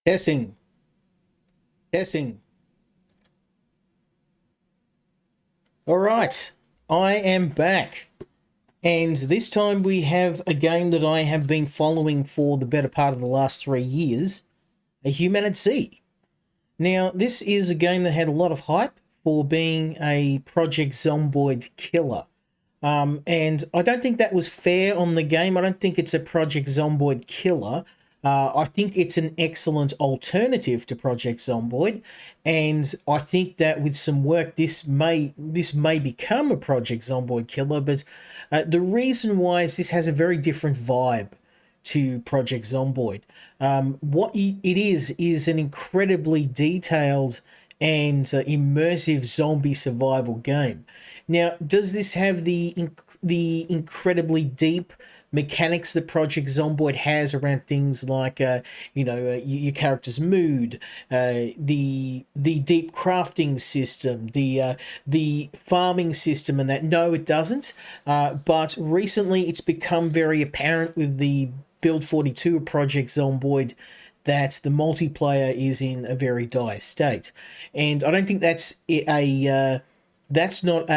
Testing, testing. All right, I am back. And this time we have a game that I have been following for the better part of the last 3 years, a Humanitz. Now, this is a game that had a lot of hype for being a Project Zomboid killer. And I don't think that was fair on the game. I don't think it's a Project Zomboid killer. I think it's an excellent alternative to Project Zomboid, and I think that with some work, this may become a Project Zomboid killer. But the reason why is this has a very different vibe to Project Zomboid. It is an incredibly detailed and immersive zombie survival game. Now, does this have the incredibly deep mechanics that Project Zomboid has around things like your character's mood, the deep crafting system, the farming system, and that? No, it doesn't. But recently, it's become very apparent with the Build 42 of Project Zomboid that the multiplayer is in a very dire state, and I don't think that's not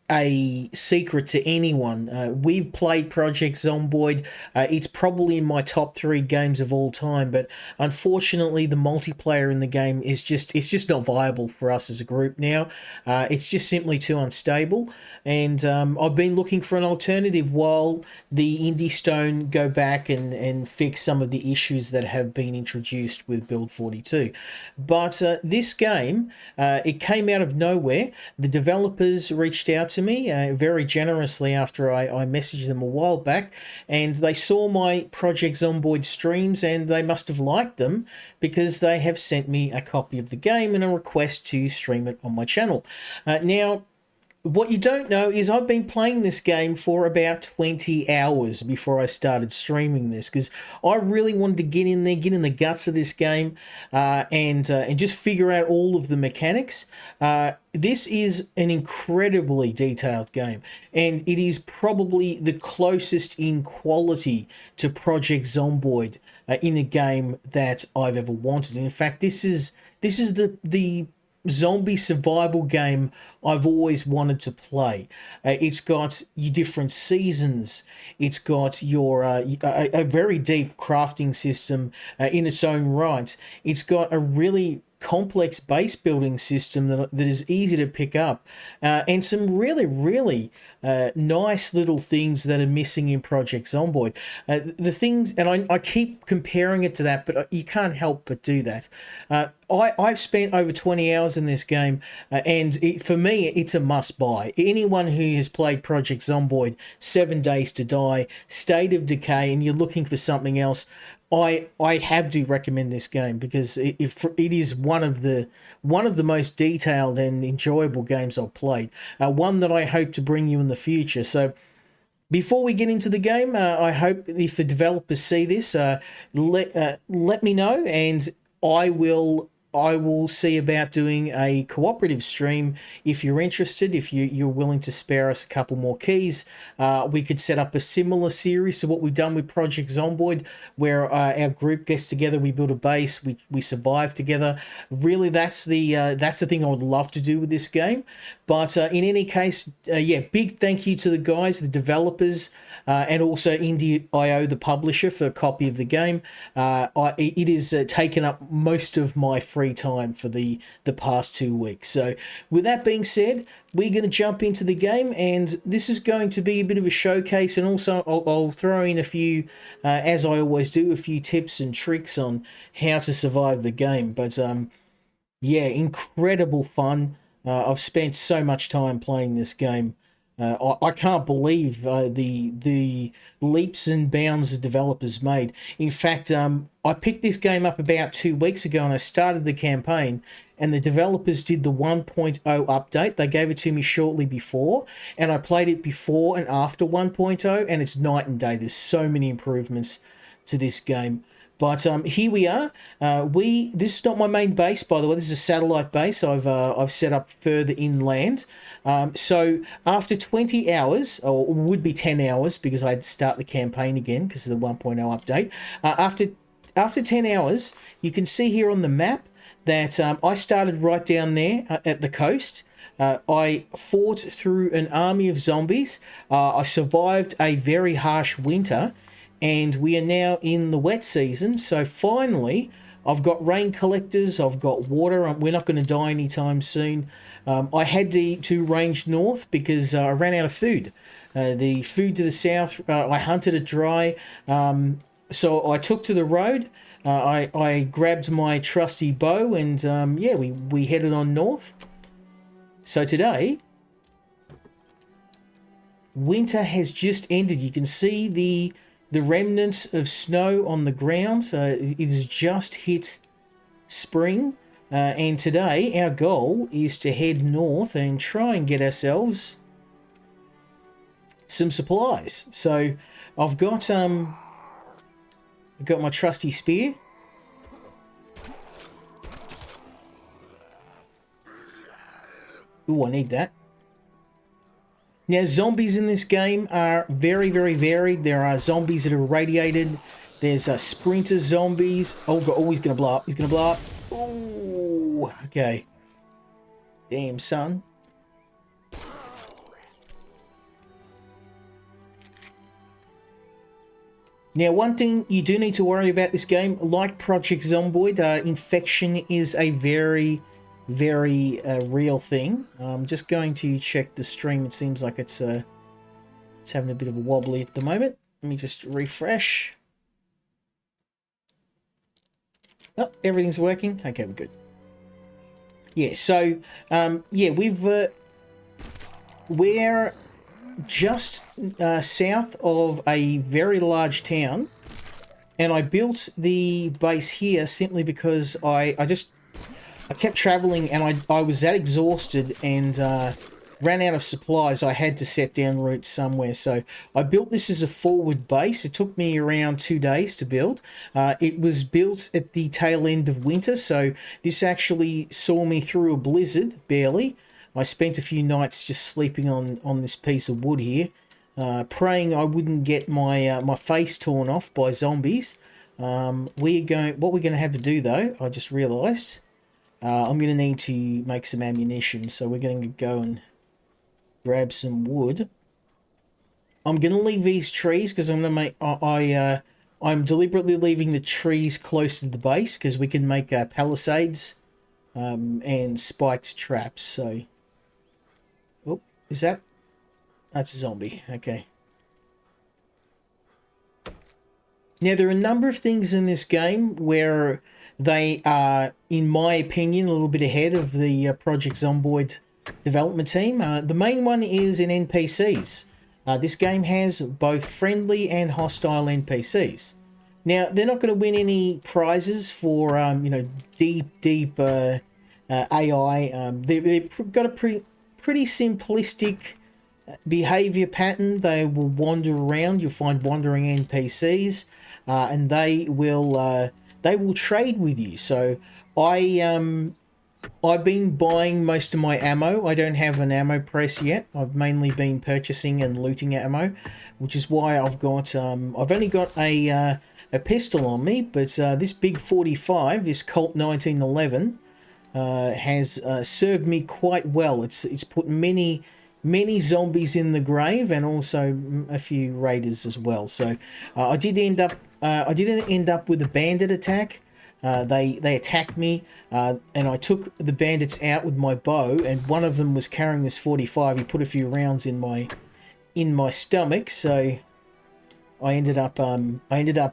a secret to anyone. We've played Project Zomboid. It's probably in my top three games of all time, but unfortunately, the multiplayer in the game is just not viable for us as a group now. It's just simply too unstable, and I've been looking for an alternative while the Indie Stone go back and fix some of the issues that have been introduced with Build 42. But this game, it came out of nowhere. The developers reached out to me very generously after I messaged them a while back, and they saw my Project Zomboid streams and they must have liked them because they have sent me a copy of the game and a request to stream it on my channel. Now, what you don't know is I've been playing this game for about 20 hours before I started streaming this, because I really wanted to get in there, get in the guts of this game, and just figure out all of the mechanics. This is an incredibly detailed game, and it is probably the closest in quality to Project Zomboid in a game that I've ever wanted. In fact, this is the zombie survival game I've always wanted to play. It's got your different seasons. It's got a very deep crafting system in its own right. It's got a really complex base building system that is easy to pick up, and some really nice little things that are missing in Project Zomboid. The things, and I keep comparing it to that, but you can't help but do that. I've spent over 20 hours in this game, and for me, it's a must-buy. Anyone who has played Project Zomboid, 7 Days to Die, State of Decay, and you're looking for something else, I have to recommend this game because it is one of the most detailed and enjoyable games I've played. One that I hope to bring you in the future. So before we get into the game, I hope if the developers see this, let me know, and I will see about doing a cooperative stream if you're interested. If you're willing to spare us a couple more keys, we could set up a similar series to what we've done with Project Zomboid, where our group gets together, we build a base, we survive together. Really, that's the thing I would love to do with this game. But in any case, big thank you to the guys, the developers, and also Indie.io, the publisher, for a copy of the game. It has taken up most of my free time for the past 2 weeks. So with that being said, we're going to jump into the game, and this is going to be a bit of a showcase, and also I'll throw in a few, as I always do, a few tips and tricks on how to survive the game. But incredible fun. I've spent so much time playing this game. I can't believe the leaps and bounds the developers made. In fact, I picked this game up about 2 weeks ago, and I started the campaign, and the developers did the 1.0 update. They gave it to me shortly before, and I played it before and after 1.0, and it's night and day. There's so many improvements to this game. But here we are. This is not my main base, by the way. This is a satellite base I've set up further inland. So after 20 hours, or it would be 10 hours because I had to start the campaign again because of the 1.0 update. After after 10 hours, you can see here on the map that I started right down there at the coast. I fought through an army of zombies. I survived a very harsh winter, and we are now in the wet season. So finally, I've got rain collectors, I've got water. We're not going to die anytime soon. I had to range north because I ran out of food. The food to the south, I hunted it dry. So I took to the road. I grabbed my trusty bow and yeah, we headed on north. So today, winter has just ended. You can see the remnants of snow on the ground. It has just hit spring. And today, our goal is to head north and try and get ourselves some supplies. So I've got my trusty spear. Ooh, I need that. Now, zombies in this game are very, very varied. There are zombies that are irradiated. There's sprinter zombies. Oh, God, oh, he's going to blow up. He's going to blow up. Ooh, okay. Damn, son. Now, one thing you do need to worry about this game, like Project Zomboid, infection is a very, very real thing. I'm just going to check the stream. It seems like it's having a bit of a wobbly at the moment. Let me just refresh. Oh, everything's working. Okay, we're good. Yeah, so, yeah, we're just south of a very large town, and I built the base here simply because I kept traveling and I was that exhausted and ran out of supplies. I had to set down roots somewhere, so I built this as a forward base. It took me around 2 days to build. It was built at the tail end of winter, so this actually saw me through a blizzard, barely. I spent a few nights just sleeping on this piece of wood here, praying I wouldn't get my my face torn off by zombies. What we're going to have to do, though, I just realised, I'm going to need to make some ammunition, so we're going to go and grab some wood. I'm going to leave these trees because I'm going to make I'm deliberately leaving the trees close to the base because we can make palisades and spiked traps. So. Oh, is that? That's a zombie. Okay. Now, there are a number of things in this game where they are, in my opinion, a little bit ahead of the Project Zomboid development team. The main one is in NPCs. This game has both friendly and hostile NPCs. Now, they're not going to win any prizes for, you know, deep AI. They've got a pretty simplistic behavior pattern. They will wander around. You'll find wandering NPCs, and they will trade with you. So I've been buying most of my ammo. I don't have an ammo press yet. I've mainly been purchasing and looting ammo, which is why I've got I've only got a pistol on me, but this big 45, this Colt 1911. Has served me quite well. It's put many zombies in the grave and also a few raiders as well. So I didn't end up with a bandit attack. They attacked me and I took the bandits out with my bow, and one of them was carrying this 45. He put a few rounds in my stomach, so I ended up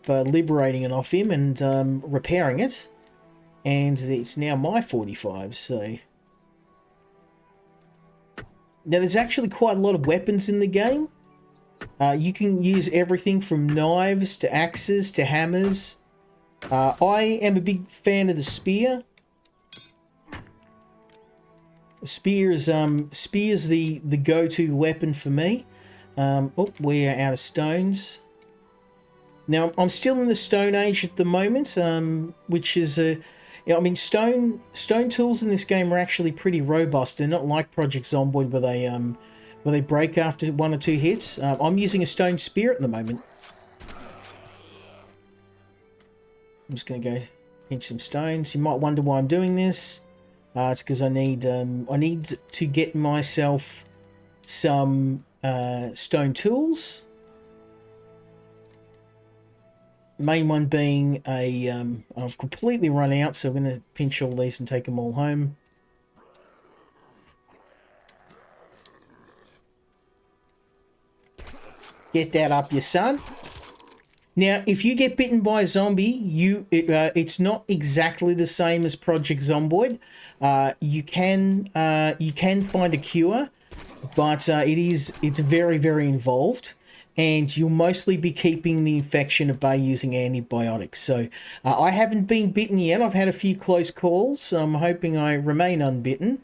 liberating it off him and repairing it. And it's now my 45, so... Now, there's actually quite a lot of weapons in the game. You can use everything from knives to axes to hammers. I am a big fan of the spear. The spear is the go-to weapon for me. Oh, we are out of stones. Now, I'm still in the Stone Age at the moment, which is a... Yeah, I mean, stone tools in this game are actually pretty robust. They're not like Project Zomboid where they break after 1 or 2 hits. I'm using a stone spear at the moment. I'm just going to go pinch some stones. You might wonder why I'm doing this. It's because I need to get myself some stone tools. Main one being I've completely run out, so I'm going to pinch all these and take them all home. Get that up, your son. Now, if you get bitten by a zombie, it's not exactly the same as Project Zomboid. You can find a cure, but it's very, very involved, and you'll mostly be keeping the infection at bay using antibiotics. So I haven't been bitten yet. I've had a few close calls. So I'm hoping I remain unbitten.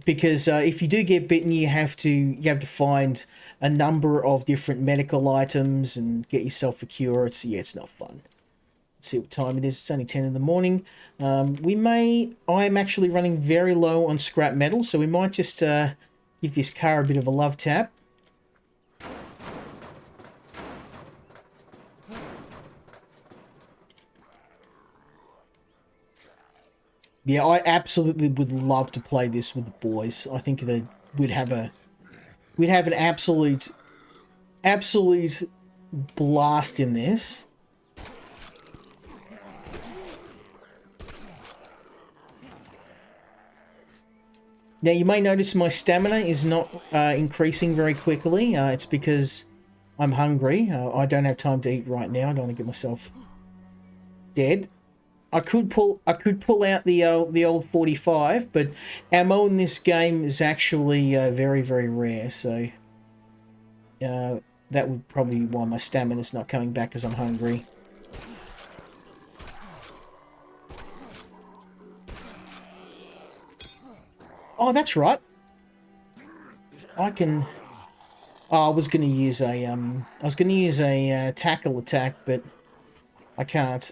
Because if you do get bitten, you have to find a number of different medical items and get yourself a cure. It's not fun. Let's see what time it is. It's only 10 in the morning. I'm actually running very low on scrap metal, so we might just give this car a bit of a love tap. Yeah, I absolutely would love to play this with the boys. I think that we'd have an absolute blast in this. Now, you may notice my stamina is not increasing very quickly. It's because I'm hungry. I don't have time to eat right now. I don't want to get myself dead. I could pull out the old 45, but ammo in this game is actually very, very rare. So that would probably be why my stamina's not coming back, because I'm hungry. Oh, that's right. I can. Oh, I was going to use a tackle attack, but I can't.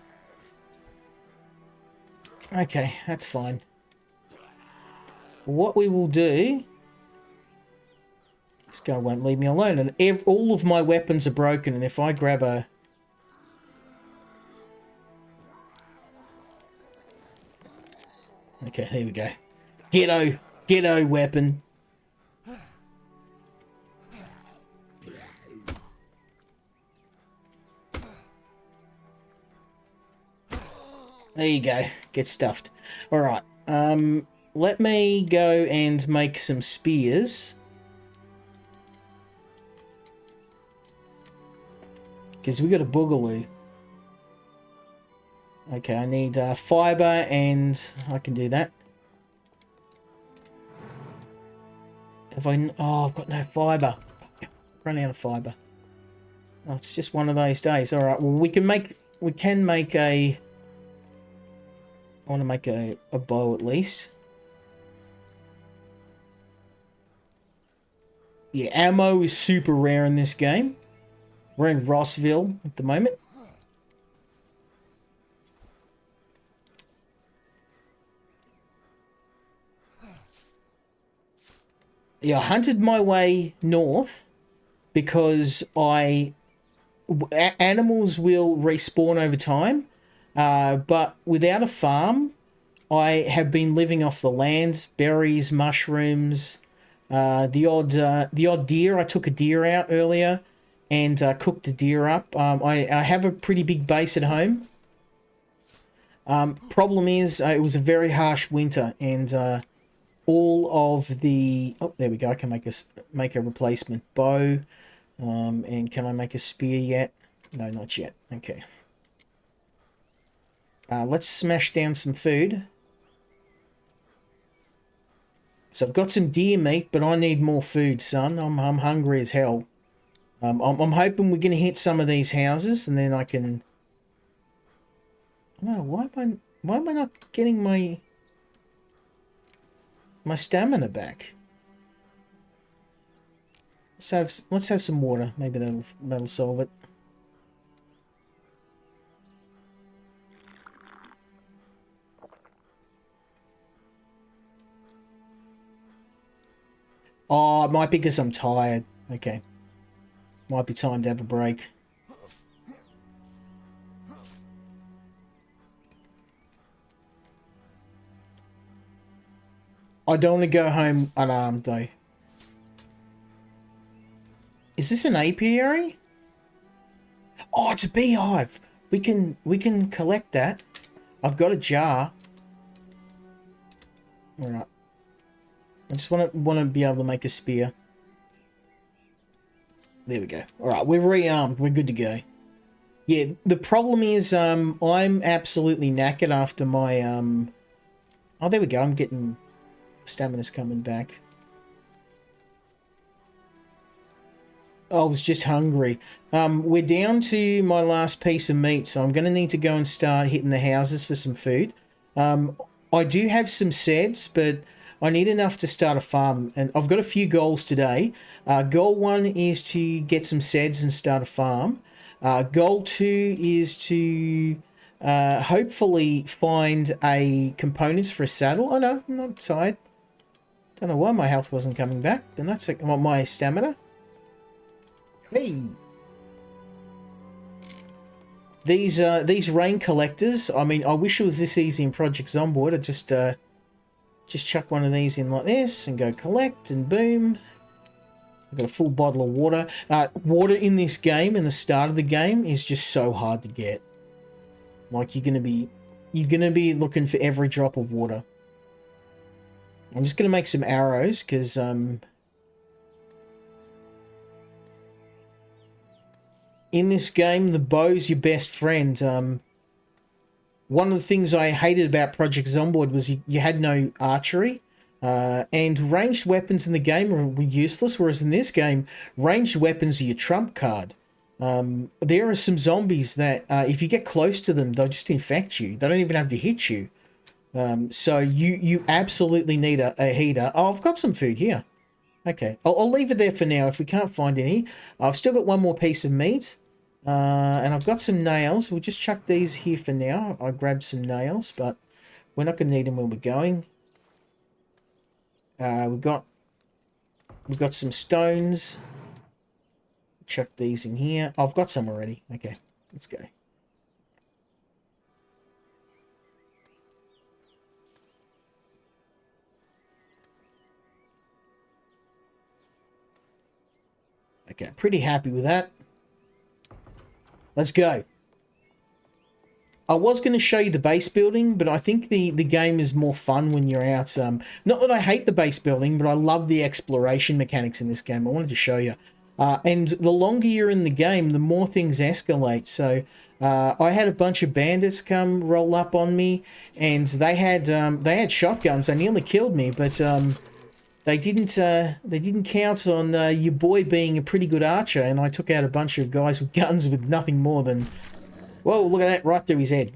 Okay, that's fine. What we will do... This guy won't leave me alone, and all of my weapons are broken, and if I grab a... Okay, there we go. Ghetto weapon. There you go. Get stuffed. Alright. Let me go and make some spears. Because we got a boogaloo. Okay, I need fibre, and I can do that. I've got no fibre. Run out of fibre. Oh, it's just one of those days. Alright, well, we can make a... I want to make a bow at least. Yeah, ammo is super rare in this game. We're in Rossville at the moment. Yeah, I hunted my way north because animals will respawn over time. But without a farm, I have been living off the land, berries, mushrooms, the odd deer. I took a deer out earlier and cooked the deer up. I have a pretty big base at home. Problem is, it was a very harsh winter, and all of the... Oh, there we go. I can make a replacement bow. And can I make a spear yet? No, not yet. Okay. Let's smash down some food. So I've got some deer meat, but I need more food, son. I'm hungry as hell. I'm hoping we're going to hit some of these houses, and then I can... No, why am I not getting my stamina back? Let's have some water. Maybe that'll solve it. Oh, it might be because I'm tired. Okay. Might be time to have a break. I don't want to go home unarmed though. Is this an apiary? Oh, it's a beehive. We can collect that. I've got a jar. All right. I just want to be able to make a spear. There we go. All right, we're rearmed. We're good to go. Yeah, the problem is I'm absolutely knackered after my Oh, there we go. I'm getting stamina's coming back. I was just hungry. We're down to my last piece of meat, so I'm going to need to go and start hitting the houses for some food. I do have some seds, but I need enough to start a farm, and I've got a few goals today. Goal 1 is to get some seds and start a farm. Goal 2 is to hopefully find components for a saddle. Oh no, I'm not tired. Don't know why my health wasn't coming back, and that's my stamina. Hey. These rain collectors, I mean, I wish it was this easy in Project Zomboid. I'd just chuck one of these in like this and go collect, and boom. I've got a full bottle of water. Water in this game, in the start of the game, is just so hard to get. Like, you're gonna be looking for every drop of water. I'm just gonna make some arrows, because in this game, the bow's your best friend. One of the things I hated about Project Zomboid was you had no archery, and ranged weapons in the game were useless, whereas in this game, ranged weapons are your trump card. There are some zombies that, if you get close to them, they'll just infect you. They don't even have to hit you. So you absolutely need a heater. Oh, I've got some food here. Okay, I'll leave it there for now if we can't find any. I've still got one more piece of meat. And I've got some nails. We'll just chuck these here for now. I grabbed some nails, but we're not going to need them when we're going. We've got some stones. Chuck these in here. Oh, I've got some already. Okay, let's go. Okay, pretty happy with that. Let's go. I was going to show you the base building, but I think the game is more fun when you're out. Not that I hate the base building, but I love the exploration mechanics in this game. I wanted to show you. And the longer you're in the game, the more things escalate. So I had a bunch of bandits come roll up on me, and they had shotguns. They nearly killed me, but they didn't count on your boy being a pretty good archer, and I took out a bunch of guys with guns with nothing more than... Whoa, look at that, right through his head.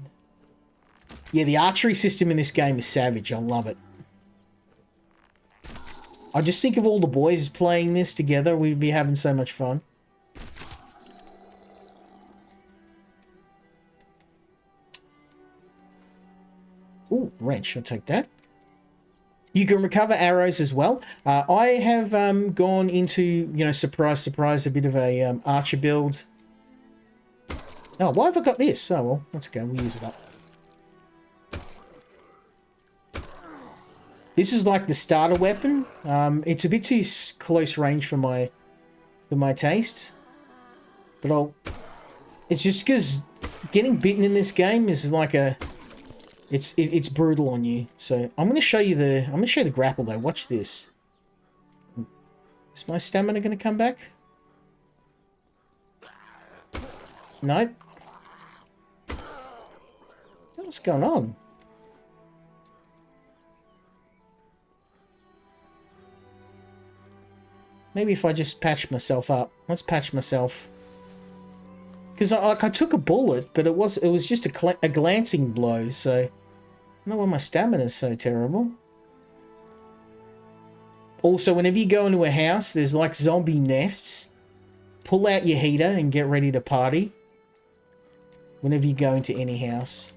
Yeah, the archery system in this game is savage. I love it. I just think of all the boys playing this together. We'd be having so much fun. Ooh, wrench, I'll take that. You can recover arrows as well. I have gone into, you know, surprise, surprise, a bit of a archer build. Oh, why have I got this? Oh, well, let's go. We'll use it up. This is like the starter weapon. It's a bit too close range for my taste. But it's just because getting bitten in this game is like it's brutal on you. So I'm gonna show you the grapple though. Watch this. Is my stamina gonna come back? Nope. What's going on? Maybe if I just patch myself up. Let's patch myself. Because I took a bullet, but it was just a glancing blow, so I don't know why my stamina is so terrible. Also, whenever you go into a house, there's like zombie nests. Pull out your heater and get ready to party. Whenever you go into any house.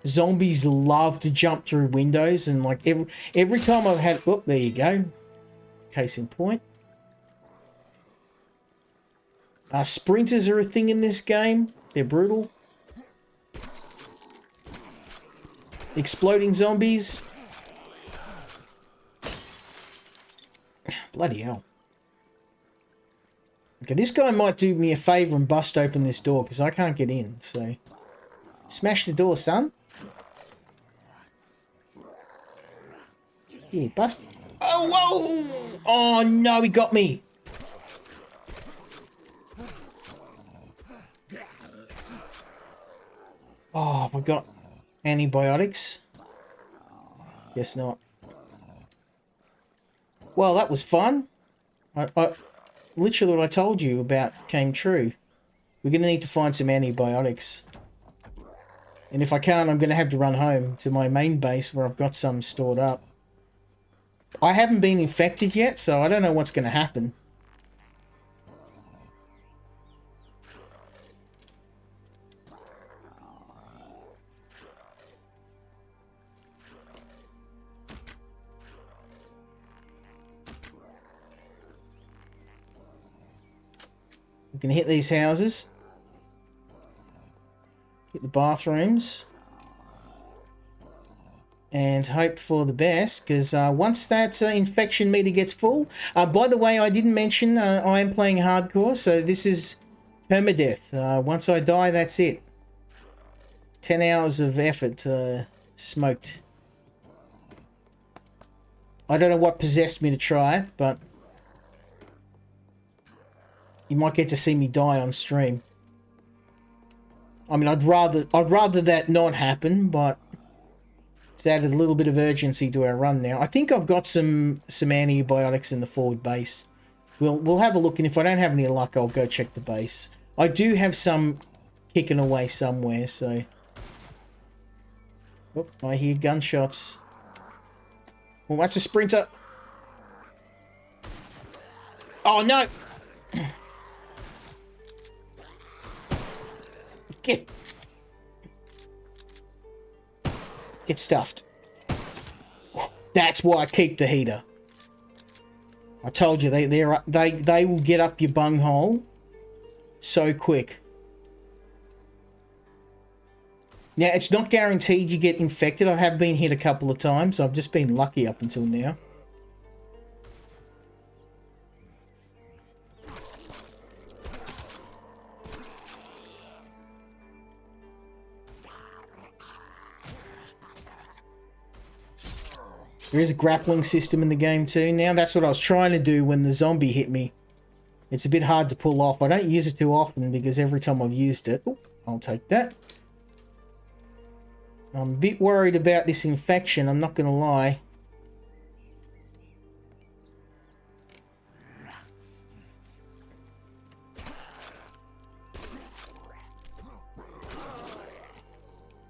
Zombies love to jump through windows, and like every time I've had... Oh, there you go. Case in point. Sprinters are a thing in this game. They're brutal. Exploding zombies. Bloody hell. Okay, this guy might do me a favour and bust open this door, because I can't get in, so... Smash the door, son. Yeah, bust... Oh, whoa! Oh, no, he got me. Oh, have I got antibiotics? Guess not. Well, that was fun. Literally what I told you about came true. We're going to need to find some antibiotics. And if I can't, I'm going to have to run home to my main base where I've got some stored up. I haven't been infected yet, so I don't know what's going to happen. We can hit these houses. Hit the bathrooms. And hope for the best, because once that infection meter gets full... by the way, I didn't mention I am playing hardcore, so this is permadeath. Once I die, that's it. 10 hours of effort smoked. I don't know what possessed me to try it, but... You might get to see me die on stream. I mean, I'd rather that not happen, but it's added a little bit of urgency to our run now. I think I've got some antibiotics in the forward base. We'll have a look, and if I don't have any luck, I'll go check the base. I do have some kicking away somewhere, so... Oh, I hear gunshots. Oh, that's a sprinter. Oh, no! Get stuffed. That's why I keep the heater. I told you they will get up your bunghole so quick. Now it's not guaranteed you get infected. I have been hit a couple of times. I've just been lucky up until now. There is a grappling system in the game too now. That's what I was trying to do when the zombie hit me. It's a bit hard to pull off. I don't use it too often because every time I've used it... Oh, I'll take that. I'm a bit worried about this infection, I'm not going to lie.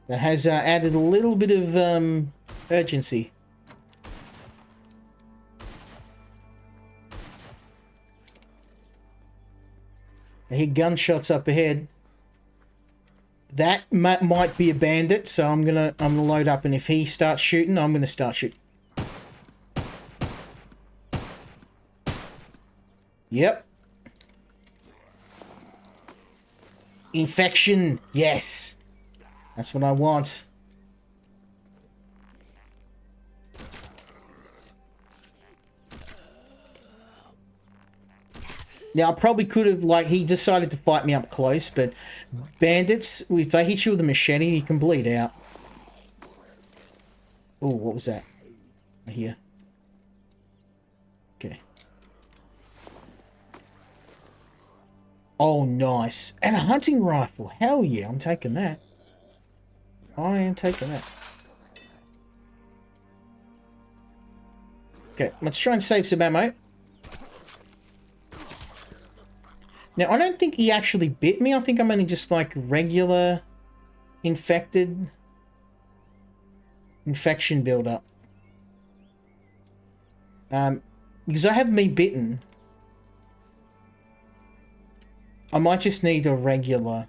That has added a little bit of urgency. I hear gunshots up ahead. That might be a bandit, so I'm gonna load up, and if he starts shooting, I'm gonna start shooting. Yep. Infection, yes. That's what I want. Now, I probably could have, like, he decided to fight me up close, but bandits, if they hit you with a machete, you can bleed out. Oh, what was that? Here. Okay. Oh, nice. And a hunting rifle. Hell yeah, I'm taking that. I am taking that. Okay, let's try and save some ammo. Now, I don't think he actually bit me. I think I'm only just, like, regular infected. Infection build-up. Because I haven't been bitten. I might just need a regular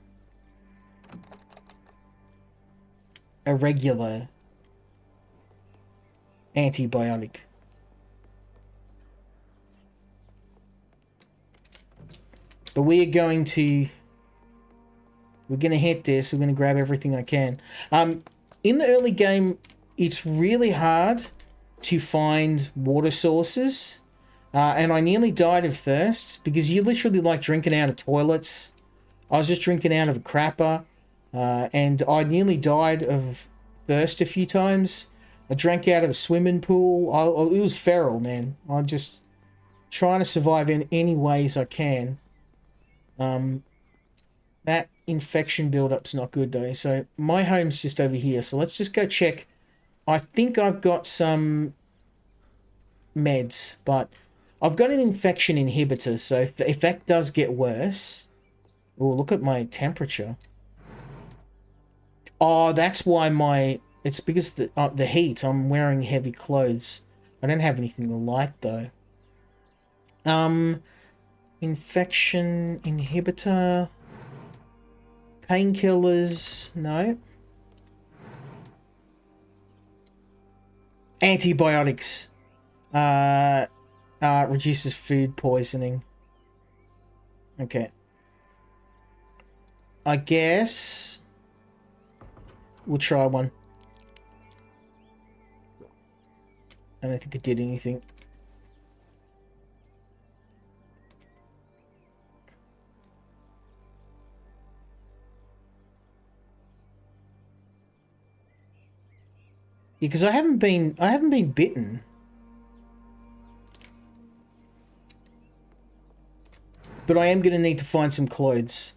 antibiotic. But we're going to hit this. We're going to grab everything I can. in the early game, it's really hard to find water sources. And I nearly died of thirst because you literally like drinking out of toilets. I was just drinking out of a crapper. And I nearly died of thirst a few times. I drank out of a swimming pool. It was feral, man. I'm just trying to survive in any ways I can. That infection build-up's not good, though. So my home's just over here. So let's just go check. I think I've got some meds, but I've got an infection inhibitor. So if that does get worse... Oh, look at my temperature. Oh, that's why my... It's because the heat. I'm wearing heavy clothes. I don't have anything light, though. Infection inhibitor. Painkillers. No. Antibiotics. Reduces food poisoning. Okay. I guess we'll try one. I don't think it did anything. Yeah, because I haven't been bitten. But I am going to need to find some clothes.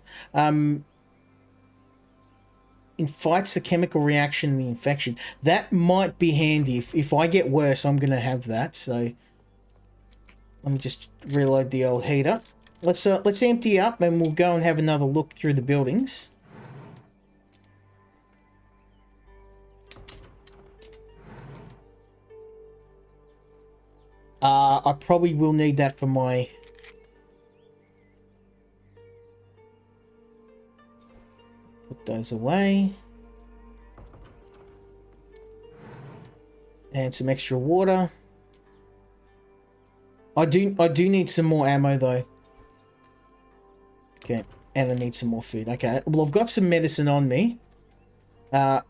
Invites the chemical reaction in the infection. That might be handy. If I get worse, I'm going to have that. So let me just reload the old heater. Let's empty up and we'll go and have another look through the buildings. I probably will need that for my... Put those away. And some extra water. I do need some more ammo though. Okay, and I need some more food. Okay, well I've got some medicine on me. I'm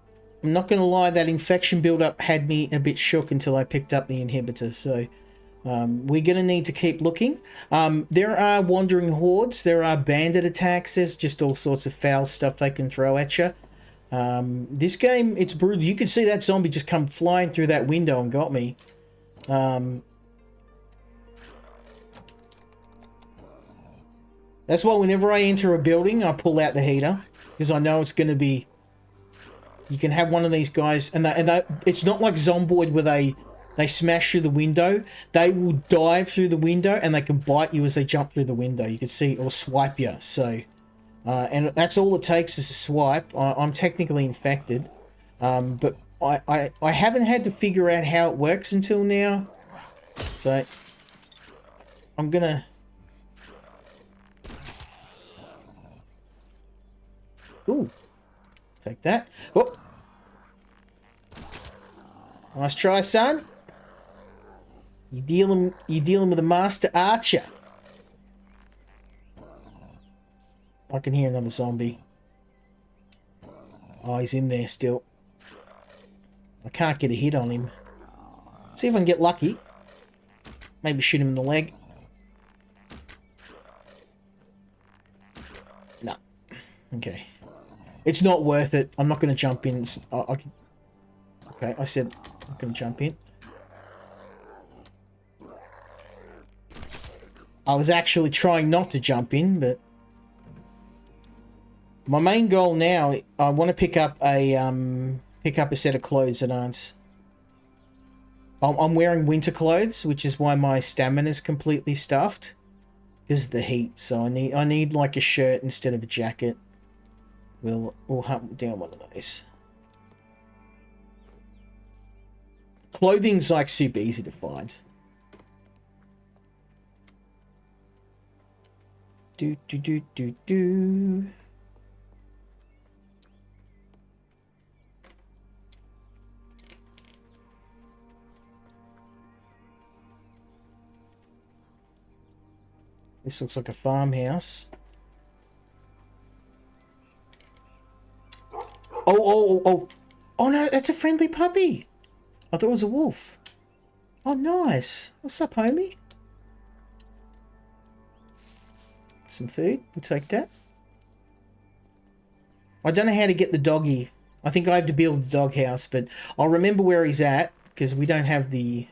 not gonna lie, that infection buildup had me a bit shook until I picked up the inhibitor, so we're gonna need to keep looking. There are wandering hordes, there are bandit attacks, there's just all sorts of foul stuff they can throw at you. This game, it's brutal. You can see that zombie just come flying through that window and got me. That's why whenever I enter a building, I pull out the heater, because I know it's going to be... You can have one of these guys, and it's not like Zomboid where they smash through the window. They will dive through the window, and they can bite you as they jump through the window. You can see, or swipe you. So, and that's all it takes is a swipe. I'm technically infected, but I haven't had to figure out how it works until now. So, I'm gonna... Ooh, take that. Oh, nice try, son. You dealing with a master archer. I can hear another zombie. Oh, he's in there still. I can't get a hit on him. See if I can get lucky. Maybe shoot him in the leg. No. Okay. It's not worth it. I'm not going to jump in. Okay, I said I'm not going to jump in. I was actually trying not to jump in, but... My main goal now, I want to pick up a set of clothes that aren't... I'm wearing winter clothes, which is why my stamina is completely stuffed. Because of the heat, so I need like a shirt instead of a jacket. We'll hunt down one of those. Clothing's like super easy to find. Do. This looks like a farmhouse. Oh. Oh no, that's a friendly puppy. I thought it was a wolf. Oh, nice. What's up, homie? Some food. We'll take that. I don't know how to get the doggy. I think I have to build the doghouse, but I'll remember where he's at because we don't have the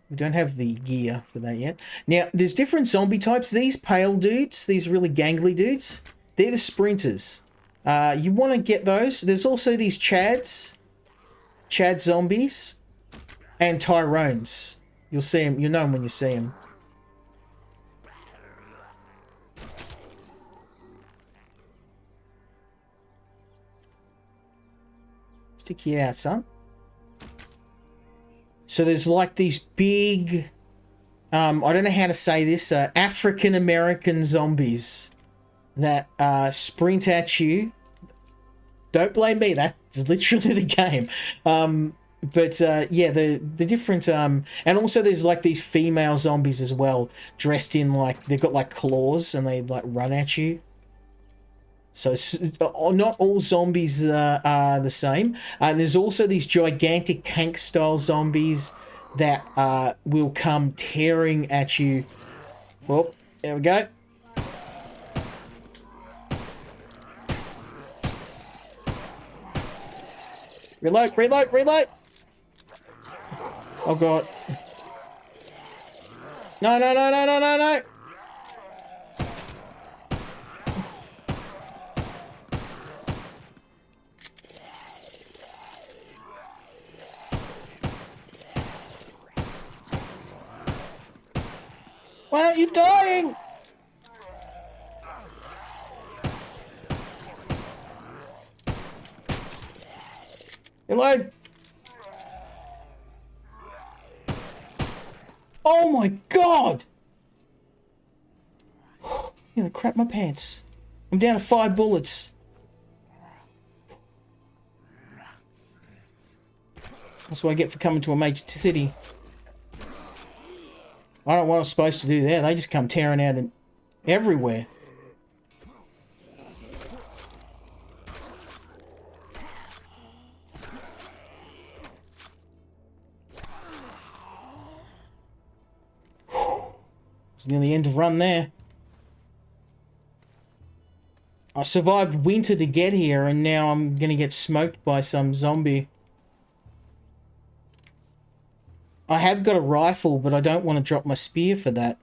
gear for that yet. Now, there's different zombie types. These pale dudes, these really gangly dudes, they're the sprinters. You want to get those. There's also these Chad zombies, and Tyrones. You'll see them. You'll know them when you see them. Stick you out, son. So there's like these big, I don't know how to say this, African-American zombies that sprint at you. Don't blame me, that's literally the game. But yeah, the different, and also there's like these female zombies as well, dressed in like, they've got like claws and they like run at you. So not all zombies are the same. There's also these gigantic tank-style zombies that will come tearing at you. Well, there we go. Reload, reload, reload! Oh, God. No, no, no, no, no, no, no! Why aren't you dying? Hello? Oh my God! I'm gonna crap my pants. I'm down to 5 bullets. That's what I get for coming to a major city. I don't know what I was supposed to do there. They just come tearing out and everywhere. It's near the end of run there. I survived winter to get here and now I'm gonna get smoked by some zombie. I have got a rifle, but I don't want to drop my spear for that.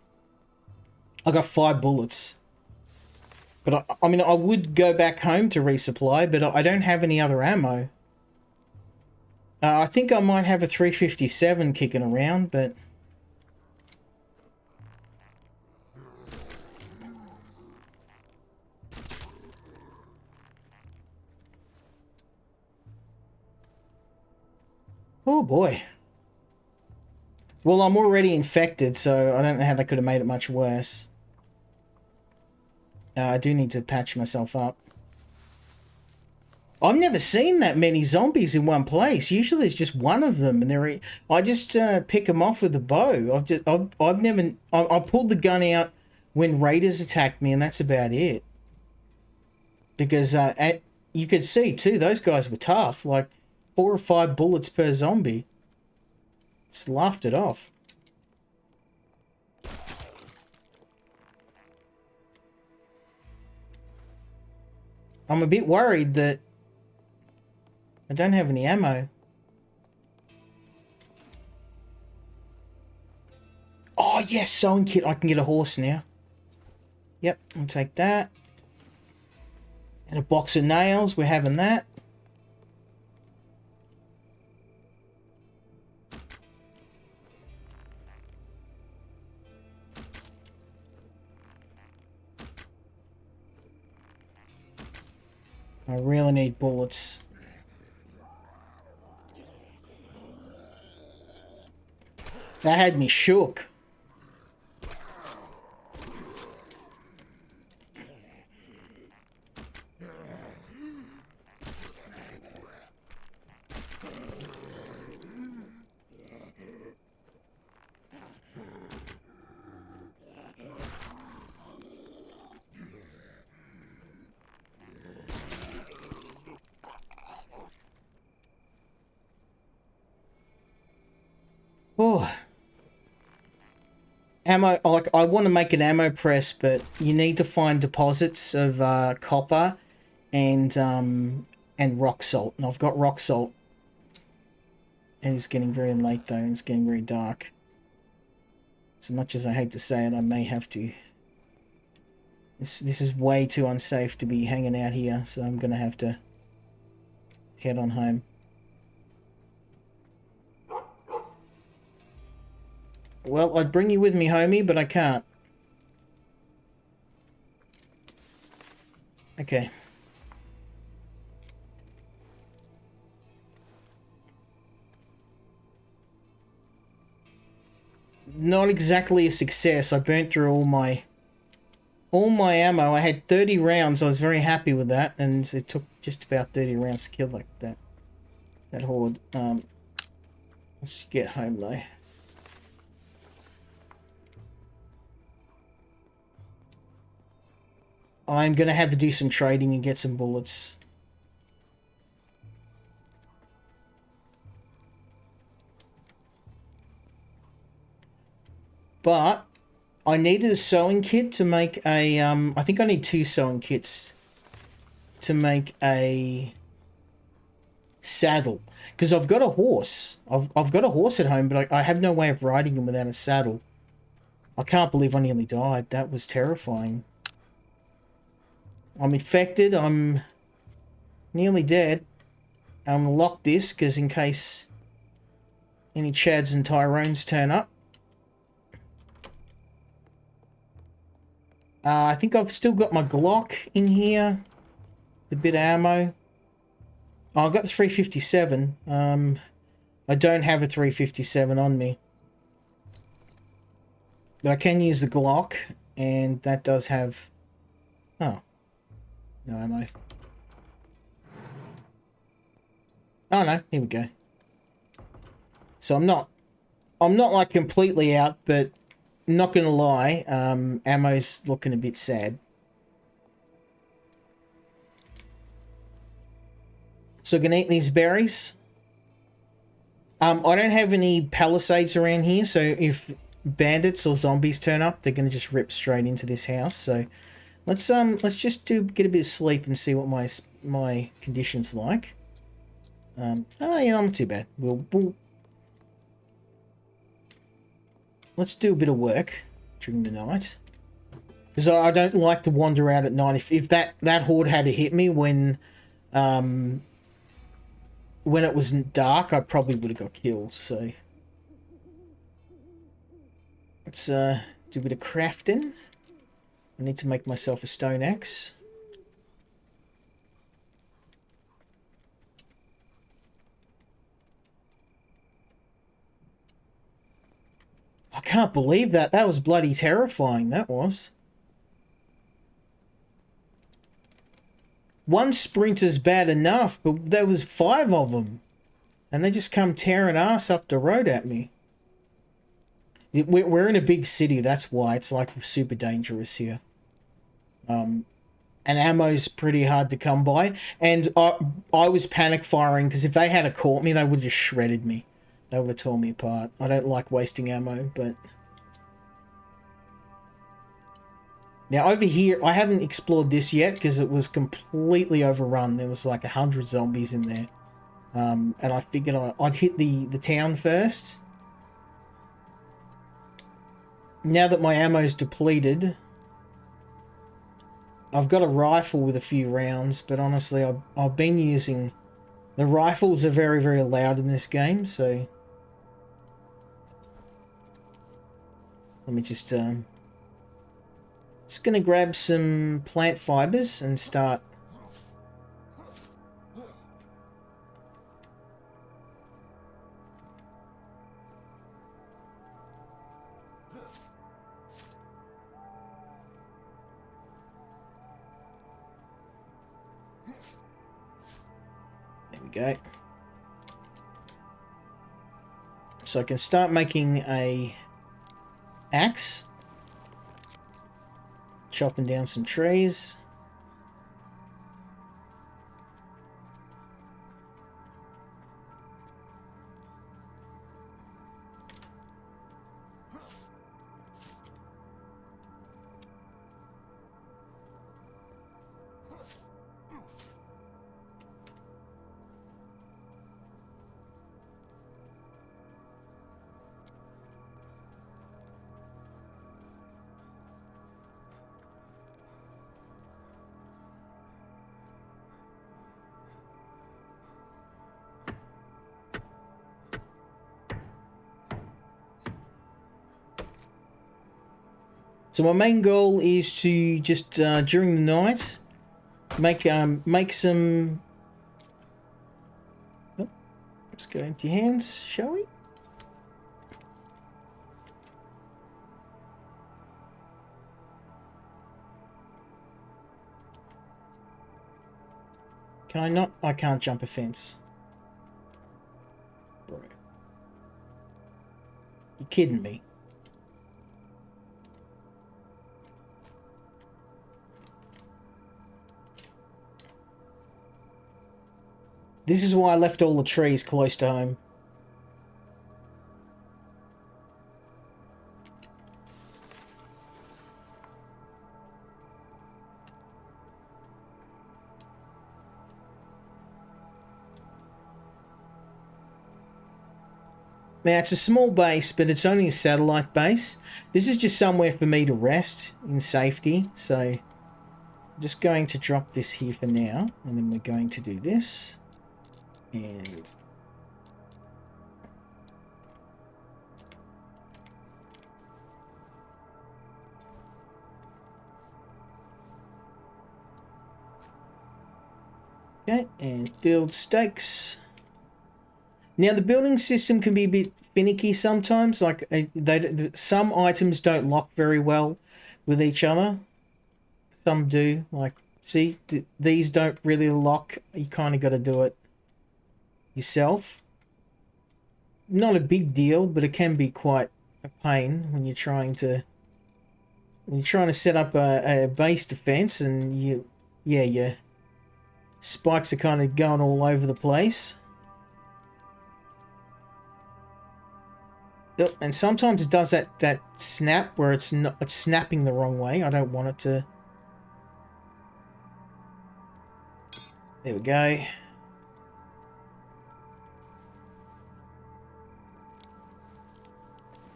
I got 5 bullets. But I mean, I would go back home to resupply, but I don't have any other ammo. I think I might have a 357 kicking around, but... Oh boy. Well, I'm already infected, so I don't know how they could have made it much worse. I do need to patch myself up. I've never seen that many zombies in one place. Usually it's just one of them, and I just pick them off with a bow. I pulled the gun out when raiders attacked me, and that's about it. Because you could see too, those guys were tough. Like 4 or 5 bullets per zombie. Just laughed it off. I'm a bit worried that I don't have any ammo. Oh yes, sewing kit. I can get a horse now. Yep, I'll take that. And a box of nails. We're having that. I really need bullets. That had me shook. Oh, ammo. Like, I want to make an ammo press, but you need to find deposits of copper and rock salt. And I've got rock salt. And it's getting very late though, and it's getting very dark. As much as I hate to say it, I may have to. This is way too unsafe to be hanging out here, so I'm gonna have to head on home. Well, I'd bring you with me, homie, but I can't. Okay. Not exactly a success. I burnt through all my ammo. I had 30 rounds. I was very happy with that, and it took just about 30 rounds to kill like that horde. Let's get home though. I'm gonna have to do some trading and get some bullets. But I needed a sewing kit to make a, I think I need 2 sewing kits to make a saddle. Because I've got a horse. I've got a horse at home, but I have no way of riding him without a saddle. I can't believe I nearly died. That was terrifying. I'm infected. I'm nearly dead. I'm going to lock this, because in case any Chads and Tyrones turn up. I think I've still got my Glock in here. The bit of ammo. Oh, I've got the 357. I don't have a 357 on me. But I can use the Glock, and that does have... Oh. No ammo. Oh no, here we go. So I'm not like completely out, but not gonna lie, ammo's looking a bit sad. So gonna eat these berries. I don't have any palisades around here, so if bandits or zombies turn up, they're gonna just rip straight into this house. So let's just get a bit of sleep and see what my conditions like. Oh, you know, not too bad. We'll let's do a bit of work during the night, because I don't like to wander out at night. If that horde had to hit me when it was dark, I probably would have got killed. So let's do a bit of crafting. I need to make myself a stone axe. I can't believe that. That was bloody terrifying, that was. One sprinter's bad enough, but there was 5 of them. And they just come tearing ass up the road at me. We're in a big city, that's why. It's like super dangerous here. And ammo's pretty hard to come by. And I was panic firing, because if they had caught me, they would have just shredded me. They would have torn me apart. I don't like wasting ammo, but... Now, over here, I haven't explored this yet, because it was completely overrun. There was like 100 zombies in there. And I figured I'd hit the town first. Now that my ammo's depleted, I've got a rifle with a few rounds, but honestly, I've been using... The rifles are very, very loud in this game, so... Let me just gonna grab some plant fibers and start... There we go. So I can start making a axe. Chopping down some trees. So my main goal is to just during the night make some. Oh, let's go empty hands, shall we? Can I not? I can't jump a fence. Bro. You kidding me? This is why I left all the trees close to home. Now, it's a small base, but it's only a satellite base. This is just somewhere for me to rest in safety. So, I'm just going to drop this here for now. And then we're going to do this. And... okay, and build stakes. Now, the building system can be a bit finicky sometimes. Like, some items don't lock very well with each other. Some do. Like, see, these don't really lock. You kind of got to do it yourself. Not a big deal, but it can be quite a pain when you're trying to set up a base defense, and your spikes are kind of going all over the place. And sometimes it does that snap where it's snapping the wrong way. I don't want it to. There we go.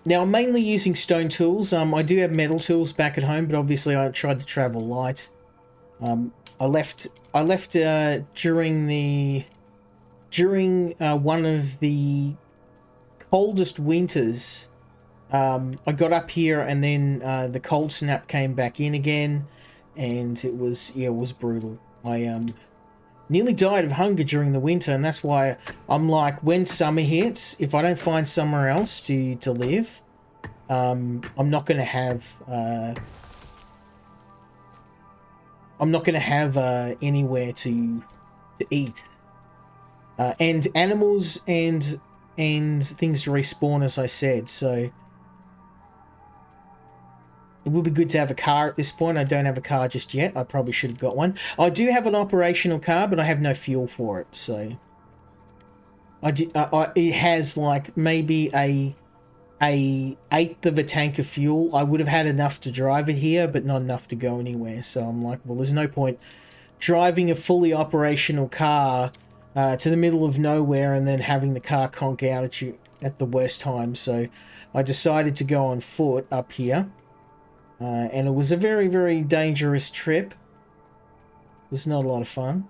Now, I'm mainly using stone tools. I do have metal tools back at home, but obviously I tried to travel light. I left during one of the coldest winters. I got up here, and then the cold snap came back in again, and it was brutal. I nearly died of hunger during the winter, and that's why I'm like, when summer hits, if I don't find somewhere else to live, I'm not gonna have anywhere to eat, and animals and things to respawn, as I said. So it would be good to have a car at this point. I don't have a car just yet. I probably should have got one. I do have an operational car, but I have no fuel for it. So it has like maybe a eighth of a tank of fuel. I would have had enough to drive it here, but not enough to go anywhere. So I'm like, well, there's no point driving a fully operational car to the middle of nowhere and then having the car conk out at you at the worst time. So I decided to go on foot up here. And it was a very, very dangerous trip. It was not a lot of fun.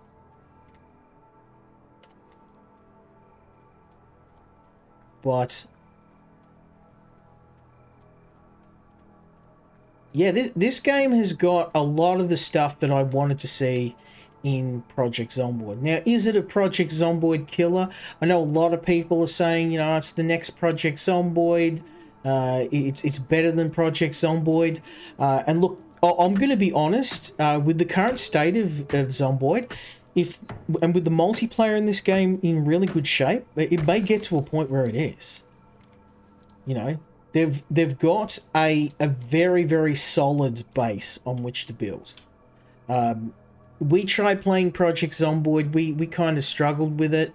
But yeah, this game has got a lot of the stuff that I wanted to see in Project Zomboid. Now, is it a Project Zomboid killer? I know a lot of people are saying, it's the next Project Zomboid. It's better than Project Zomboid. And look, I'm going to be honest, with the current state of Zomboid, and with the multiplayer in this game in really good shape, it may get to a point where it is. They've got a very, very solid base on which to build. We tried playing Project Zomboid. We kind of struggled with it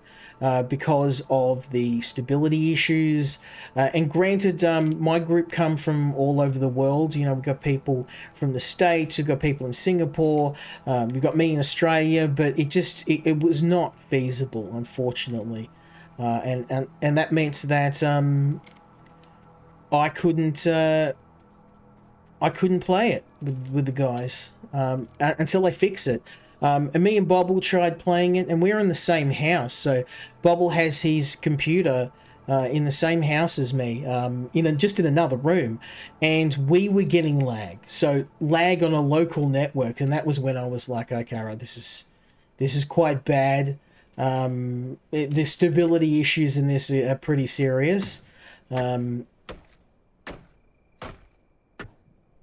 because of the stability issues. And granted, my group come from all over the world. We've got people from the States, we've got people in Singapore, we've got me in Australia, but it was not feasible, unfortunately. And that meant that I couldn't play it with the guys until they fix it. And me and Bobble tried playing it, and we're in the same house. So Bobble has his computer in the same house as me, just in another room, and we were getting lag. So lag on a local network, and that was when I was like, okay, right, this is quite bad. The stability issues in this are pretty serious.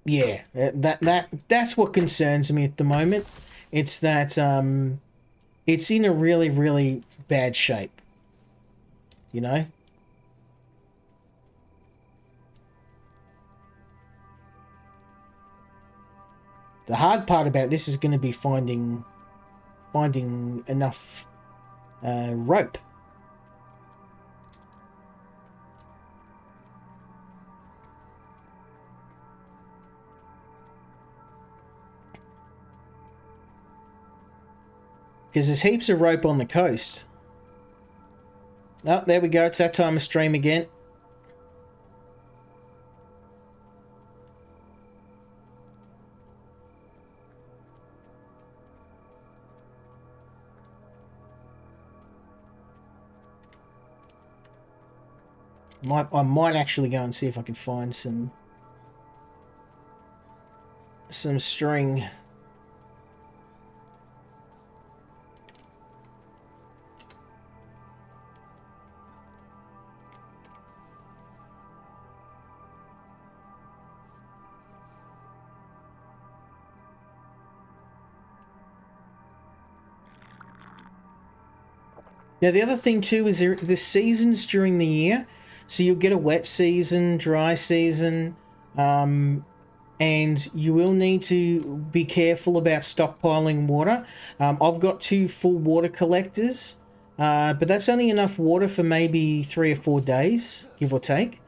Yeah, that's what concerns me at the moment. It's that it's in a really, really bad shape. You know? The hard part about this is going to be finding enough rope. Because there's heaps of rope on the coast. Oh, there we go. It's that time of stream again. I might actually go and see if I can find some string. Now, the other thing too is the seasons during the year. So you'll get a wet season, dry season, and you will need to be careful about stockpiling water. I've got 2 full water collectors, but that's only enough water for maybe 3 or 4 days, give or take.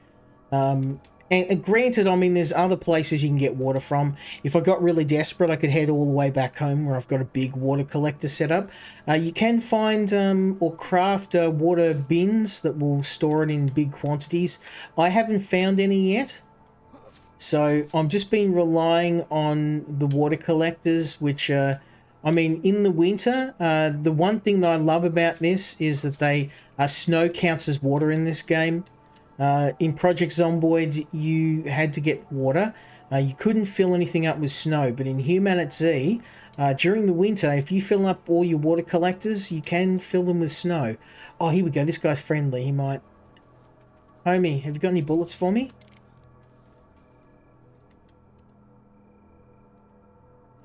And granted, I mean, there's other places you can get water from. If I got really desperate, I could head all the way back home where I've got a big water collector set up. You can find or craft water bins that will store it in big quantities. I haven't found any yet. So I'm just been relying on the water collectors, which, I mean, in the winter, the one thing that I love about this is that snow counts as water in this game. In Project Zomboid, you had to get water. You couldn't fill anything up with snow, but in Humanitz, during the winter, if you fill up all your water collectors, you can fill them with snow. Oh, here we go. This guy's friendly. He might... Homie, have you got any bullets for me?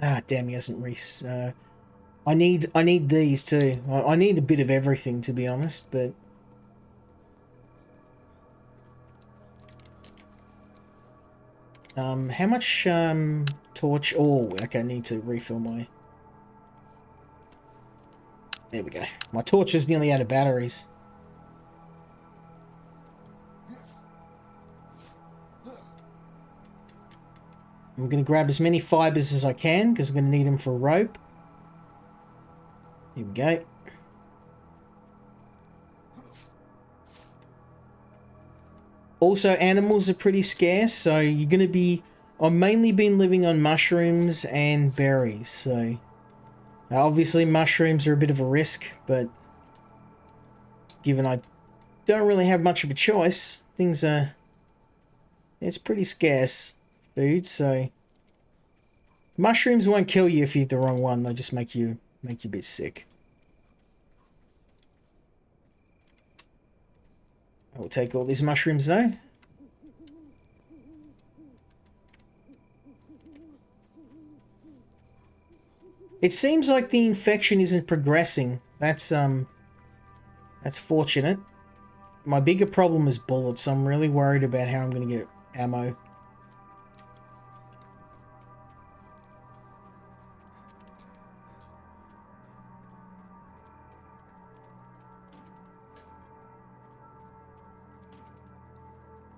Ah, damn, he hasn't I need these too. I need a bit of everything, to be honest, but... how much torch? Oh, okay, I need to refill my... There we go. My torch is nearly out of batteries. I'm going to grab as many fibers as I can because I'm going to need them for rope. Here we go. Also, animals are pretty scarce, so you're going to be... I've mainly been living on mushrooms and berries, so... obviously, mushrooms are a bit of a risk, but... given I don't really have much of a choice, things are... It's pretty scarce food, so... Mushrooms won't kill you if you eat the wrong one, they'll just make you a bit sick. I will take all these mushrooms though. It seems like the infection isn't progressing. That's fortunate. My bigger problem is bullets. I'm really worried about how I'm going to get ammo.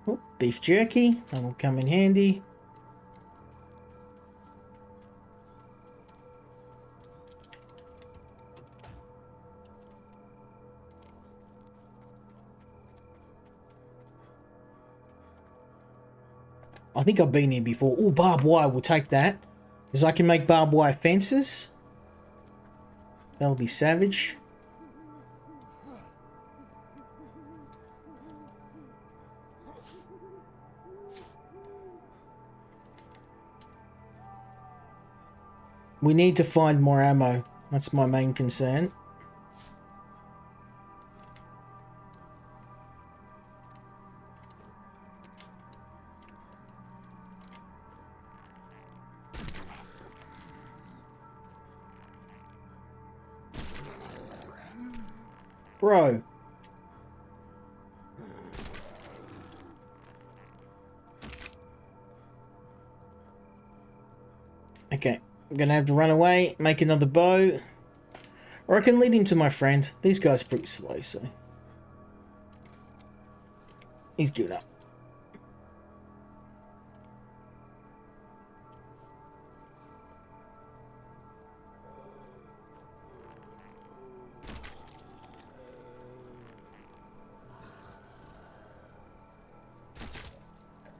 Oh, beef jerky, that'll come in handy. I think I've been here before. Oh, barbed wire, we'll take that. Because I can make barbed wire fences. That'll be savage. We need to find more ammo. That's my main concern. Bro. Okay, I'm gonna have to run away, make another bow. Or I can lead him to my friend. These guys are pretty slow, so... He's giving up.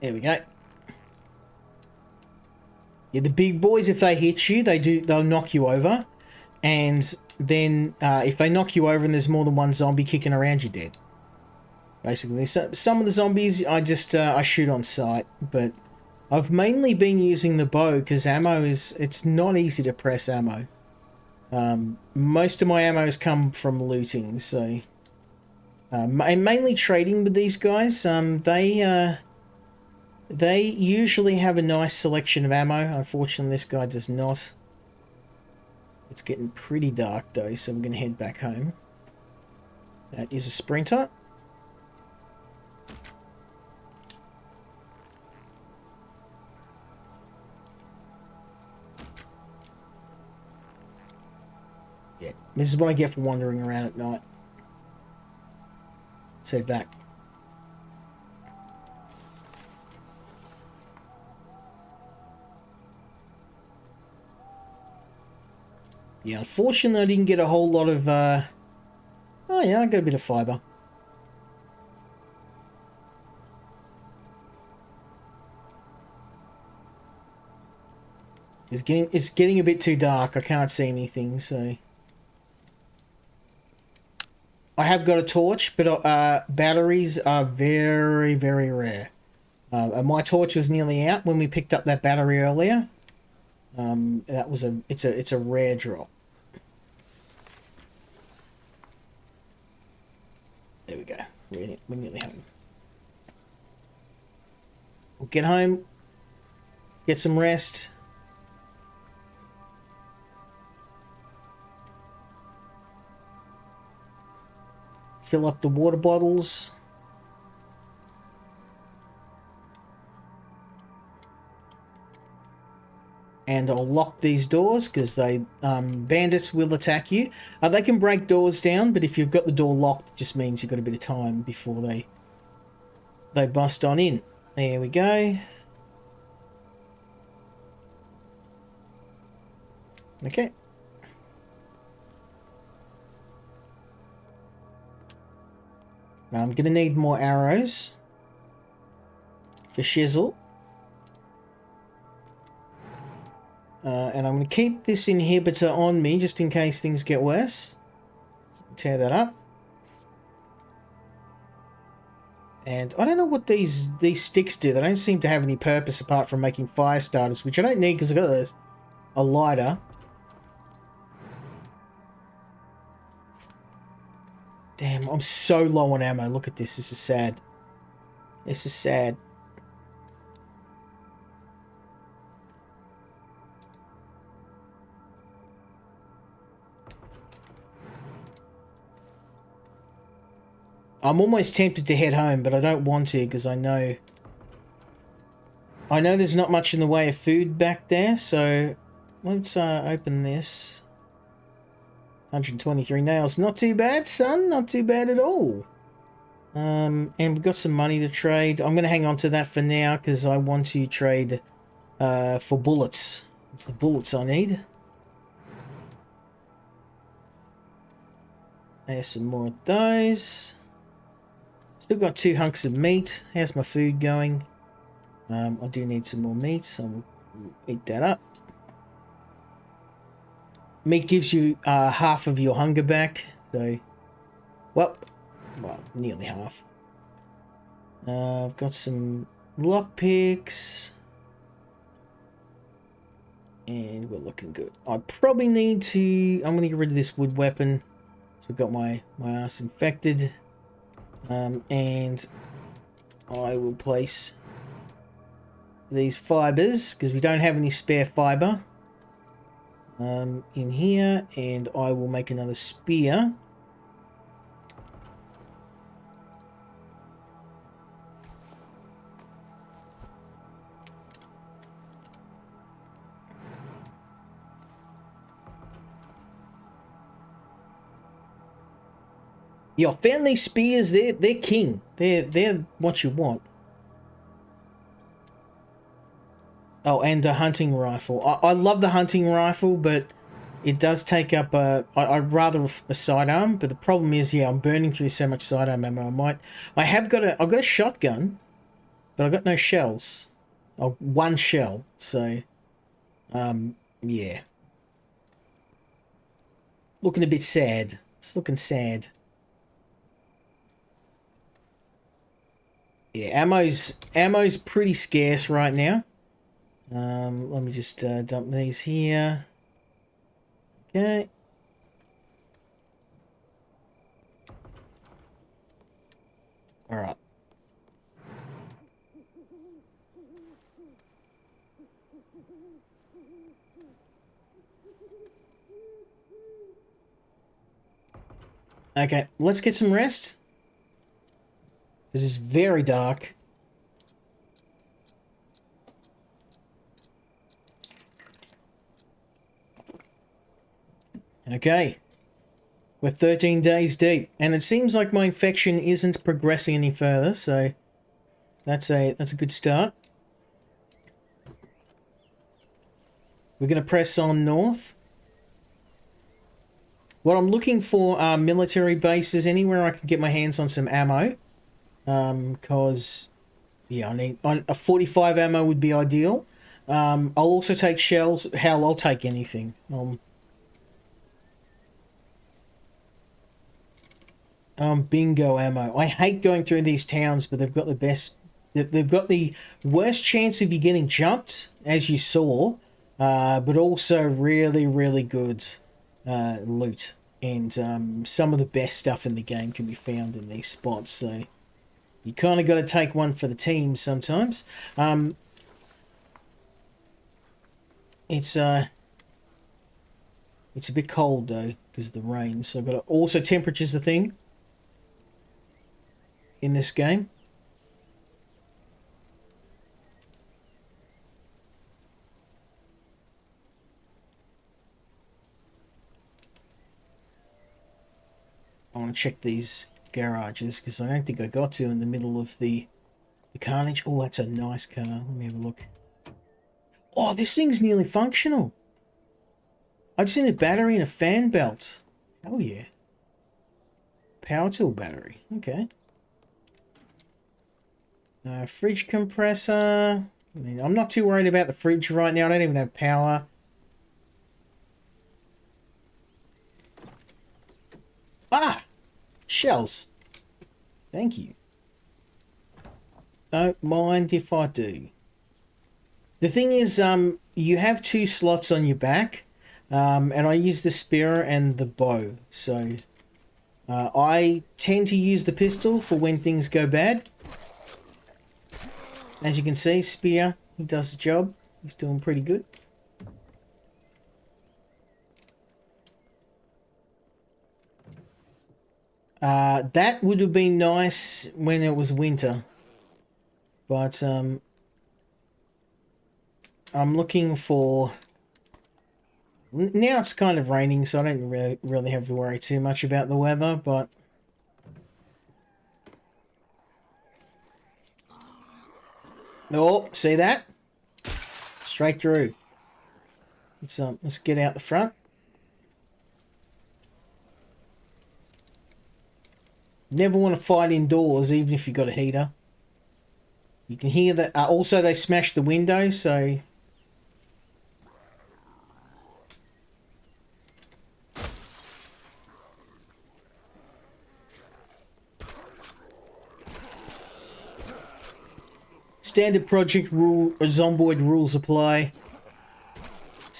There we go. Yeah, the big boys, if they hit you, they'll knock you over. And then if they knock you over and there's more than one zombie kicking around, you're dead. Basically, so, some of the zombies I shoot on sight, but I've mainly been using the bow because it's not easy to press ammo. Most of my ammo's come from looting, so I'm mainly trading with these guys. They usually have a nice selection of ammo. Unfortunately, this guy does not. It's getting pretty dark though, so I'm going to head back home. That is a sprinter. Yeah, this is what I get for wandering around at night. Let's head back. Yeah, unfortunately I didn't get a whole lot of, oh yeah, I got a bit of fibre. It's getting a bit too dark. I can't see anything, so... I have got a torch, but batteries are very, very rare. And my torch was nearly out when we picked up that battery earlier. That was it's a rare drop. There we go. We're nearly home. We'll get home, get some rest. Fill up the water bottles. And I'll lock these doors because bandits will attack you. They can break doors down, but if you've got the door locked, it just means you've got a bit of time before they bust on in. There we go. Okay. Now I'm going to need more arrows for shizzle. And I'm going to keep this inhibitor on me just in case things get worse. Tear that up. And I don't know what these sticks do. They don't seem to have any purpose apart from making fire starters, which I don't need because I've got a lighter. Damn, I'm so low on ammo. Look at this. This is sad. This is sad. I'm almost tempted to head home, but I don't want to because I know there's not much in the way of food back there, so let's open this. 123 nails. Not too bad, son. Not too bad at all. And we've got some money to trade. I'm going to hang on to that for now because I want to trade for bullets. It's the bullets I need. There's some more of those. Still got 2 hunks of meat. How's my food going? I do need some more meat, so I'll eat that up. Meat gives you half of your hunger back, so... Well, nearly half. I've got some lockpicks. And we're looking good. I probably need to... I'm going to get rid of this wood weapon. So I've got my ass infected. And I will place these fibers, because we don't have any spare fiber, in here. And I will make another spear. Yeah, I found these spears. They're king. They're what you want. Oh, and a hunting rifle. I love the hunting rifle, but it does take up I'd rather a sidearm. But the problem is, yeah, I'm burning through so much sidearm ammo. I've got a shotgun, but I've got no shells. Oh, one shell. So, yeah. Looking a bit sad. It's looking sad. Yeah, ammo's pretty scarce right now. Let me just dump these here. Okay. All right. Okay, let's get some rest. This is very dark. Okay. We're 13 days deep, and it seems like my infection isn't progressing any further, so that's a good start. We're going to press on north. What I'm looking for are military bases, anywhere I can get my hands on some ammo. Because, yeah, I need a 45 ammo would be ideal. I'll also take shells. Hell, I'll take anything. Bingo ammo. I hate going through these towns, but they've got the best. They've got the worst chance of you getting jumped, as you saw, but also really, really good loot. And some of the best stuff in the game can be found in these spots. So you kind of got to take one for the team sometimes. It's a bit cold though because of the rain. So I've got to, also temperature's the thing in this game. I want to check these garages because I don't think I got to in the middle of the carnage. Oh, that's a nice car. Let me have a look. Oh, this thing's nearly functional. I just need a battery and a fan belt. Oh yeah. Power tool battery. Okay. Fridge compressor. I mean, I'm not too worried about the fridge right now. I don't even have power. Ah! Shells. Thank you. Don't mind if I do. The thing is, you have 2 slots on your back, and I use the spear and the bow. So, I tend to use the pistol for when things go bad. As you can see, spear, he does the job. He's doing pretty good. That would have been nice when it was winter. But, I'm looking for... Now it's kind of raining, so I don't really have to worry too much about the weather, but... Oh, see that? Straight through. Let's get out the front. Never want to fight indoors, even if you've got a heater. You can hear that. Also, they smashed the window, so... Standard project rule, Zomboid rules apply.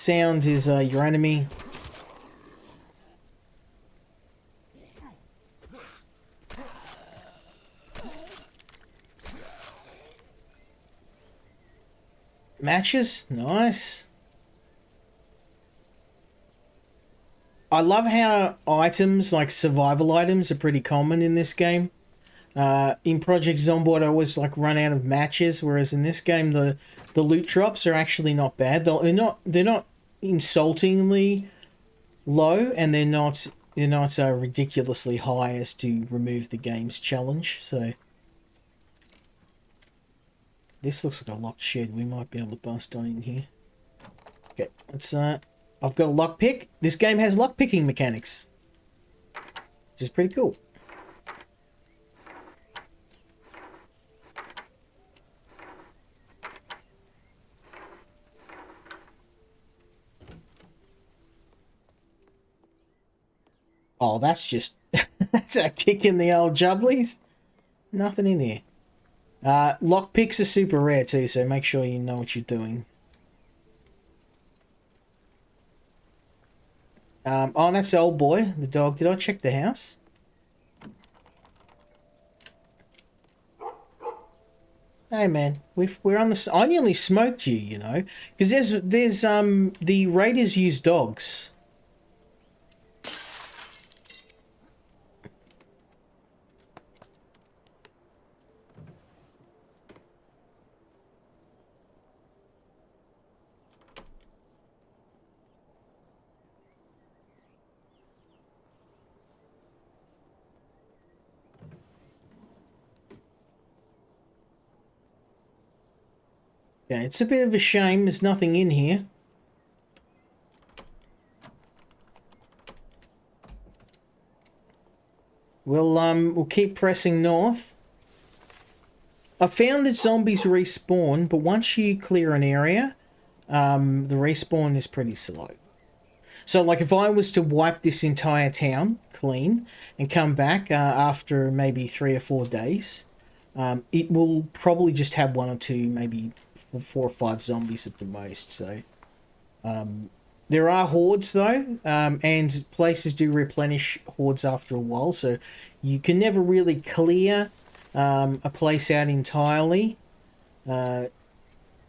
sound is your enemy. Matches? Nice. I love how items, like survival items, are pretty common in this game. In Project Zomboid, I always like run out of matches, whereas in this game, the loot drops are actually not bad. They're not insultingly low, and they're not ridiculously high as to remove the game's challenge. So this looks like a locked shed. We might be able to bust on in here. Okay, let's I've got a lockpick. This game has lockpicking mechanics, which is pretty cool. Oh, that's just... that's a kick in the old jubblies. Nothing in here. Lockpicks are super rare too, so make sure you know what you're doing. Oh, that's the old boy, the dog. Did I check the house? Hey man, we're on the... I nearly smoked you, you know, because there's the raiders use dogs. Yeah, it's a bit of a shame there's nothing in here. We'll keep pressing north. I found that zombies respawn, but once you clear an area, the respawn is pretty slow. So, like, if I was to wipe this entire town clean and come back after maybe 3 or 4 days, it will probably just have 1 or 2, maybe 4 or 5 zombies at the most. So, there are hordes though, and places do replenish hordes after a while. So, you can never really clear a place out entirely,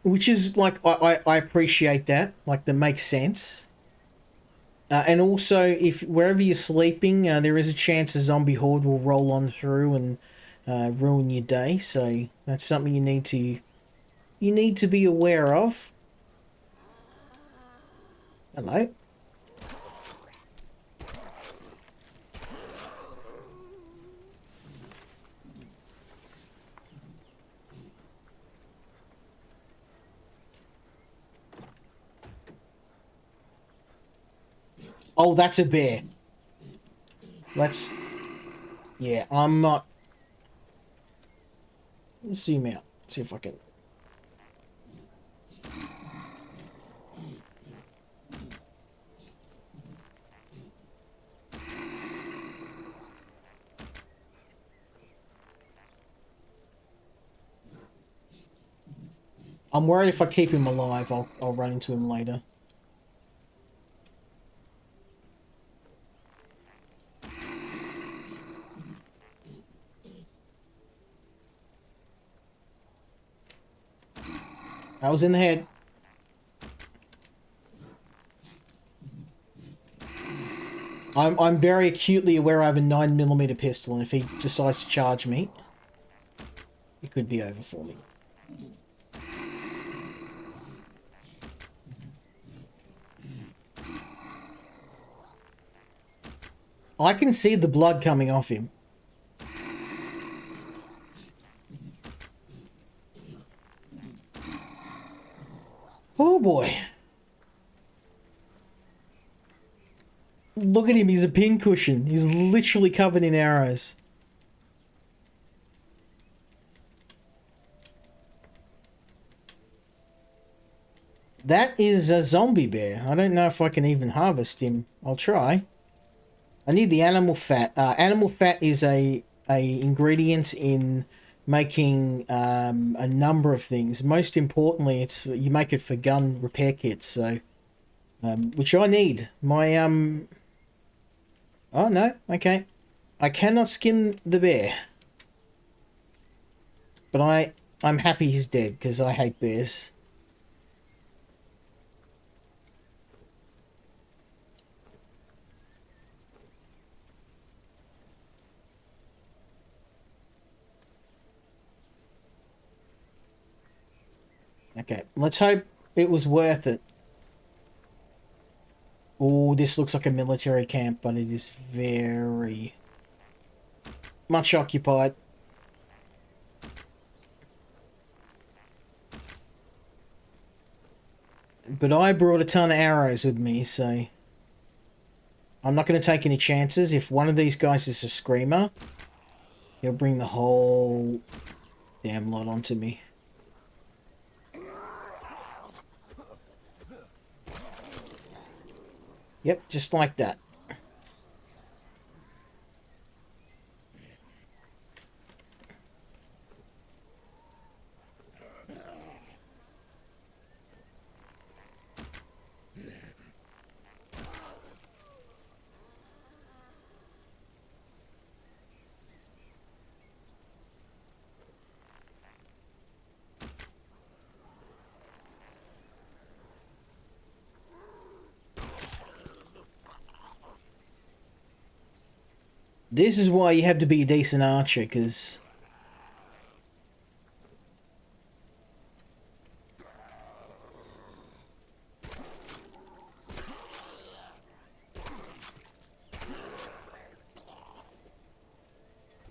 which is like I appreciate that. Like, that makes sense. And also, if wherever you're sleeping, there is a chance a zombie horde will roll on through and ruin your day. So that's something you need to be aware of. Hello. Oh, that's a bear. Let's... Yeah, I'm not... Let's zoom out. See if I can... I'm worried if I keep him alive, I'll run into him later. I was in the head. I'm very acutely aware I have a 9mm pistol, and if he decides to charge me, it could be over for me. I can see the blood coming off him. Oh boy. Look at him, he's a pincushion. He's literally covered in arrows. That is a zombie bear. I don't know if I can even harvest him. I'll try. I need the animal fat. Animal fat is a ingredient in making a number of things. Most importantly, you make it for gun repair kits. So which I need. My, oh no, okay. I cannot skin the bear. But I'm happy he's dead, because I hate bears. Okay, let's hope it was worth it. Oh, this looks like a military camp, but it is very much occupied. But I brought a ton of arrows with me, so I'm not going to take any chances. If one of these guys is a screamer, he'll bring the whole damn lot onto me. Yep, just like that. This is why you have to be a decent archer, because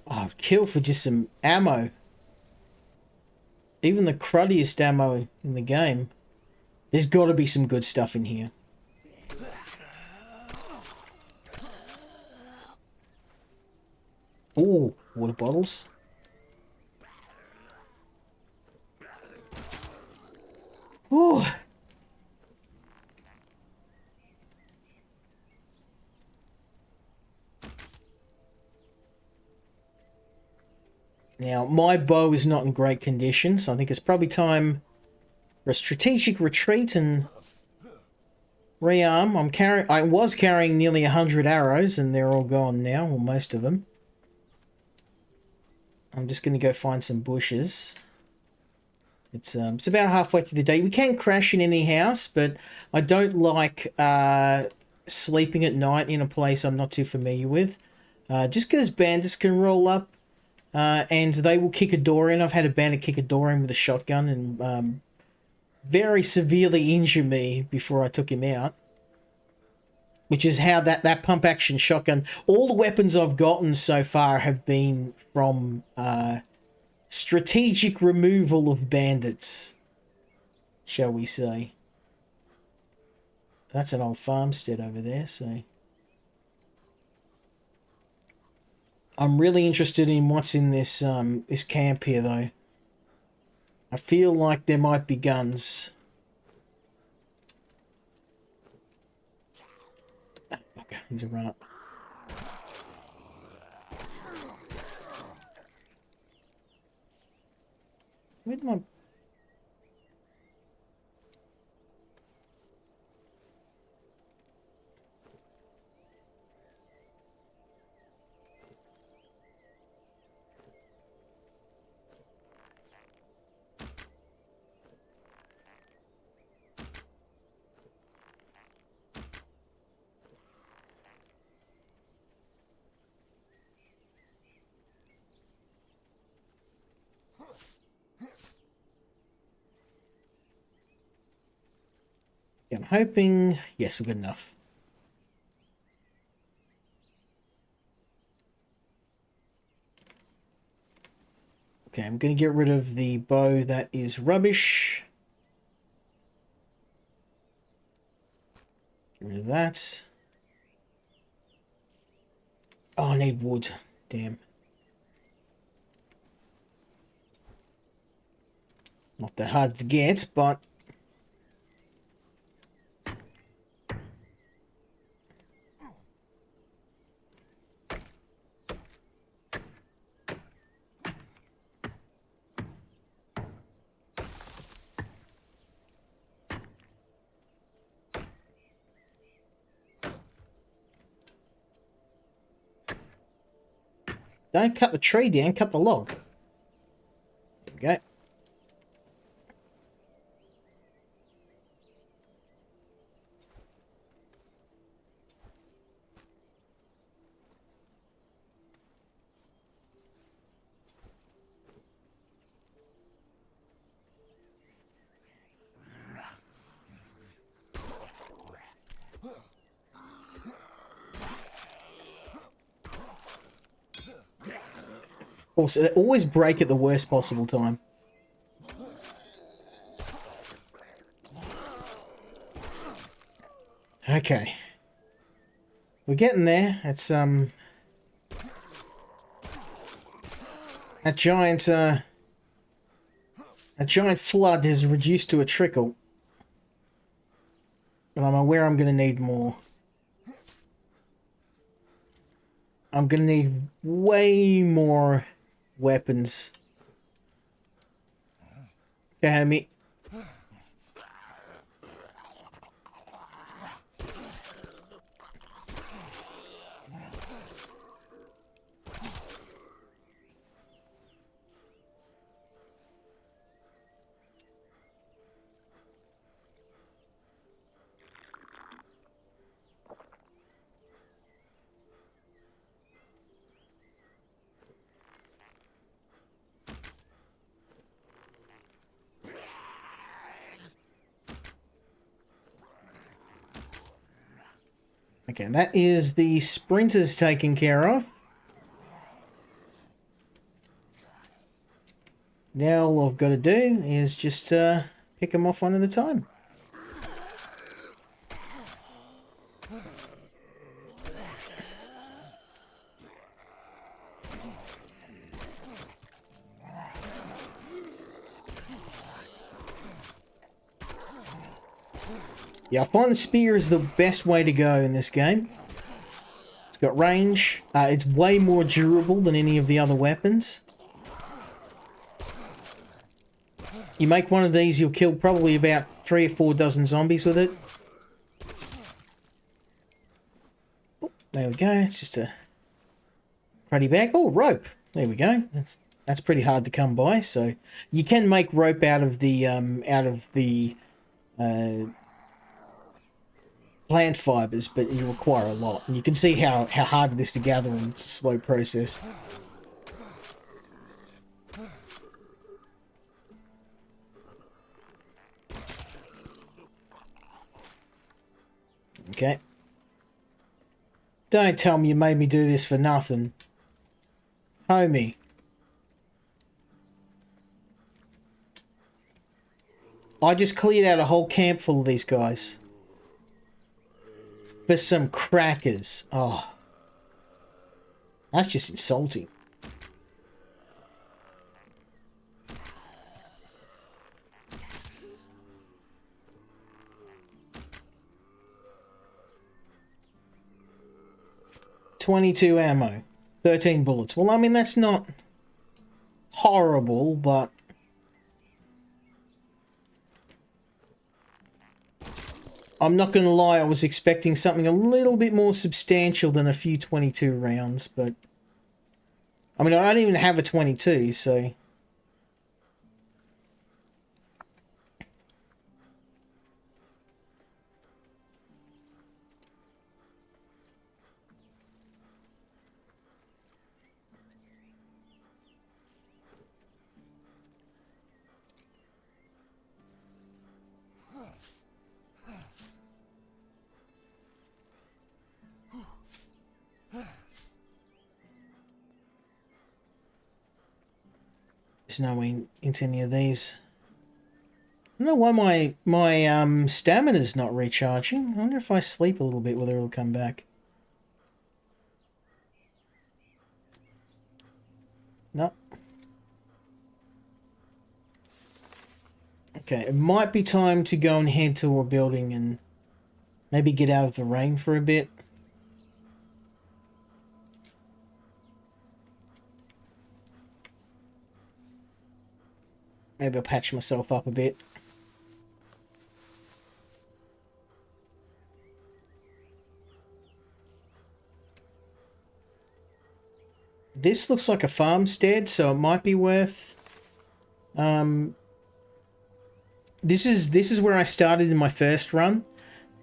I've killed for just some ammo. Even the cruddiest ammo in the game. There's got to be some good stuff in here. Ooh, water bottles. Ooh. Now, my bow is not in great condition, so I think it's probably time for a strategic retreat and rearm. I was carrying nearly 100 arrows, and they're all gone now, or most of them. I'm just going to go find some bushes. It's about halfway through the day. We can crash in any house, but I don't like sleeping at night in a place I'm not too familiar with. Just because bandits can roll up and they will kick a door in. I've had a bandit kick a door in with a shotgun and very severely injure me before I took him out. Which is how that pump action shotgun... All the weapons I've gotten so far have been from strategic removal of bandits, shall we say. That's an old farmstead over there, so... I'm really interested in what's in this this camp here, though. I feel like there might be guns. Okay, he's a run-up. Where did my... I'm hoping... Yes, we're good enough. Okay, I'm going to get rid of the bow that is rubbish. Get rid of that. Oh, I need wood. Damn. Not that hard to get, but... Don't cut the tree down, cut the log. There we go. Also, they always break at the worst possible time. Okay. We're getting there. It's, that giant flood is reduced to a trickle. But I'm aware I'm going to need more. I'm going to need way more weapons. Okay, homie. Okay, that is the sprinters taken care of. Now all I've got to do is just pick them off one at a time. Yeah, I find the spear is the best way to go in this game. It's got range. It's way more durable than any of the other weapons. You make one of these, you'll kill probably about 3 or 4 dozen zombies with it. Oh, there we go. It's just a cruddy bag. Oh, rope. There we go. That's pretty hard to come by. So you can make rope out of the plant fibers, but you require a lot. And you can see how hard it is to gather, and it's a slow process. Okay. Don't tell me you made me do this for nothing. Homie. I just cleared out a whole camp full of these guys. For some crackers. Oh. That's just insulting. .22 ammo. 13 bullets. Well, I mean, that's not horrible, but I'm not going to lie, I was expecting something a little bit more substantial than a few 22 rounds, but I mean, I don't even have a 22, so there's no way into any of these. I don't know why my stamina's not recharging. I wonder if I sleep a little bit whether it'll come back. Nope. Okay, it might be time to go and head to a building and maybe get out of the rain for a bit. Maybe I'll patch myself up a bit. this looks like a farmstead, so it might be worth... This is where I started in my first run.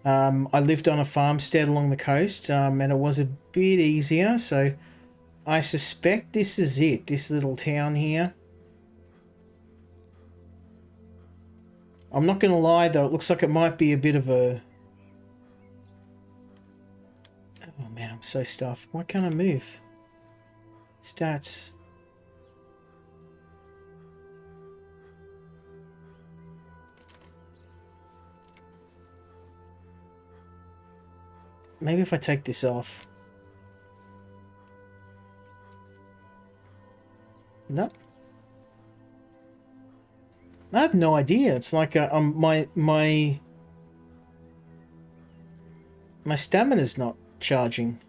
I lived on a farmstead along the coast, and it was a bit easier, so I suspect this is it, this little town here. I'm not going to lie, though, it looks like it might be a bit of a... Oh, man, I'm so stuffed. Why can't I move? Stats. Maybe if I take this off. Nope. I have no idea. It's like my stamina's not charging.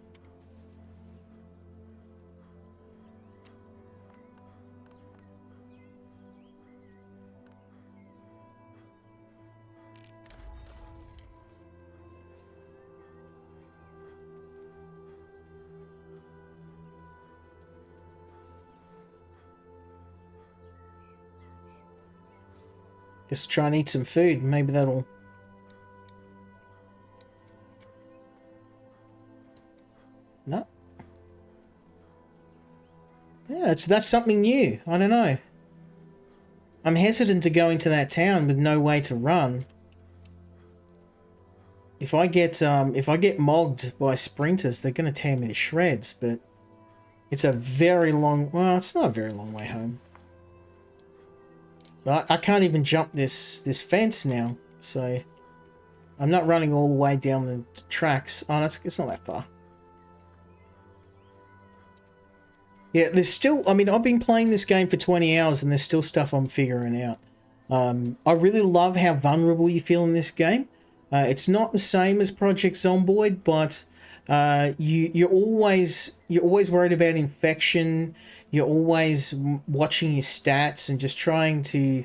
Just try and eat some food. Maybe that'll... No. Yeah, that's something new. I don't know. I'm hesitant to go into that town with no way to run. If I get mogged by sprinters, they're going to tear me to shreds. But it's a very long... Well, it's not a very long way home. I can't even jump this fence now, so I'm not running all the way down the tracks. Oh, it's not that far. Yeah, there's still... I mean, I've been playing this game for 20 hours and there's still stuff I'm figuring out. I really love how vulnerable you feel in this game. It's not the same as Project Zomboid, but you're always worried about infection. You're always watching your stats and just trying to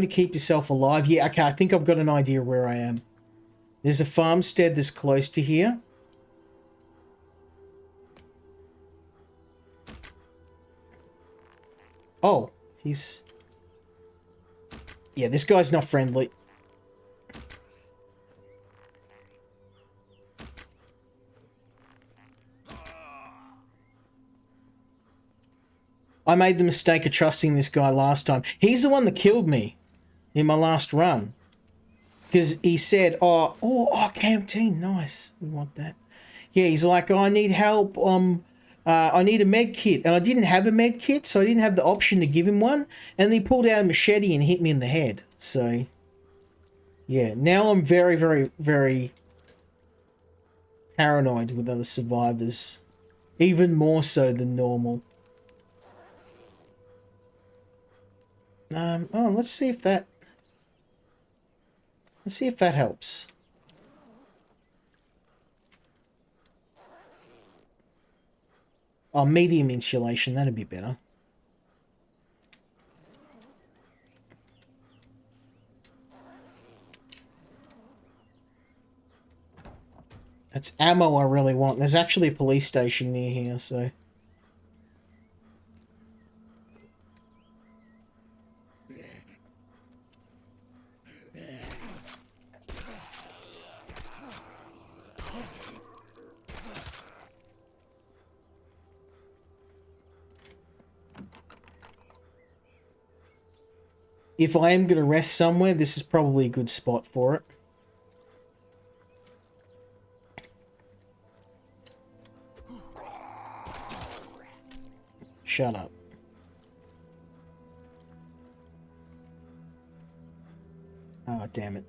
keep yourself alive. Yeah, okay, I think I've got an idea where I am. There's a farmstead that's close to here. Oh, he's... Yeah, this guy's not friendly. I made the mistake of trusting this guy last time. He's the one that killed me in my last run. Because he said, oh, canteen, nice. We want that. Yeah, he's like, oh, I need help. I need a med kit. And I didn't have a med kit, so I didn't have the option to give him one. And he pulled out a machete and hit me in the head. So, yeah, now I'm very, very, very paranoid with other survivors. Even more so than normal. Oh, let's see if that helps. Oh, medium insulation, that'd be better. That's ammo I really want. There's actually a police station near here, so... If I am going to rest somewhere, this is probably a good spot for it. Shut up. Oh, damn it.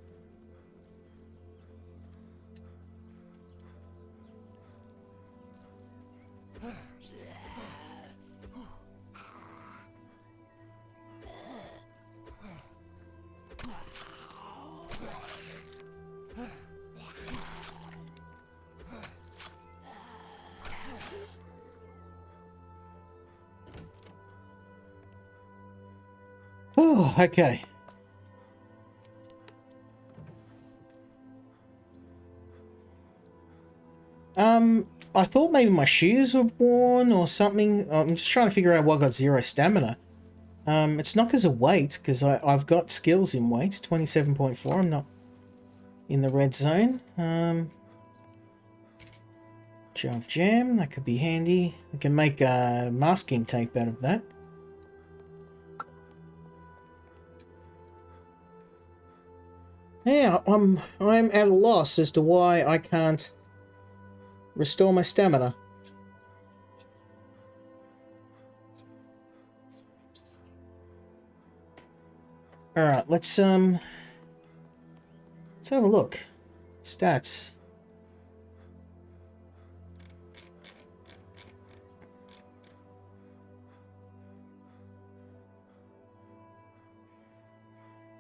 Oh, okay. I thought maybe my shoes were worn or something. I'm just trying to figure out why I got 0 stamina. It's not because of weight, because I've got skills in weight. 27.4. I'm not in the red zone. Jar of jam, that could be handy. I can make masking tape out of that. Yeah, I'm at a loss as to why I can't restore my stamina. All right, let's have a look. Stats.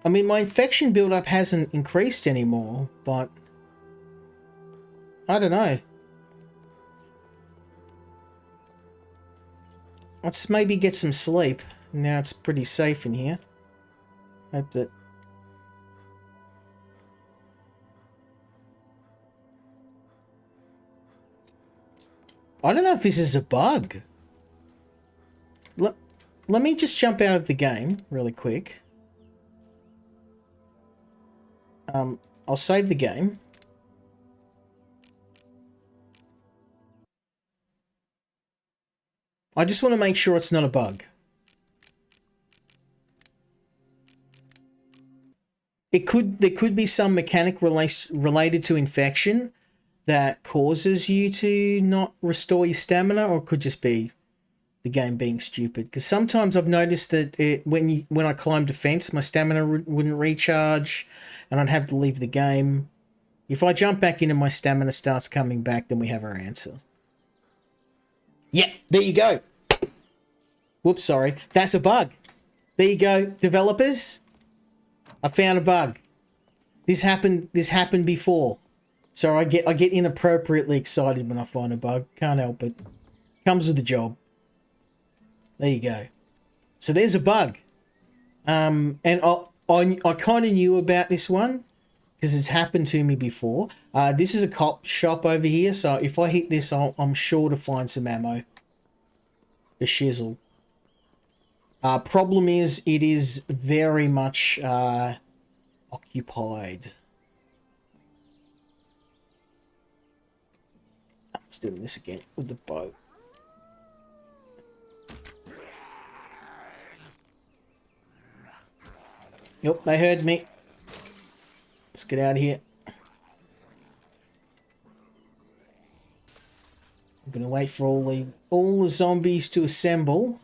I mean, my infection buildup hasn't increased anymore, but I don't know. Let's maybe get some sleep. Now it's pretty safe in here. Hope that... I don't know if this is a bug. Let me just jump out of the game really quick. I'll save the game. I just want to make sure it's not a bug. There could be some mechanic related to infection that causes you to not restore your stamina, or it could just be the game being stupid. Because sometimes I've noticed that when I climbed a fence, my stamina wouldn't recharge, and I'd have to leave the game. If I jump back in and my stamina starts coming back, then we have our answer. Yeah, there you go. Whoops, sorry. That's a bug. There you go, developers. I found a bug. This happened before. So I get inappropriately excited when I find a bug. Can't help it. Comes with the job. There you go. So there's a bug. And I kind of knew about this one because it's happened to me before. This is a cop shop over here, so if I hit this, I'm sure to find some ammo. The shizzle. Problem is, it is very much occupied. Let's do this again with the bow. Yep, they heard me. Let's get out of here. I'm gonna wait for all the zombies to assemble.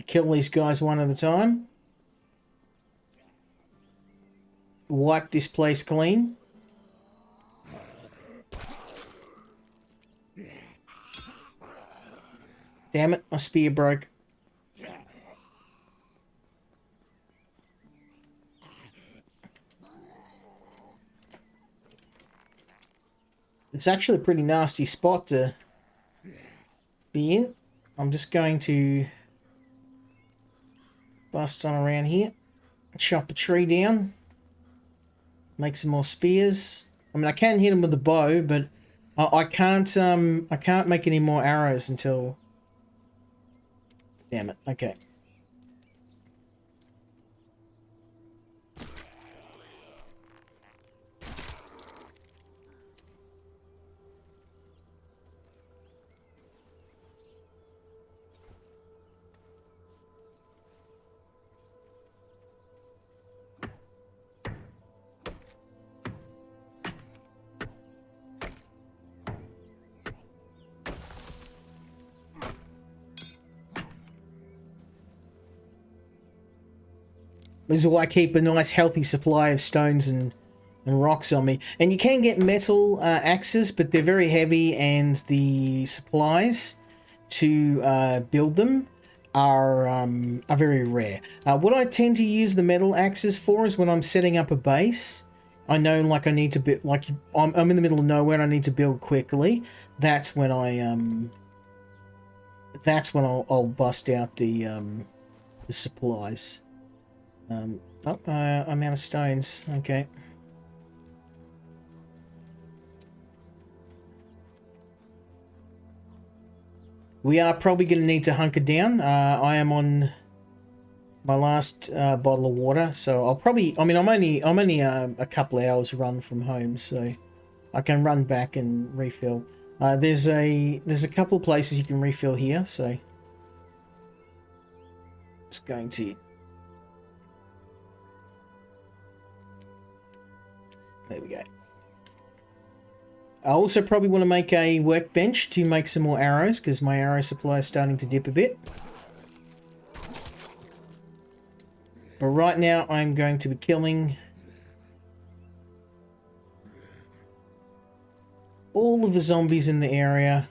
Kill these guys one at a time. Wipe this place clean. Damn it, my spear broke. It's actually a pretty nasty spot to be in. I'm just going to bust on around here, chop a tree down, make some more spears. I mean, I can hit them with the bow, but I can't make any more arrows until... Damn it, okay. This is why I keep a nice healthy supply of stones and rocks on me. And you can get metal axes, but they're very heavy, and the supplies to build them are very rare. What I tend to use the metal axes for is when I'm setting up a base. I know, like, I need to build, like, I'm in the middle of nowhere and I need to build quickly. That's when I'll bust out the supplies. I'm out of stones. Okay. We are probably going to need to hunker down. I am on my last bottle of water, so I'll probably. I mean, I'm only a couple of hours run from home, so I can run back and refill. There's a couple of places you can refill here, so it's going to. There we go. I also probably want to make a workbench to make some more arrows, because my arrow supply is starting to dip a bit. But right now, I'm going to be killing all of the zombies in the area,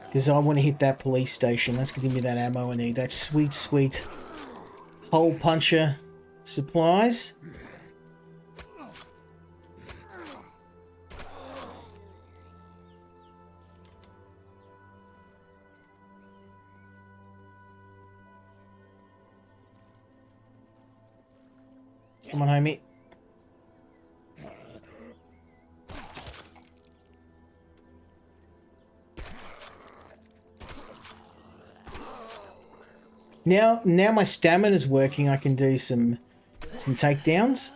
because I want to hit that police station. That's going to give me that ammo I need. That sweet, sweet hole puncher supplies. Come on, homie. Now my stamina is working. I can do some takedowns.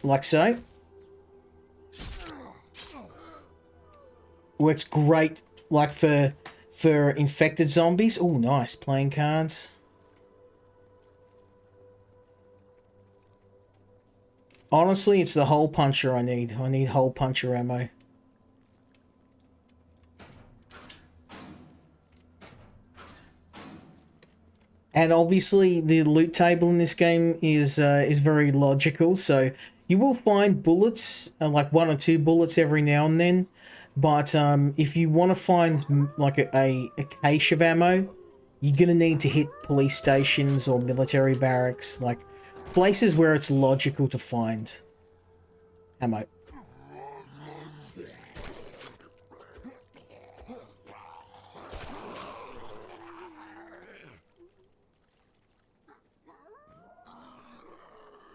Like so. Works great, like for infected zombies. Oh, nice. Playing cards. Honestly, it's the hole puncher I need. I need hole puncher ammo. And obviously, the loot table in this game is very logical. So you will find bullets, like 1 or 2 bullets every now and then. But if you want to find like a cache of ammo, you're going to need to hit police stations or military barracks, like places where it's logical to find ammo.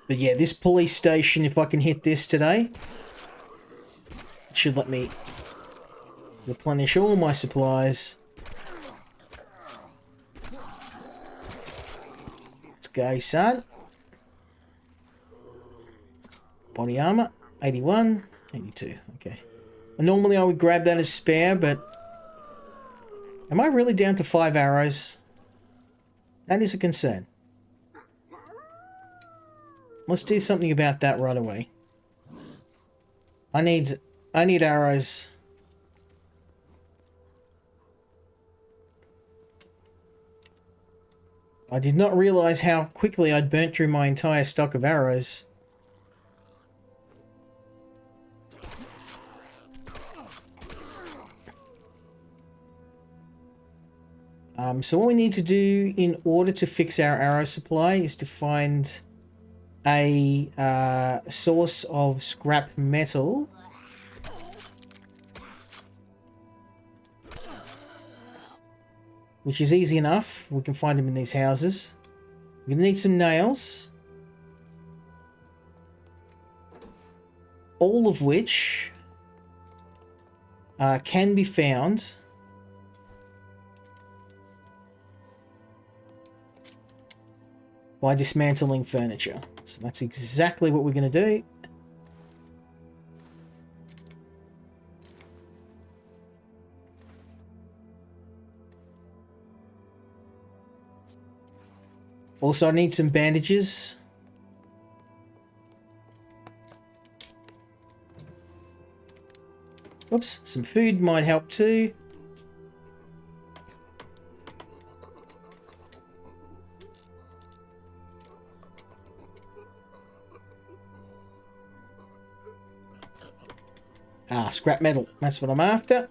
But yeah, this police station, if I can hit this today, it should let me replenish all my supplies. Let's go, son. Body armor, 81, 82, okay. And normally I would grab that as spare, but am I really down to 5 arrows? That is a concern. Let's do something about that right away. I need arrows. I did not realize how quickly I'd burnt through my entire stock of arrows. So what we need to do in order to fix our arrow supply is to find a source of scrap metal. Which is easy enough. We can find them in these houses. We're going to need some nails. All of which can be found by dismantling furniture. So that's exactly what we're going to do. Also, I need some bandages. Oops, some food might help too. Scrap metal. That's what I'm after.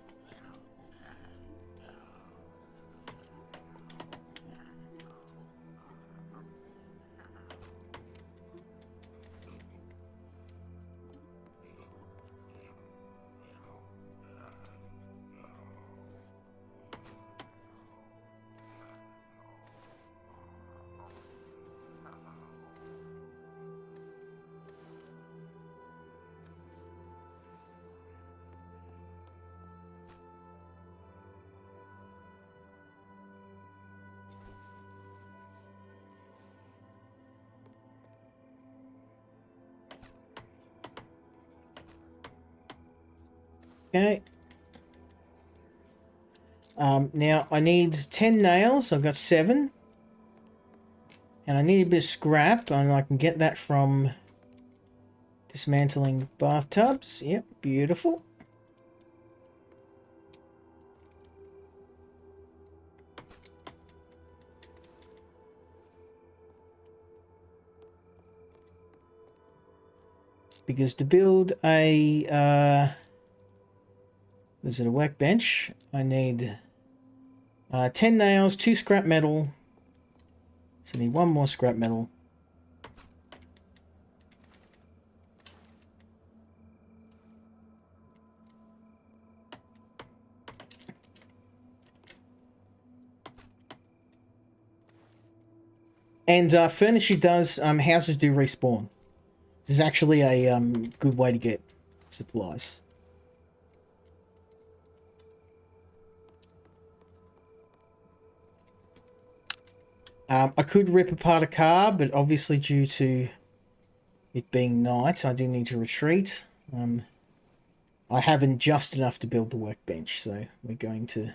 Okay. Now I need 10 nails. I've got 7. And I need a bit of scrap, and I can get that from dismantling bathtubs. Yep, beautiful. Because to build a is it a workbench? I need 10 nails, 2 scrap metal. So I need 1 more scrap metal. And furniture does, houses do respawn. This is actually a good way to get supplies. I could rip apart a car, but obviously due to it being night, I do need to retreat. I haven't just enough to build the workbench, so we're going to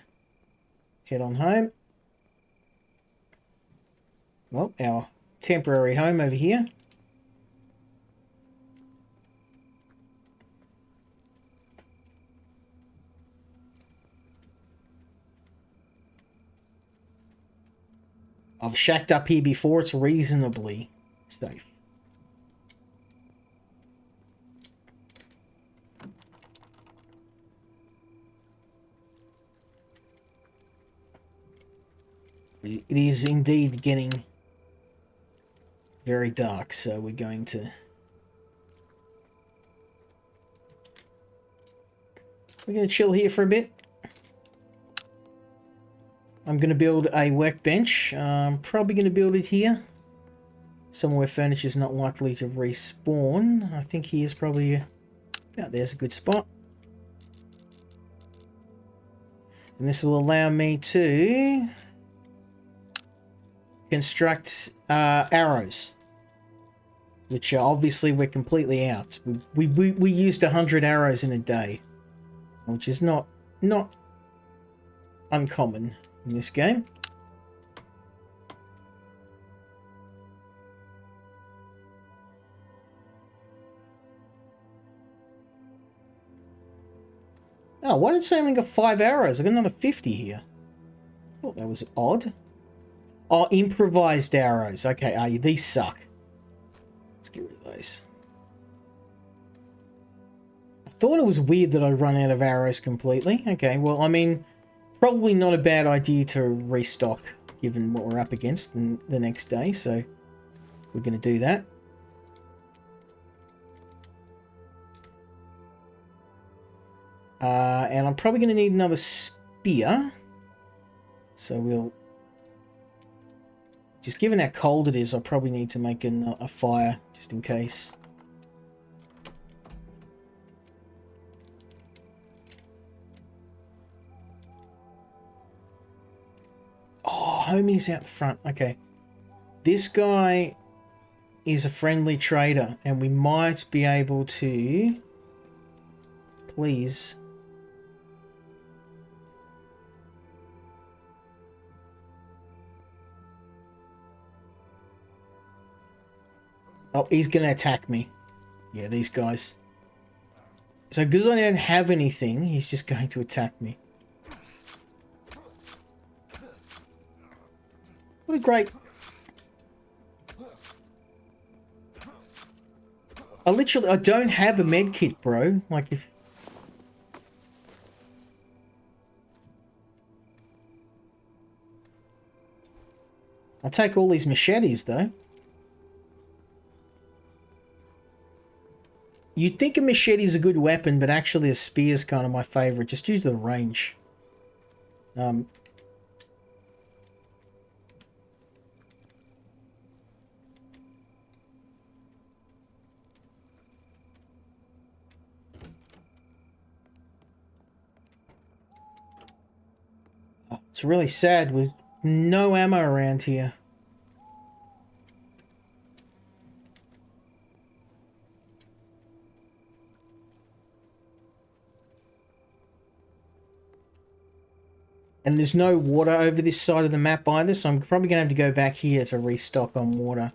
head on home. Well, our temporary home over here. I've shacked up here before. It's reasonably safe. It is indeed getting very dark, so we're going to... We're going to chill here for a bit. I'm going to build a workbench. I'm probably going to build it here. Somewhere furniture is not likely to respawn. I think here's probably... Yeah, there's a good spot. And this will allow me to construct arrows. Which obviously we're completely out. We used 100 arrows in a day. Which is not uncommon in this game. Oh, why did it say I only got 5 arrows? I got another 50 here. I thought that was odd. Oh, improvised arrows. Okay, these suck. Let's get rid of those. I thought it was weird that I run out of arrows completely. Okay, well, I mean, probably not a bad idea to restock given what we're up against in the next day, so we're going to do that. And I'm probably going to need another spear. So we'll... Just given how cold it is, I'll probably need to make a fire, just in case. Oh, homie's out the front. Okay. This guy is a friendly trader, and we might be able to... Please... Oh, he's going to attack me. Yeah, these guys. So, because I don't have anything, he's just going to attack me. What a great... I don't have a med kit, bro. Like, if I'll take all these machetes, though. You'd think a machete is a good weapon, but actually a spear is kind of my favourite, just due to the range. Oh, it's really sad with no ammo around here. And there's no water over this side of the map either, so I'm probably going to have to go back here to restock on water.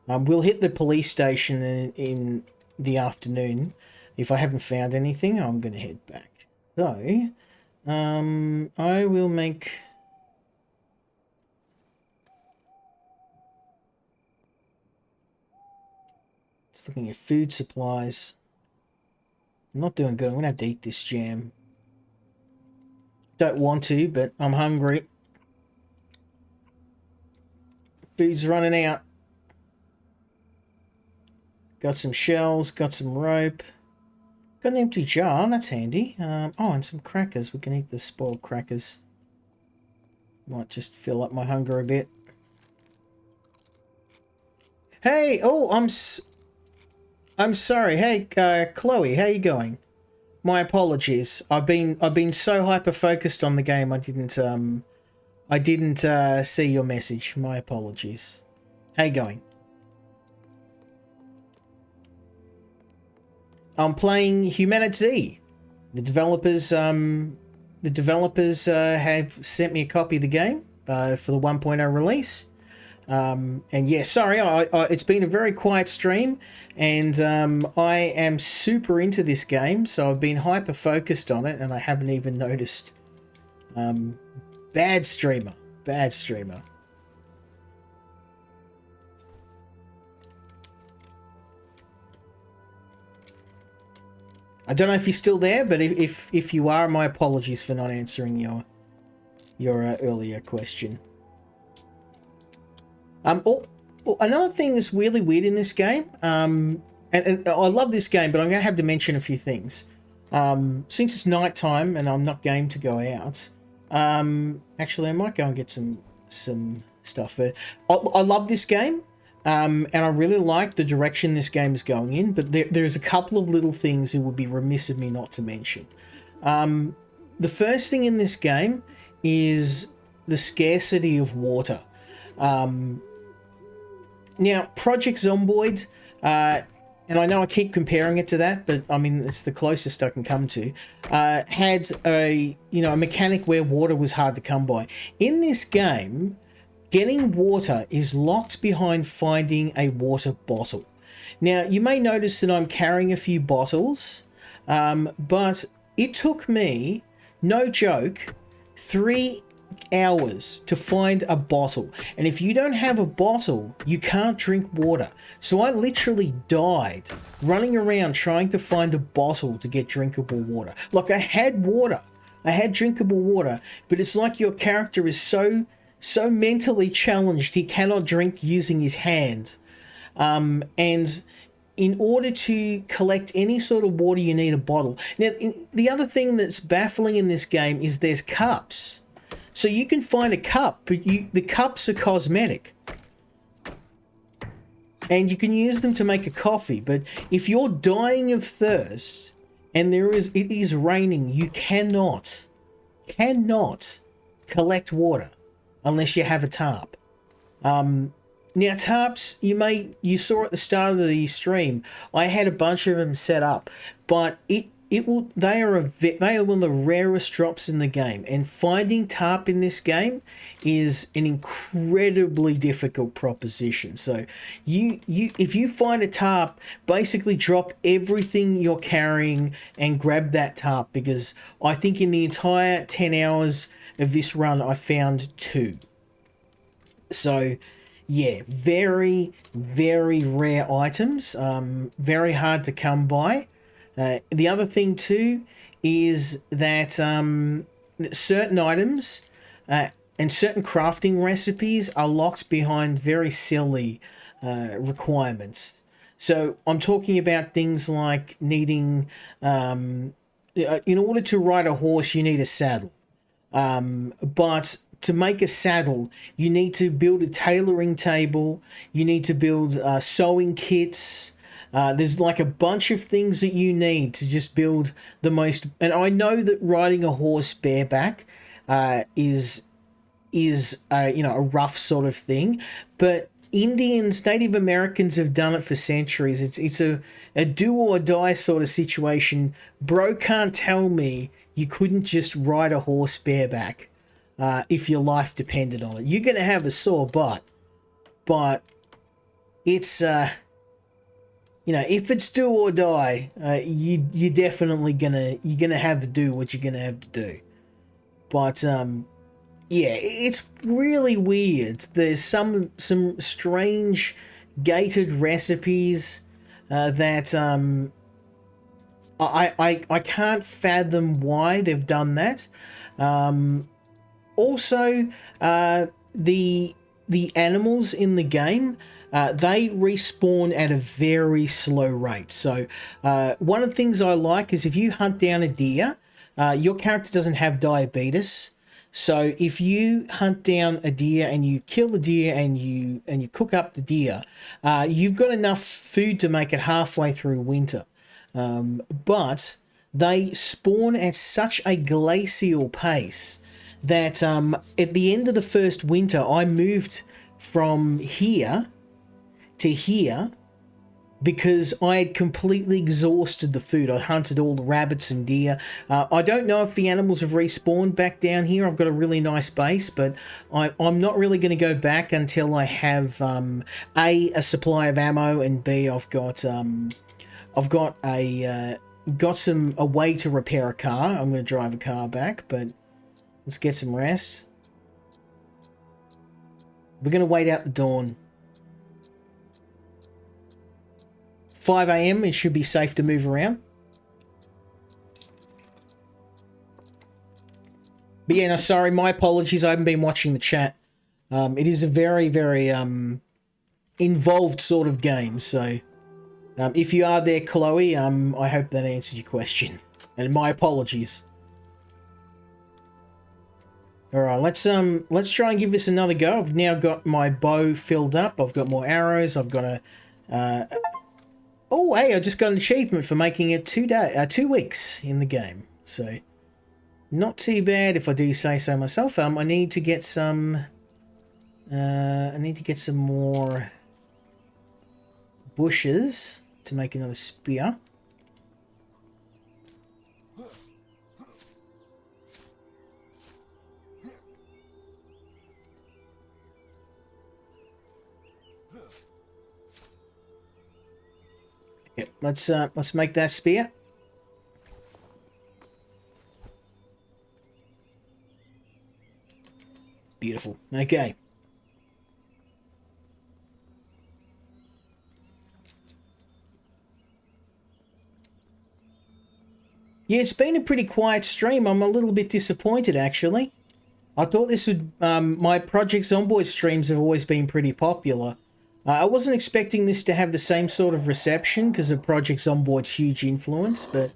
We'll hit the police station in the afternoon. If I haven't found anything, I'm going to head back. So, I will make... Just looking at food supplies. I'm not doing good. I'm going to have to eat this jam. Don't want to, but I'm hungry. Food's running out. Got some shells, got some rope. Got an empty jar, that's handy. Oh, and some crackers. We can eat the spoiled crackers. Might just fill up my hunger a bit. Hey, oh, I'm sorry. Hey, Chloe, how you going? My apologies. I've been so hyper focused on the game. I didn't see your message. My apologies. How you going? I'm playing Humanitz. The developers have sent me a copy of the game for the 1.0 release. And yeah, sorry, it's been a very quiet stream, and I am super into this game, so I've been hyper focused on it, and I haven't even noticed. Bad streamer. I don't know if you're still there, but if you are, my apologies for not answering your earlier question. Another thing that's really weird in this game, and I love this game, but I'm going to have to mention a few things. Since it's night time and I'm not game to go out, actually I might go and get some stuff. But I love this game, and I really like the direction this game is going in, but there's a couple of little things it would be remiss of me not to mention. The first thing in this game is the scarcity of water. Now, Project Zomboid, and I know I keep comparing it to that, but I mean, it's the closest I can come to, had a mechanic where water was hard to come by. In this game, getting water is locked behind finding a water bottle. Now, you may notice that I'm carrying a few bottles, but it took me, no joke, 3 hours to find a bottle, and if you don't have a bottle, you can't drink water. So I literally died running around trying to find a bottle to get drinkable water. Like, I had water, I had drinkable water, but it's like your character is so mentally challenged he cannot drink using his hand, and in order to collect any sort of water you need a bottle. Now, the other thing that's baffling in this game is there's cups. So you can find a cup, but the cups are cosmetic. And you can use them to make a coffee. But if you're dying of thirst and it is raining, you cannot collect water unless you have a tarp. Now, tarps, you saw at the start of the stream, I had a bunch of them set up, but they are one of the rarest drops in the game, and finding tarp in this game is an incredibly difficult proposition. So if you find a tarp, basically drop everything you're carrying and grab that tarp, because I think in the entire 10 hours of this run I found 2. So yeah, very, very rare items, very hard to come by. The other thing too is that certain items and certain crafting recipes are locked behind very silly requirements. So I'm talking about things like needing, in order to ride a horse, you need a saddle. But to make a saddle, you need to build a tailoring table. You need to build sewing kits. There's like a bunch of things that you need to just build the most. And I know that riding a horse bareback is a rough sort of thing, but Indians, Native Americans have done it for centuries. It's a do or die sort of situation. Bro can't tell me you couldn't just ride a horse bareback if your life depended on it. You're gonna have a sore butt, but it's if it's do or die, you're definitely gonna have to do what you're gonna have to do. But yeah, it's really weird. There's some strange gated recipes that I can't fathom why they've done that. Also, the animals in the game, they respawn at a very slow rate. So one of the things I like is if you hunt down a deer, your character doesn't have diabetes. So if you hunt down a deer and you kill the deer and you cook up the deer, you've got enough food to make it halfway through winter. But they spawn at such a glacial pace that at the end of the first winter, I moved from here to here because I had completely exhausted the food. I hunted all the rabbits and deer. I don't know if the animals have respawned back down here. I've got a really nice base, but I'm not really going to go back until I have A, a supply of ammo, and B, I've got a way to repair a car. I'm going to drive a car back, but let's get some rest. We're going to wait out the dawn. 5 a.m. it should be safe to move around. But yeah, no, sorry, my apologies. I haven't been watching the chat. It is a very, very involved sort of game. So if you are there, Chloe, I hope that answered your question. And my apologies. All right, let's try and give this another go. I've now got my bow filled up. I've got more arrows. I've got a oh, hey, I just got an achievement for making it 2 weeks in the game. So, not too bad if I do say so myself. I need to get some... more bushes to make another spear. Yep, let's make that spear. Beautiful. Okay. Yeah, it's been a pretty quiet stream. I'm a little bit disappointed, actually. I thought this would... my Project Zomboid streams have always been pretty popular. I wasn't expecting this to have the same sort of reception because of Project Zomboid's huge influence, but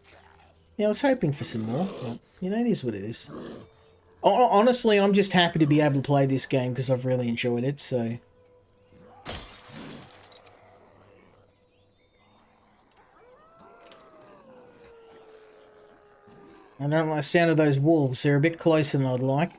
yeah, I was hoping for some more. But, you know, it is what it is. Honestly, I'm just happy to be able to play this game because I've really enjoyed it, so... I don't like the sound of those wolves. They're a bit closer than I'd like.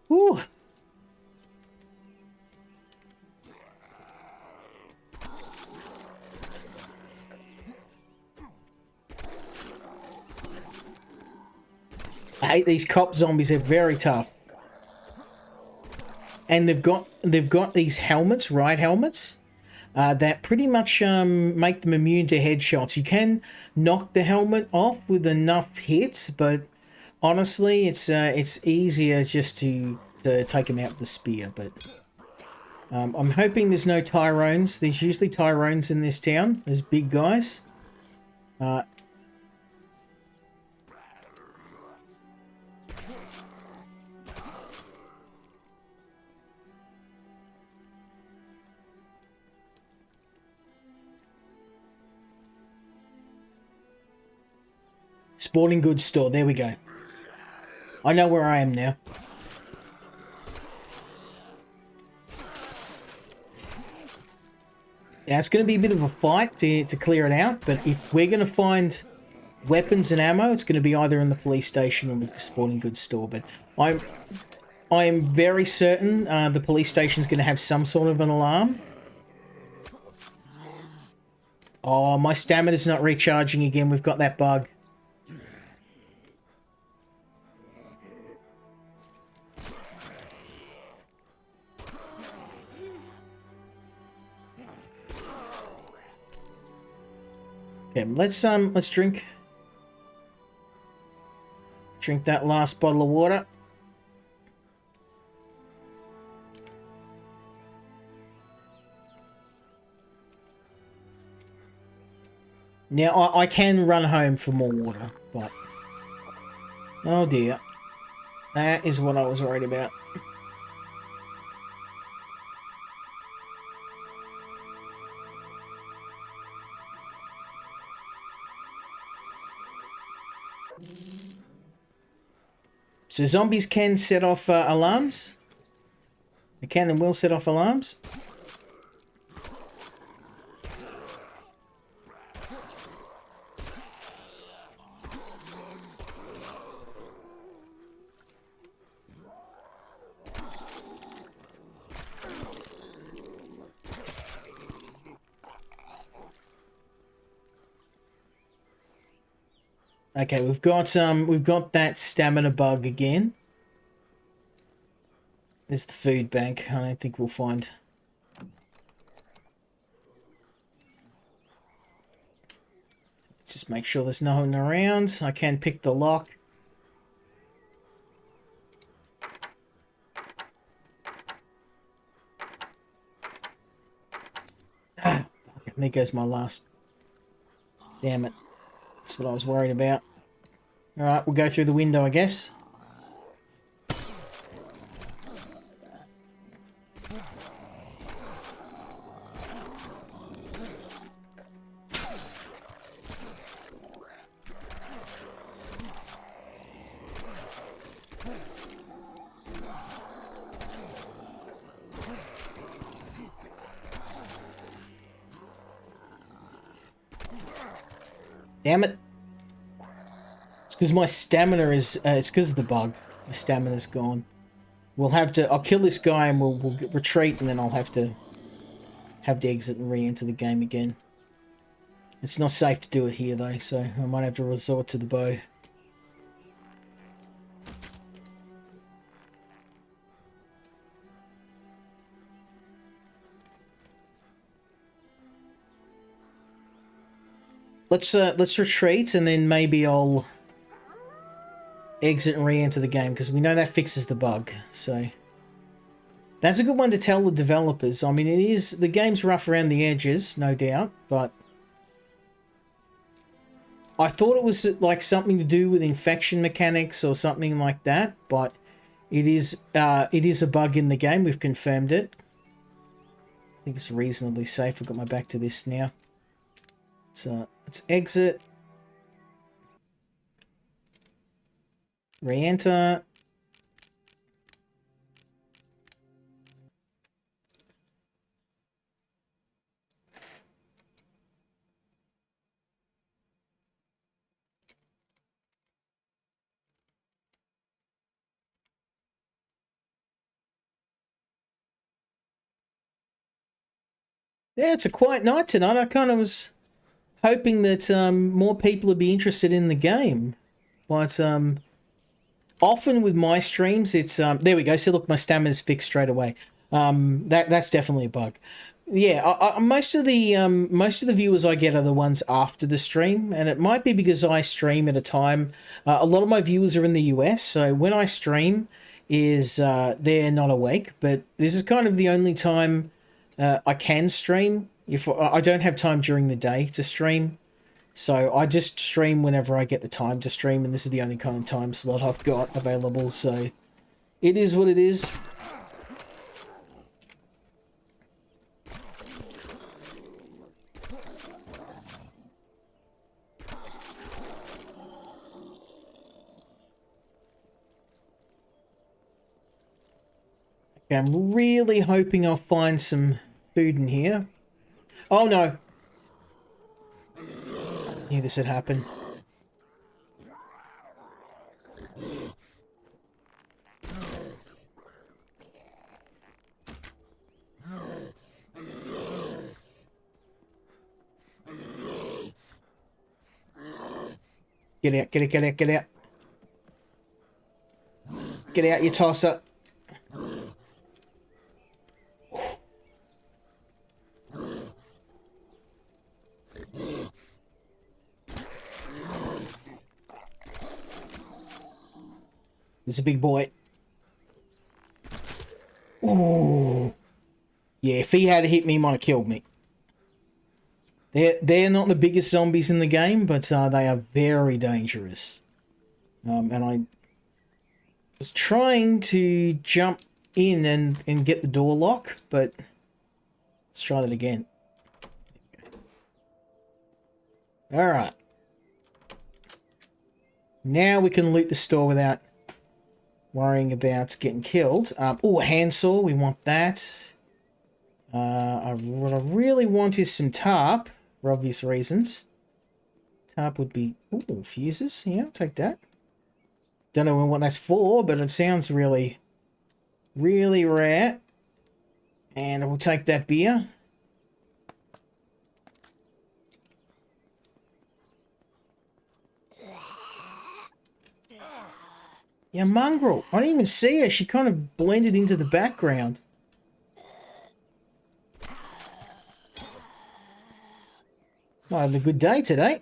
Whew. I hate these cop zombies. They're very tough. And they've got these helmets, ride helmets. that pretty much make them immune to headshots. You can knock the helmet off with enough hits, but honestly, it's easier just to take them out with the spear. But I'm hoping there's no Tyrones. There's usually Tyrones in this town. There's big guys. Sporting goods store. There we go. I know where I am now. Yeah, it's going to be a bit of a fight to clear it out, but if we're going to find weapons and ammo, it's going to be either in the police station or the sporting goods store. But I am very certain the police station is going to have some sort of an alarm. Oh, my stamina's not recharging again. We've got that bug. Okay, let's drink that last bottle of water. Now I can run home for more water, but oh dear, that is what I was worried about. So zombies can set off alarms. They can and will set off alarms. Okay, we've got that stamina bug again. There's the food bank. I don't think we'll find. Let's just make sure there's no one around. I can pick the lock. Ah, there goes my last. Damn it. That's what I was worried about. Alright, we'll go through the window, I guess. Damn it. It's because my stamina is... it's because of the bug. My stamina's gone. We'll have to... I'll kill this guy and we'll retreat, and then I'll have to exit and re-enter the game again. It's not safe to do it here, though, so I might have to resort to the bow. Let's retreat, and then maybe I'll exit and re-enter the game, because we know that fixes the bug. So that's a good one to tell the developers. I mean, the game's rough around the edges, no doubt, but I thought it was like something to do with infection mechanics or something like that, but it is a bug in the game. We've confirmed it. I think it's reasonably safe. I've got my back to this now. So let's exit. Re-enter. Yeah, it's a quiet night tonight. I kind of was hoping that more people would be interested in the game. But often with my streams, it's... there we go. So look, my stamina's fixed straight away. That's definitely a bug. Yeah, most of the viewers I get are the ones after the stream, and it might be because I stream at a time. A lot of my viewers are in the US, so when I stream, is they're not awake. But this is kind of the only time I can stream. If I don't have time during the day to stream, so I just stream whenever I get the time to stream, and this is the only kind of time slot I've got available. So it is what it is. I'm really hoping I'll find some food in here. Oh no! I knew this would happen. Get out, get out, get out, get out. Get out, you tosser. There's a big boy. Ooh. Yeah, if he had hit me, he might have killed me. They're not the biggest zombies in the game, but they are very dangerous. And I was trying to jump in and get the door lock, but let's try that again. Alright. Now we can loot the store without worrying about getting killed. Oh, a handsaw, we want that. What I really want is some tarp, for obvious reasons. Tarp would be... Ooh, fuses, yeah, I'll take that. Don't know what that's for, but it sounds really, really rare. And I will take that beer. Yeah, mongrel. I didn't even see her. She kind of blended into the background. I had a good day today.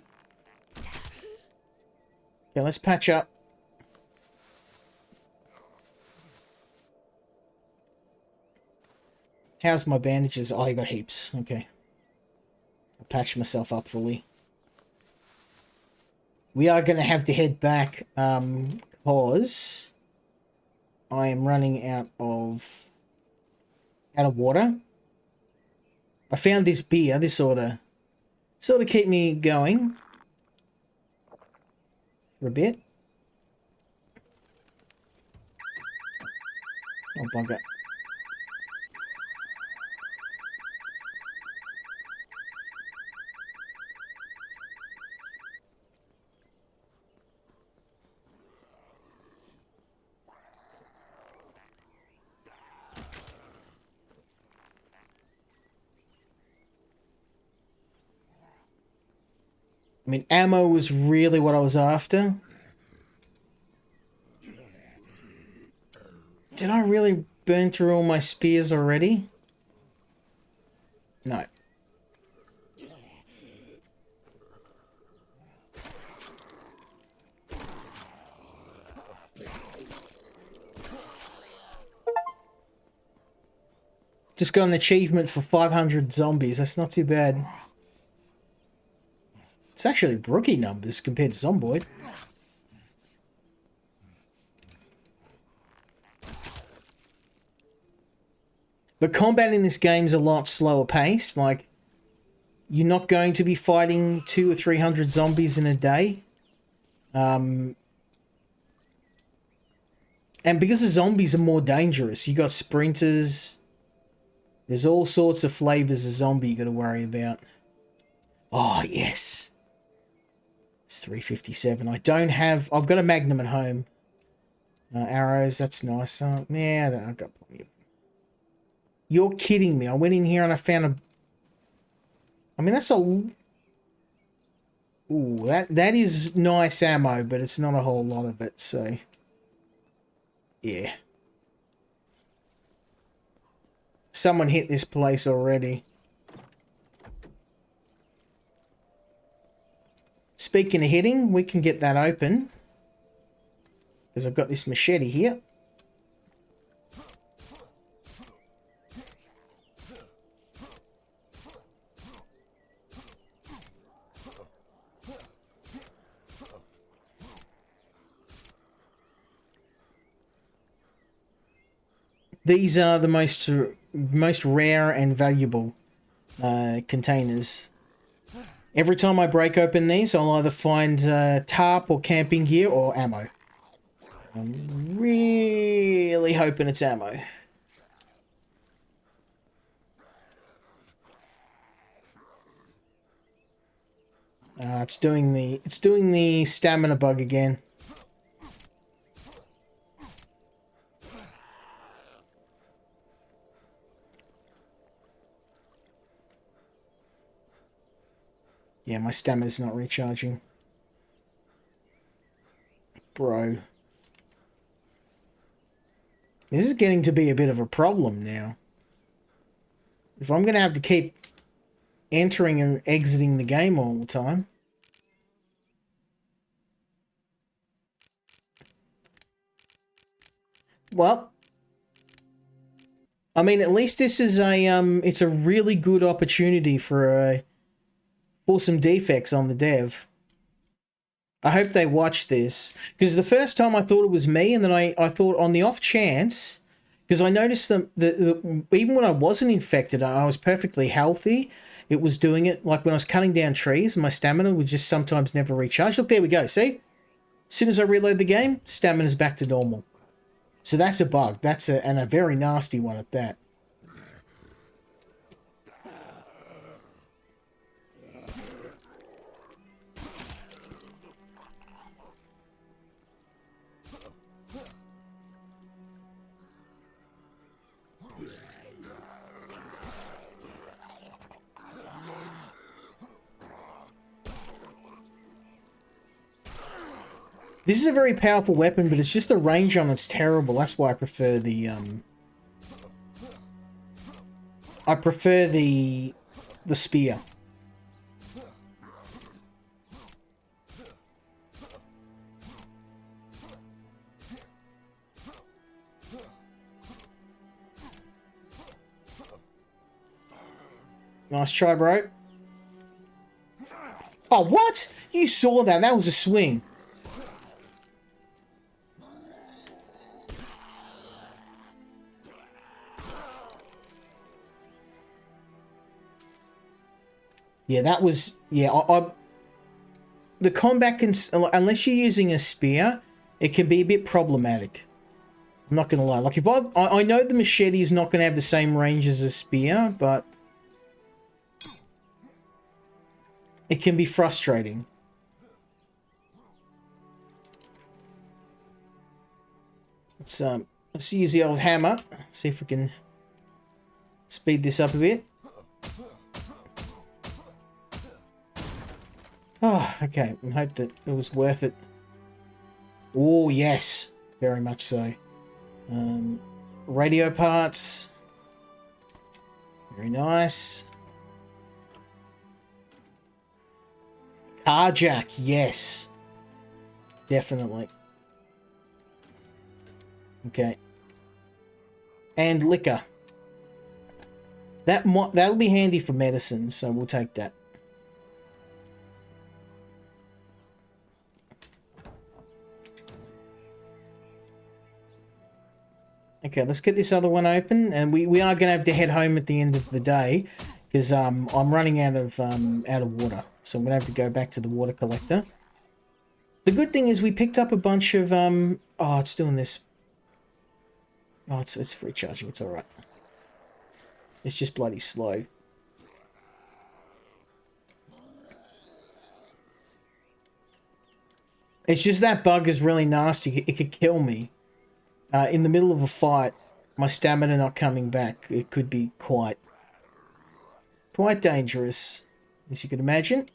Okay, let's patch up. How's my bandages? Oh, I got heaps. Okay. I patched myself up fully. We are going to have to head back because I am running out of water. I found this beer. This sort of keep me going for a bit. Oh, bugger. I mean, ammo was really what I was after. Did I really burn through all my spears already? No. Just got an achievement for 500 zombies. That's not too bad. It's actually rookie numbers compared to Zomboid. But combat in this game is a lot slower paced. Like, you're not going to be fighting 200 or 300 zombies in a day. And because the zombies are more dangerous, you got sprinters. There's all sorts of flavors of zombie you got to worry about. Oh, yes. It's 357. I don't have... I've got a Magnum at home. Arrows, that's nice. Yeah, I've got plenty of... You're kidding me. I went in here and I found a... I mean, that's a... Ooh, that is nice ammo, but it's not a whole lot of it, so... Yeah. Someone hit this place already. speaking of hitting, we can get that open. Because I've got this machete here. These are the most rare and valuable containers. Every time I break open these, I'll either find tarp or camping gear or ammo. I'm really hoping it's ammo. It's doing the stamina bug again. Yeah, my stamina's not recharging. Bro. This is getting to be a bit of a problem now. If I'm going to have to keep entering and exiting the game all the time. Well, I mean, at least this is it's a really good opportunity for some defects on the dev. I hope they watch this, because the first time I thought it was me, and then I thought on the off chance, because I noticed that even when I wasn't infected, I was perfectly healthy. It was doing it like when I was cutting down trees, my stamina would just sometimes never recharge. Look, there we go. See, as soon as I reload the game, stamina's back to normal. So that's a bug. That's a very nasty one at that. This is a very powerful weapon, but it's just the range on it's terrible. That's why I prefer the spear. Nice try, bro. Oh, what? You saw that. That was a swing. Yeah, that was... Yeah, the combat can... Unless you're using a spear, it can be a bit problematic. I'm not going to lie. Like, if I know the machete is not going to have the same range as a spear, but... it can be frustrating. Let's use the old hammer. See if we can speed this up a bit. Oh, okay. I hope that it was worth it. Oh, yes. Very much so. Radio parts. Very nice. Car jack. Yes. Definitely. Okay. And liquor. That'll be handy for medicine, so we'll take that. Okay, let's get this other one open, and we are going to have to head home at the end of the day because I'm running out of water, so I'm going to have to go back to the water collector. The good thing is we picked up a bunch of oh, it's doing this. Oh, it's recharging. It's all right. It's just bloody slow. It's just that bug is really nasty. It could kill me. In the middle of a fight, my stamina not coming back, it could be quite dangerous, as you could imagine.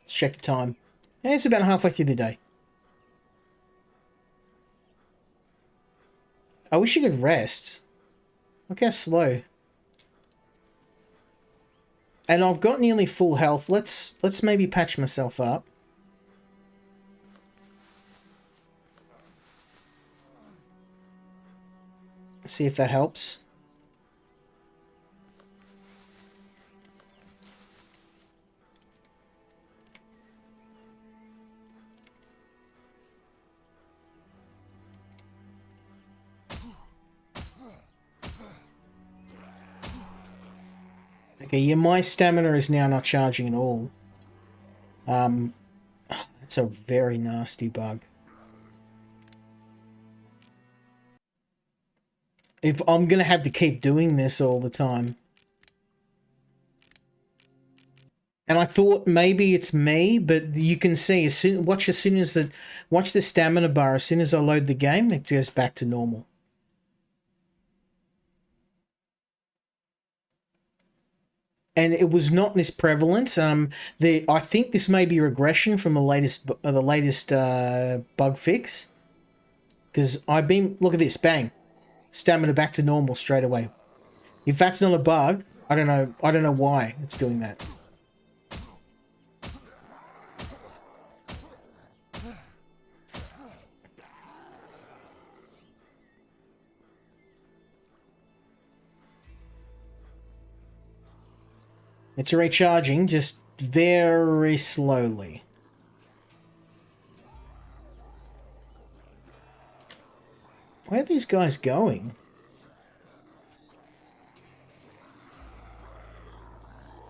Let's check the time. And it's about halfway through the day. wish you could rest. Look how slow. And I've got nearly full health. Let's maybe patch myself up. See if that helps. Okay, yeah, my stamina is now not charging at all. That's a very nasty bug. If I'm gonna have to keep doing this all the time. And I thought maybe it's me, but you can see watch the stamina bar. As soon as I load the game, it goes back to normal. And it was not this prevalent. I think this may be regression from the latest bug fix. Because look at this, bang, stamina back to normal straight away. If that's not a bug, I don't know why it's doing that. It's recharging, just very slowly. Where are these guys going?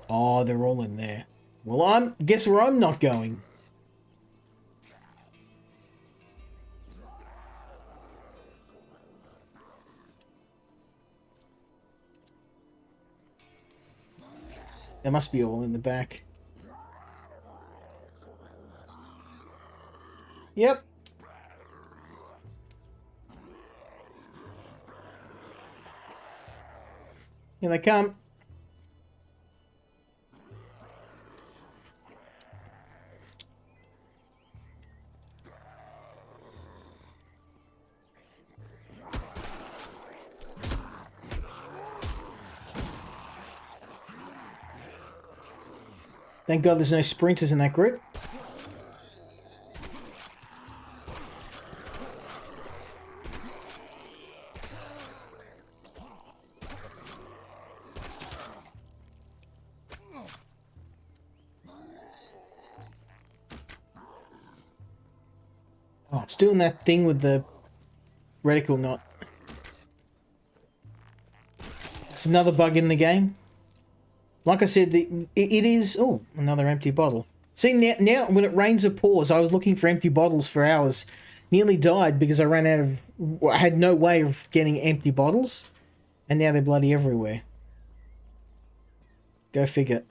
Oh, they're all in there. Well, guess where I'm not going? They must be all in the back. Yep. Here they come. Thank God there's no sprinters in that group. Oh, it's doing that thing with the reticle knot. It's another bug in the game. Like I said, it is... Oh, another empty bottle. See, now when it rains it pours, I was looking for empty bottles for hours. Nearly died because I ran out of... I had no way of getting empty bottles. And now they're bloody everywhere. Go figure.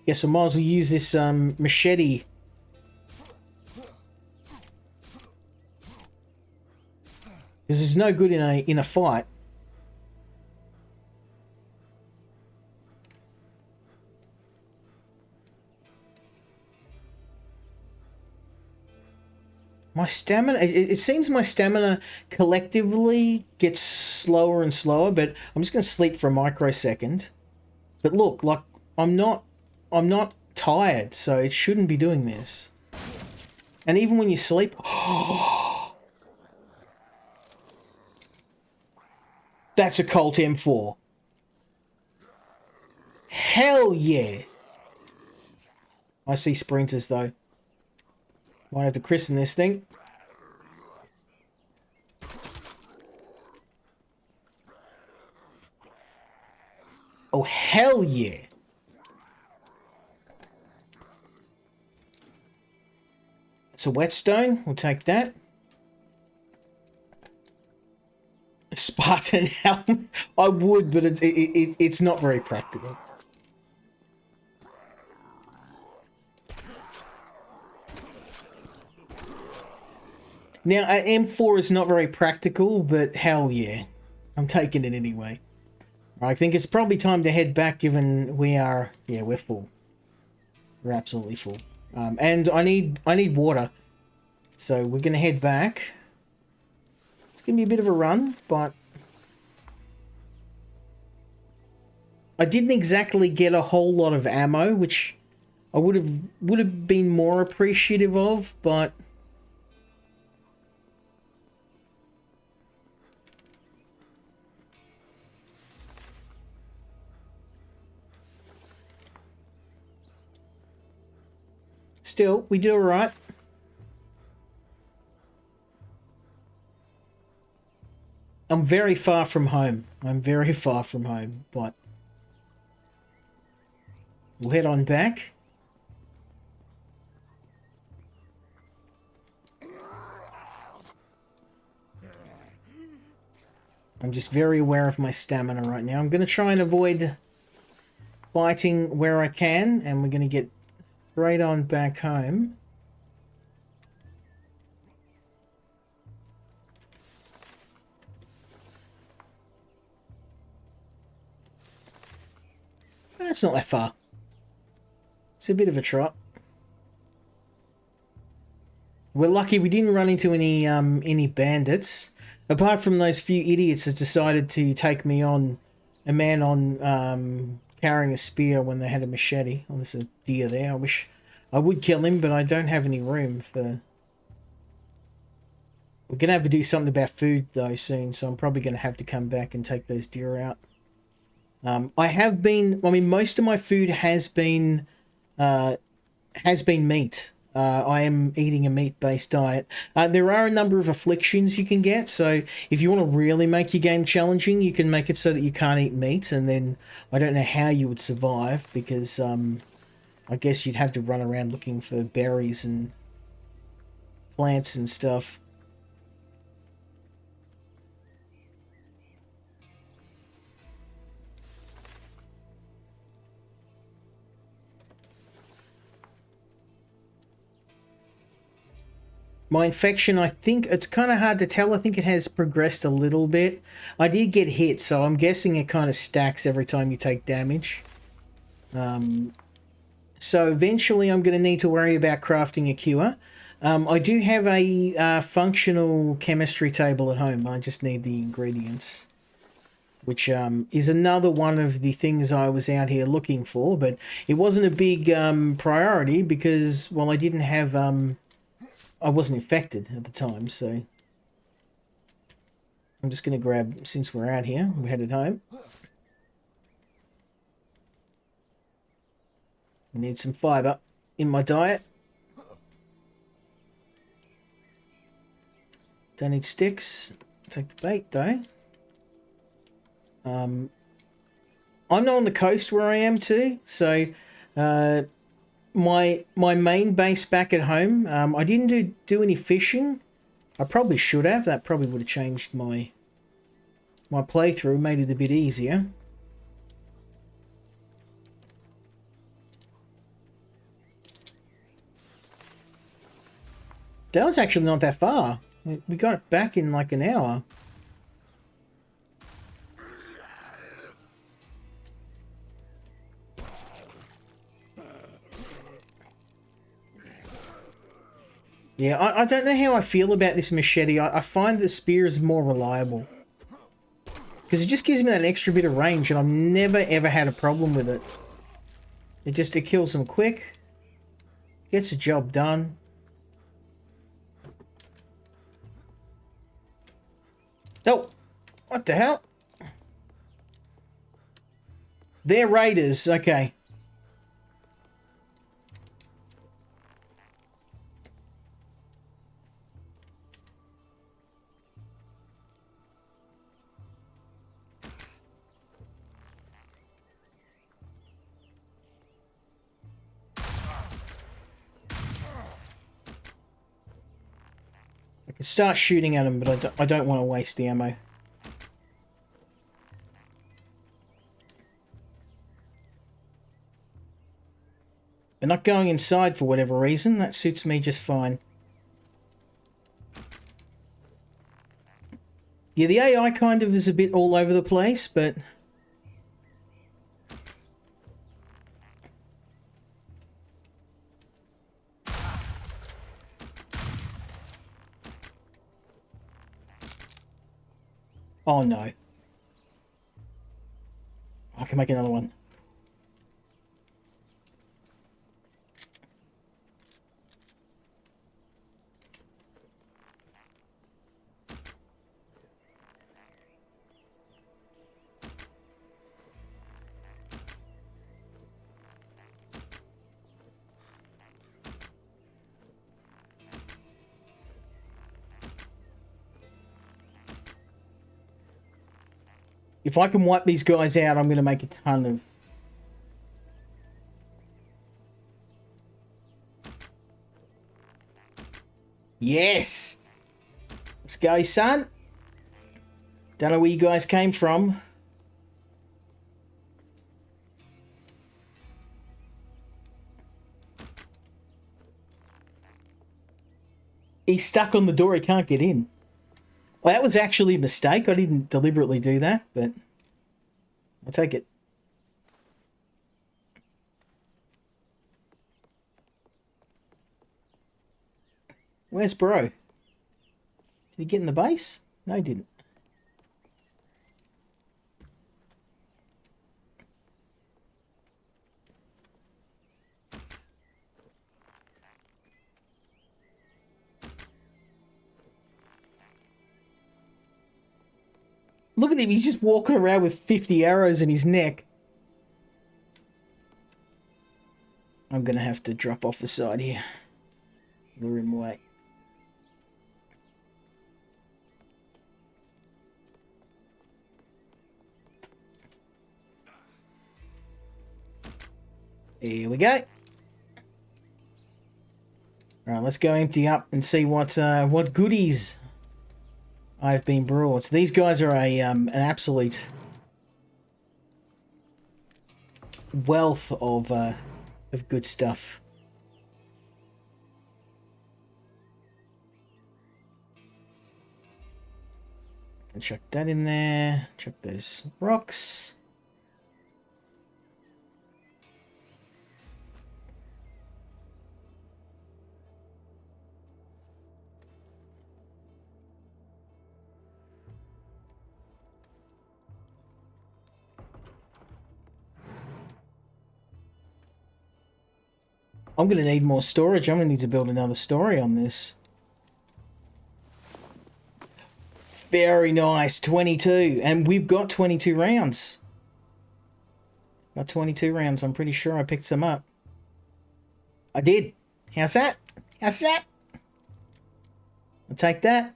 Guess I might as well use this machete. Because it's no good in a fight. My stamina, it seems my stamina collectively gets slower and slower, but I'm just going to sleep for a microsecond. But look, like, I'm not tired, so it shouldn't be doing this. And even when you sleep... That's a Colt M4. Hell yeah! I see sprinters, though. Might have to christen this thing. Oh, hell yeah! It's a whetstone. We'll take that. Spartan helm. I would, but it's not very practical. Now, M4 is not very practical, but hell yeah. I'm taking it anyway. I think it's probably time to head back, given we are... Yeah, we're full. We're absolutely full. And I need water. So we're going to head back. It's going to be a bit of a run, but... I didn't exactly get a whole lot of ammo, which I would have been more appreciative of, but... Still, we did alright. I'm very far from home. I'm very far from home, but... We'll head on back. I'm just very aware of my stamina right now. I'm going to try and avoid fighting where I can, and we're going to get straight on back home. That's not that far. It's a bit of a trot. We're lucky we didn't run into any bandits, apart from those few idiots that decided to take me on, a man on carrying a spear when they had a machete. Oh, there's a deer there. I wish I would kill him, but I don't have any room for... We're going to have to do something about food, though, soon, so I'm probably going to have to come back and take those deer out. I have been... I mean, most of my food has been meat. I am eating a meat-based diet. There are a number of afflictions you can get, so if you want to really make your game challenging, you can make it so that you can't eat meat, and then I don't know how you would survive, because I guess you'd have to run around looking for berries and plants and stuff. My infection, I think, it's kind of hard to tell. I think it has progressed a little bit. I did get hit, so I'm guessing it kind of stacks every time you take damage. So eventually I'm going to need to worry about crafting a cure. I do have a functional chemistry table at home. I just need the ingredients, which is another one of the things I was out here looking for, but it wasn't a big priority because, well, I didn't have... I wasn't infected at the time, so I'm just going to grab, since we're out here, we're headed home. I need some fibre in my diet. Don't need sticks. Take the bait, though. I'm not on the coast where I am too, so... My main base back at home, I didn't do any fishing. I probably should have. That probably would have changed my playthrough, made it a bit easier. That was actually not that far. We got it back in like an hour. Yeah, I don't know how I feel about this machete. I find the spear is more reliable. Because it just gives me that extra bit of range, and I've never ever had a problem with it. It kills them quick. Gets the job done. Oh! What the hell? They're raiders, okay. I can start shooting at them, but I don't want to waste the ammo. They're not going inside for whatever reason. That suits me just fine. Yeah, the AI kind of is a bit all over the place, but... Oh, no. I can make another one. If I can wipe these guys out, I'm going to make a ton of... Yes! Let's go, son. Don't know where you guys came from. He's stuck on the door. He can't get in. Well, that was actually a mistake. I didn't deliberately do that, but I'll take it. Where's bro? Did he get in the base? No, he didn't. Look at him, he's just walking around with 50 arrows in his neck. I'm going to have to drop off the side here. Lure him away. Here we go. Alright, let's go empty up and see what goodies I've been brought. So these guys are an absolute wealth of good stuff. And chuck that in there. Chuck those rocks. I'm going to need more storage. I'm going to need to build another story on this. Very nice. 22. And we've got 22 rounds. Got 22 rounds. I'm pretty sure I picked some up. I did. How's that? How's that? I'll take that.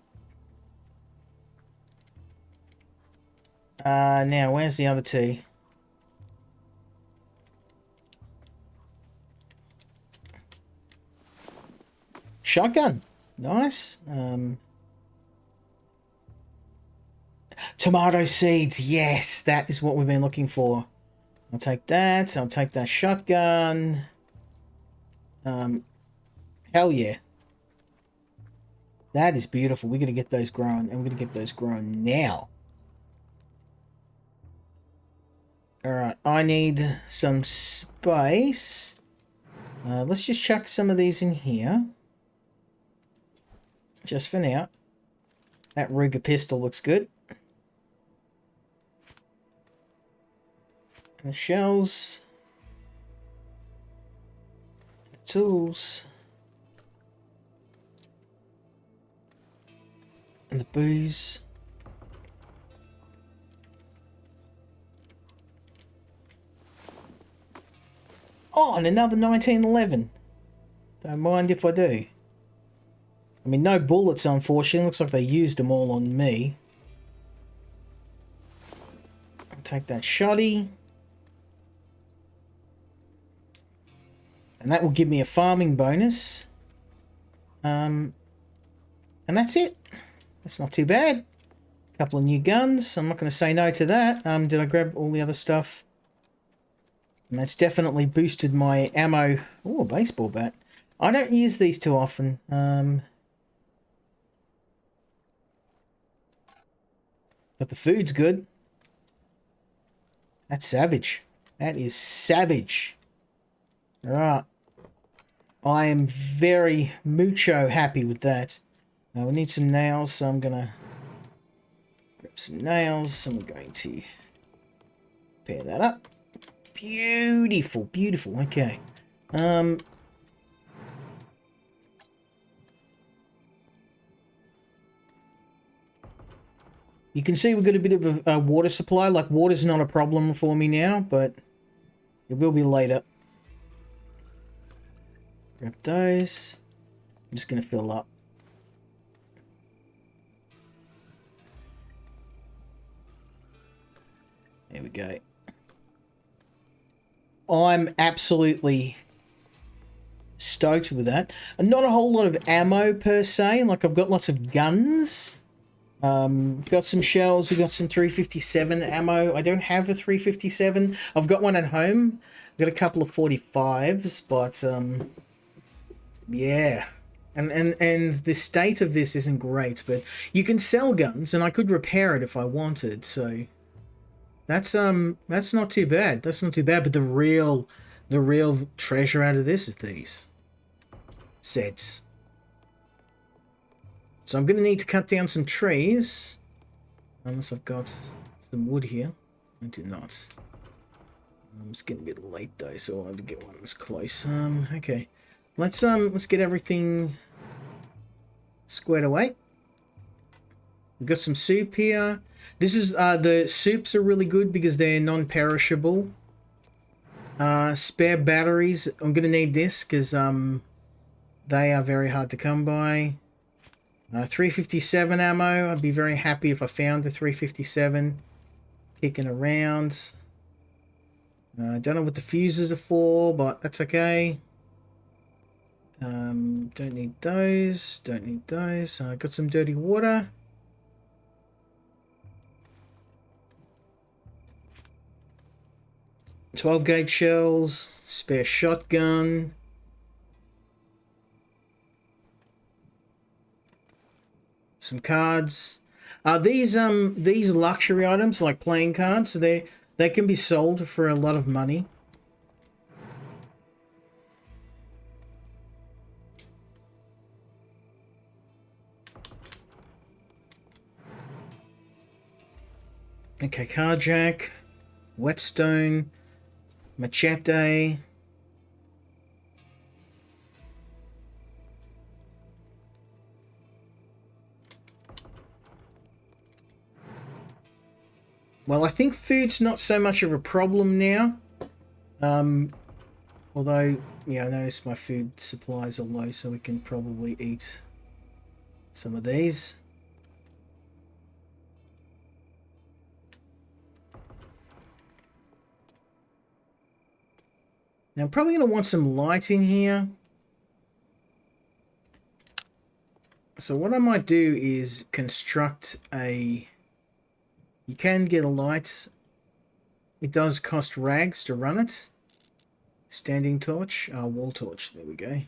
Now, where's the other two? Shotgun. Nice. Tomato seeds. Yes, that is what we've been looking for. I'll take that. I'll take that shotgun. Hell yeah. That is beautiful. We're going to get those grown, and we're going to get those grown now. Alright, I need some space. Let's just chuck some of these in here. Just for now. That Ruger pistol looks good. And the shells. The tools. And the booze. Oh, and another 1911. Don't mind if I do. I mean, no bullets, unfortunately. Looks like they used them all on me. I'll take that shotty. And that will give me a farming bonus. And that's it. That's not too bad. A couple of new guns. I'm not going to say no to that. Did I grab all the other stuff? And that's definitely boosted my ammo. Oh, a baseball bat. I don't use these too often. But the food's good. That's savage. That is savage. Alright. I am very mucho happy with that. Now we need some nails, so I'm gonna grab some nails and we're going to pair that up. Beautiful, beautiful. Okay. You can see we've got a bit of a water supply. Like, water's not a problem for me now, but it will be later. Grab those. I'm just going to fill up. There we go. I'm absolutely stoked with that. And not a whole lot of ammo per se. Like, I've got lots of guns. Got some shells. We've got some 357 ammo. I don't have a 357. I've got one at home. I've got a couple of 45s, but yeah. And the state of this isn't great, but you can sell guns, and I could repair it if I wanted. So that's not too bad. That's not too bad. But the real treasure out of this is these sets. So I'm going to need to cut down some trees. Unless I've got some wood here. I do not. It's getting a bit late though, so I'll have to get one that's close. Okay. Let's get everything squared away. We've got some soup here. This is the soups are really good because they're non-perishable. Spare batteries. I'm going to need this because they are very hard to come by. 357 ammo. I'd be very happy if I found the 357 kicking around. I don't know what the fuses are for, but that's okay. Don't need those. Don't need those. I got some dirty water. .12 gauge shells. Spare shotgun. Some cards. These luxury items like playing cards, they can be sold for a lot of money. Okay, card jack, whetstone, machete. Well, I think food's not so much of a problem now. Although, yeah, I noticed my food supplies are low, so we can probably eat some of these. Now, I'm probably going to want some light in here. So what I might do is construct a... You can get a light. It does cost rags to run it. Standing torch. Wall torch. There we go.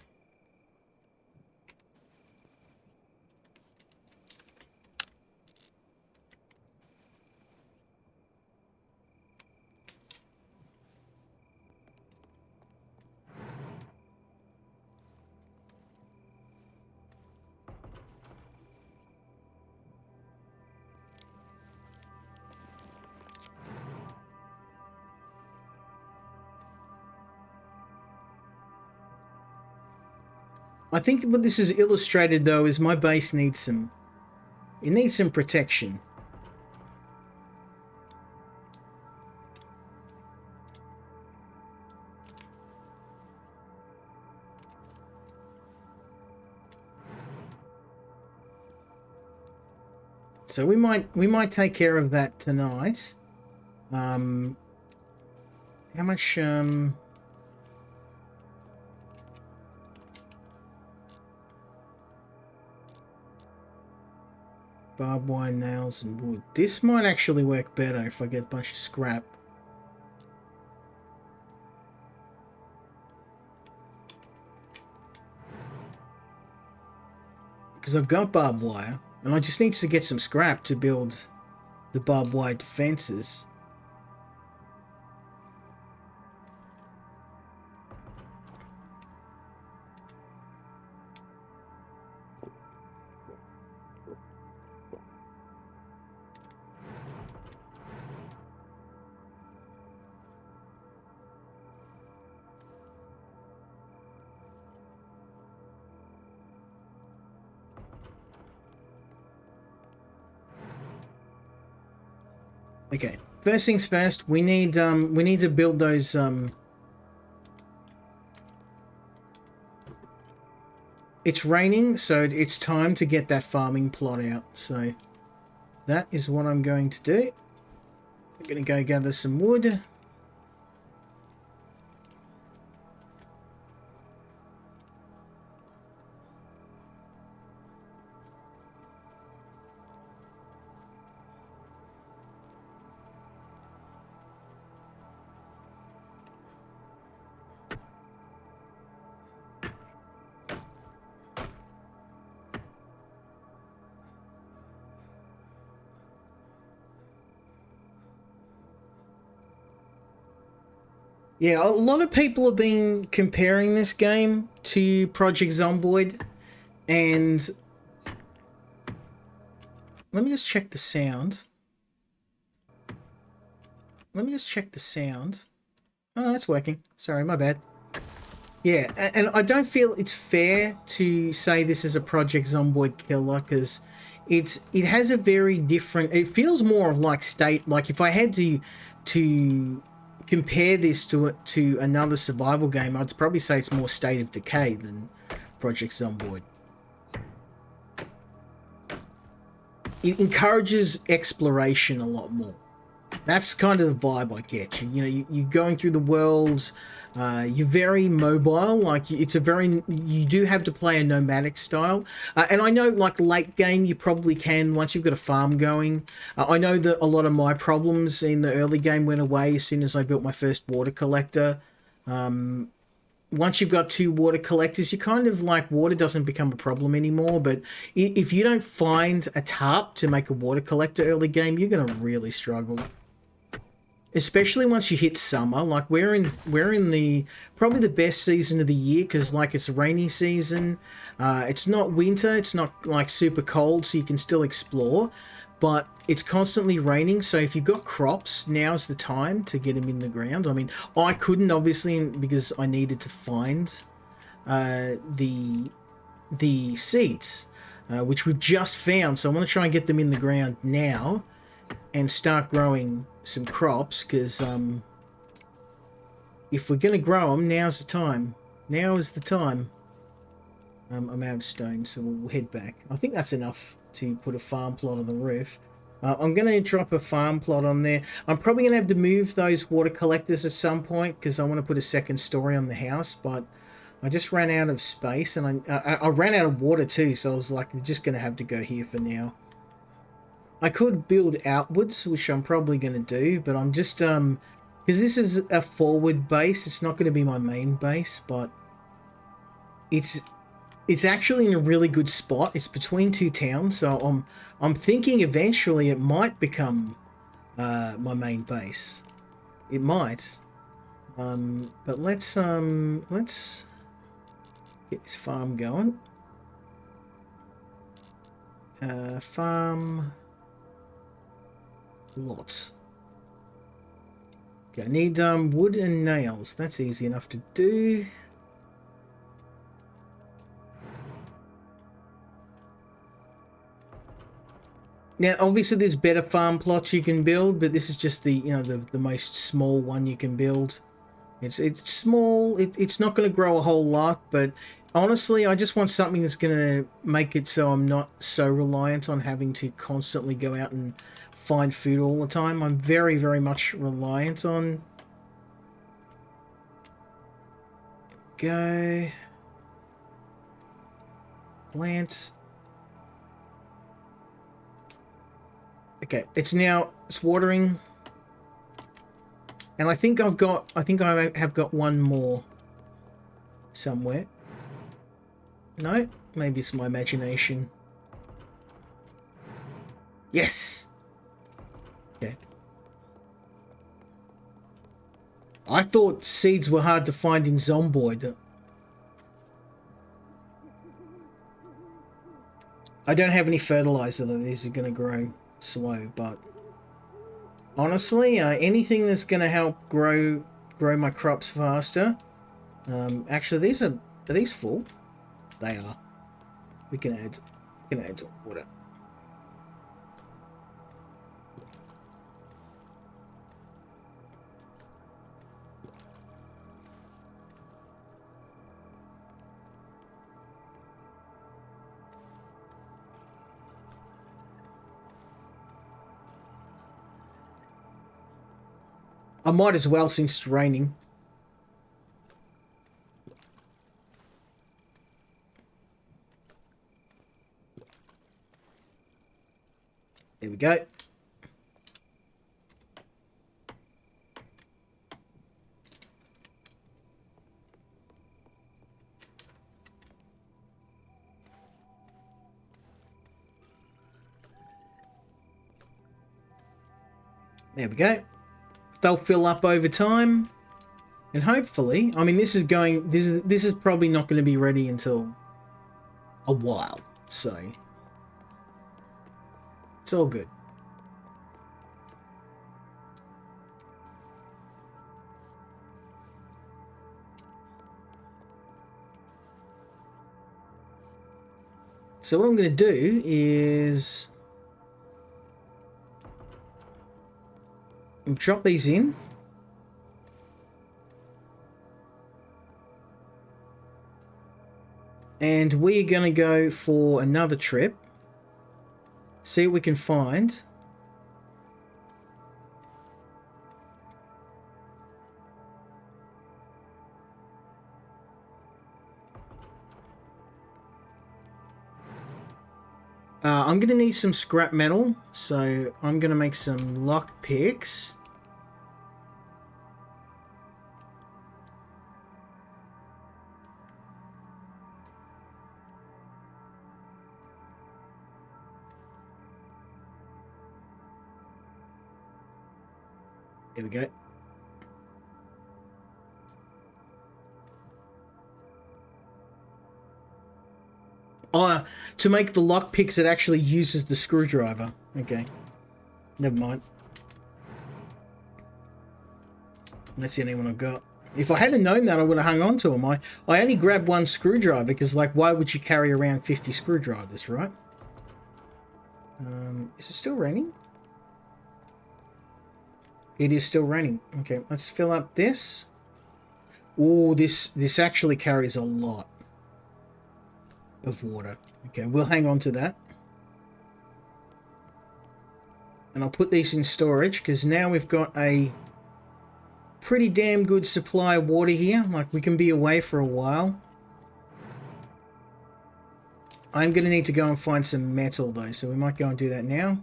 I think what this is illustrated though is my base needs some... It needs some protection. So we might take care of that tonight. How much barbed wire, nails and wood. This might actually work better if I get a bunch of scrap. Because I've got barbed wire and I just need to get some scrap to build the barbed wire defenses. Okay, first things first, we need to build those it's raining, so it's time to get that farming plot out. So that is what I'm going to do. I'm going to go gather some wood. Yeah, a lot of people have been comparing this game to Project Zomboid, and let me just check the sound. Let me just check the sound. Oh, that's working. Sorry, my bad. Yeah, and I don't feel it's fair to say this is a Project Zomboid killer, because it has a very different. It feels more like state. Like if I had to compare this to another survival game, I'd probably say it's more State of Decay than Project Zomboid. It encourages exploration a lot more. That's kind of the vibe I get. You know, you're going through the world. You're very mobile. Like you do have to play a nomadic style. And I know, like late game, you probably can once you've got a farm going. I know that a lot of my problems in the early game went away as soon as I built my first water collector. Once you've got 2 water collectors, you kind of like water doesn't become a problem anymore. But if you don't find a tarp to make a water collector early game, you're going to really struggle. Especially once you hit summer. Like we're in the probably the best season of the year, because like it's rainy season. It's not winter. It's not like super cold, so you can still explore. But it's constantly raining, so if you've got crops, now's the time to get them in the ground. I mean, I couldn't obviously because I needed to find the seeds, which we've just found. So I want to try and get them in the ground now and start growing some crops, because if we're going to grow them, now's the time. Now is the time. I'm out of stone, so we'll head back. I think that's enough to put a farm plot on the roof. I'm going to drop a farm plot on there. I'm probably going to have to move those water collectors at some point, because I want to put a second story on the house, but I just ran out of space, and I ran out of water too, so I was like, I'm just going to have to go here for now. I could build outwards, which I'm probably going to do, but I'm just, because this is a forward base, it's not going to be my main base, but it's actually in a really good spot. It's between 2 towns, so I'm thinking eventually it might become my main base. It might. But let's get this farm going. Farm lots. Okay, I need wood and nails. That's easy enough to do. Now, obviously, there's better farm plots you can build, but this is just the the most small one you can build. It's small. It's not going to grow a whole lot, but honestly, I just want something that's going to make it so I'm not so reliant on having to constantly go out and find food all the time. I'm very, very much reliant on. Go. Plants. Okay, it's watering. And I think I have got one more somewhere. No, maybe it's my imagination. Yes. I thought seeds were hard to find in Zomboid. I don't have any fertilizer though. These are going to grow slow, but honestly, anything that's going to help grow my crops faster. Actually, are these full? They are. We can add water. I might as well since it's raining. There we go. There we go. They'll fill up over time, and hopefully, I mean, this is probably not going to be ready until a while, so it's all good. So what I'm going to do is drop these in. And we're going to go for another trip. See what we can find. I'm going to need some scrap metal, so I'm going to make some lock picks. Here we go. Oh, to make the lock picks, it actually uses the screwdriver. Okay. Never mind. That's the only one I've got. If I hadn't known that, I would have hung on to them. I only grabbed one screwdriver because, like, why would you carry around 50 screwdrivers, right? Is it still raining? It is still raining. Okay, let's fill up this. Oh, this actually carries a lot of water. Okay, we'll hang on to that. And I'll put these in storage because now we've got a pretty damn good supply of water here. Like, we can be away for a while. I'm going to need to go and find some metal though, so we might go and do that now.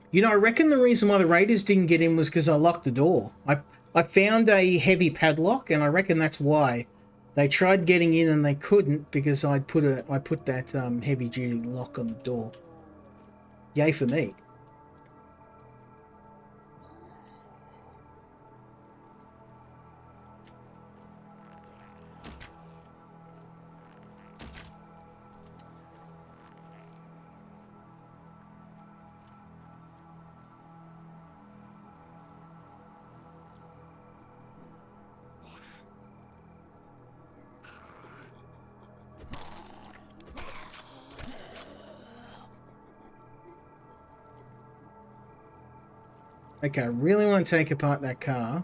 You know, I reckon the reason why the raiders didn't get in was because I locked the door. I found a heavy padlock, and I reckon that's why. They tried getting in and they couldn't because I put that heavy duty lock on the door. Yay for me. Okay, I really want to take apart that car.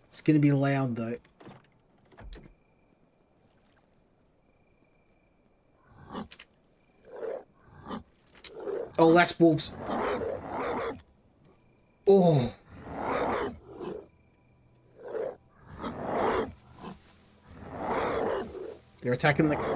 It's going to be loud, though. Oh, that's wolves. Oh. They're attacking the...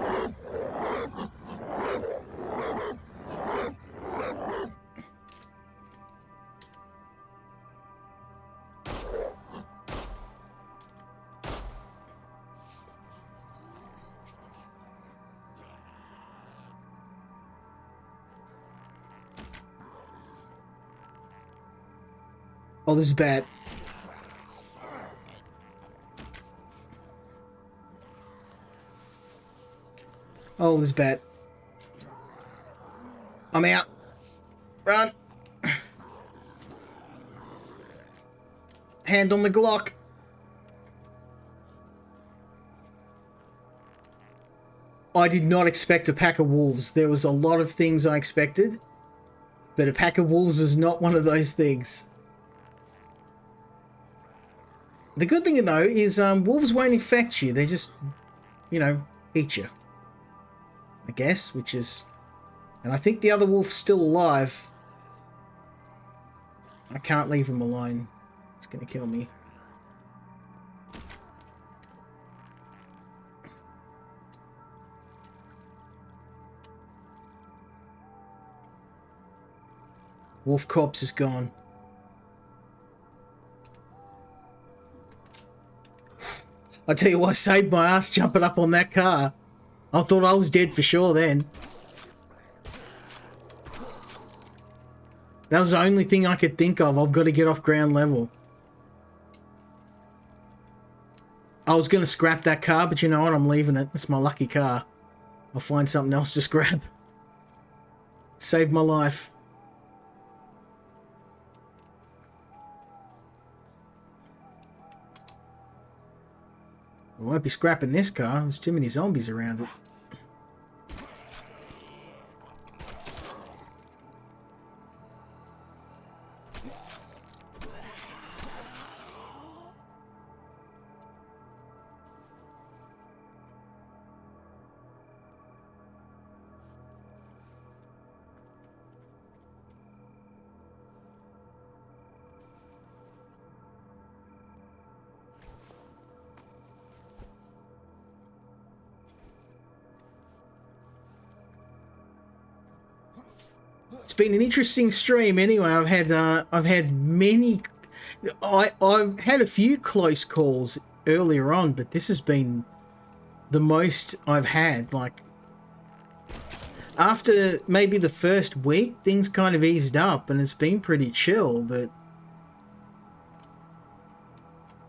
Oh, this is bad. Oh, this is bad. I'm out. Run. Hand on the Glock. I did not expect a pack of wolves. There was a lot of things I expected, but a pack of wolves was not one of those things. The good thing, though, is wolves won't infect you. They just, you know, eat you. I guess, which is... And I think the other wolf's still alive. I can't leave him alone. It's going to kill me. Wolf corpse is gone. I tell you what, saved my ass jumping up on that car. I thought I was dead for sure then. That was the only thing I could think of. I've got to get off ground level. I was going to scrap that car, but you know what? I'm leaving it. It's my lucky car. I'll find something else to scrap. Saved my life. I won't be scrapping this car. There's too many zombies around it. It's been an interesting stream anyway. I've had many... I've had a few close calls earlier on, but this has been the most I've had. Like, after maybe the first week, things kind of eased up and it's been pretty chill, but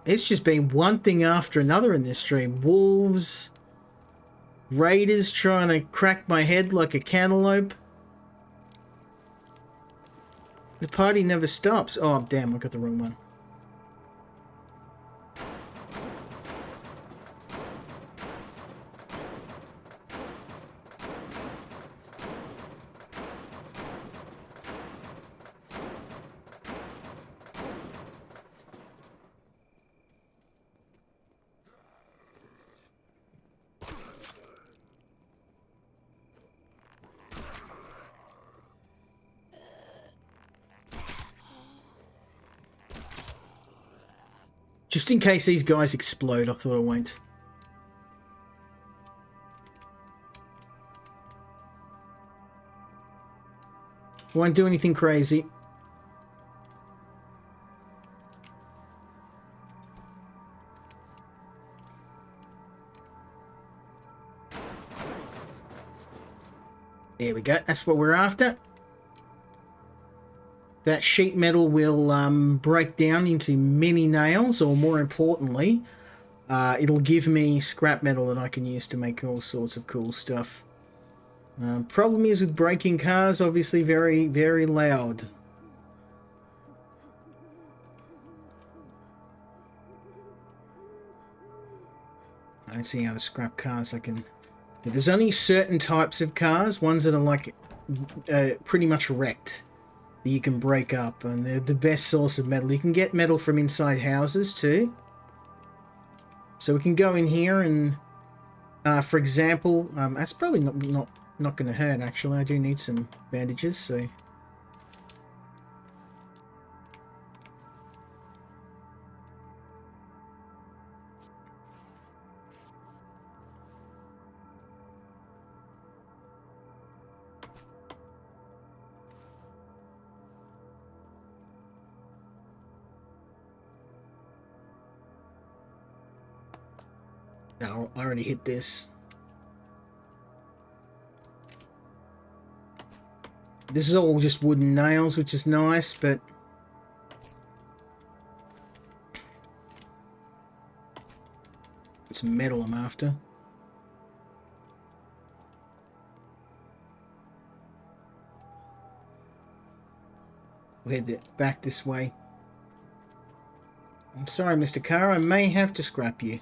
it's just been one thing after another in this stream. Wolves, raiders trying to crack my head like a cantaloupe. The party never stops. Oh, damn, I got the wrong one. Just in case these guys explode, I thought I won't. Won't do anything crazy. There we go. That's what we're after. That sheet metal will break down into mini nails, or more importantly, it'll give me scrap metal that I can use to make all sorts of cool stuff. Problem is with breaking cars, obviously very, very loud. I don't see how to scrap cars I can... There's only certain types of cars, ones that are like pretty much wrecked, that you can break up, and they're the best source of metal. You can get metal from inside houses too. So we can go in here and, for example, that's probably not going to hurt actually. I do need some bandages, so... No, I already hit this. This is all just wooden nails, which is nice, but It's metal I'm after. We'll head back this way. I'm sorry, Mr. Carr, I may have to scrap you.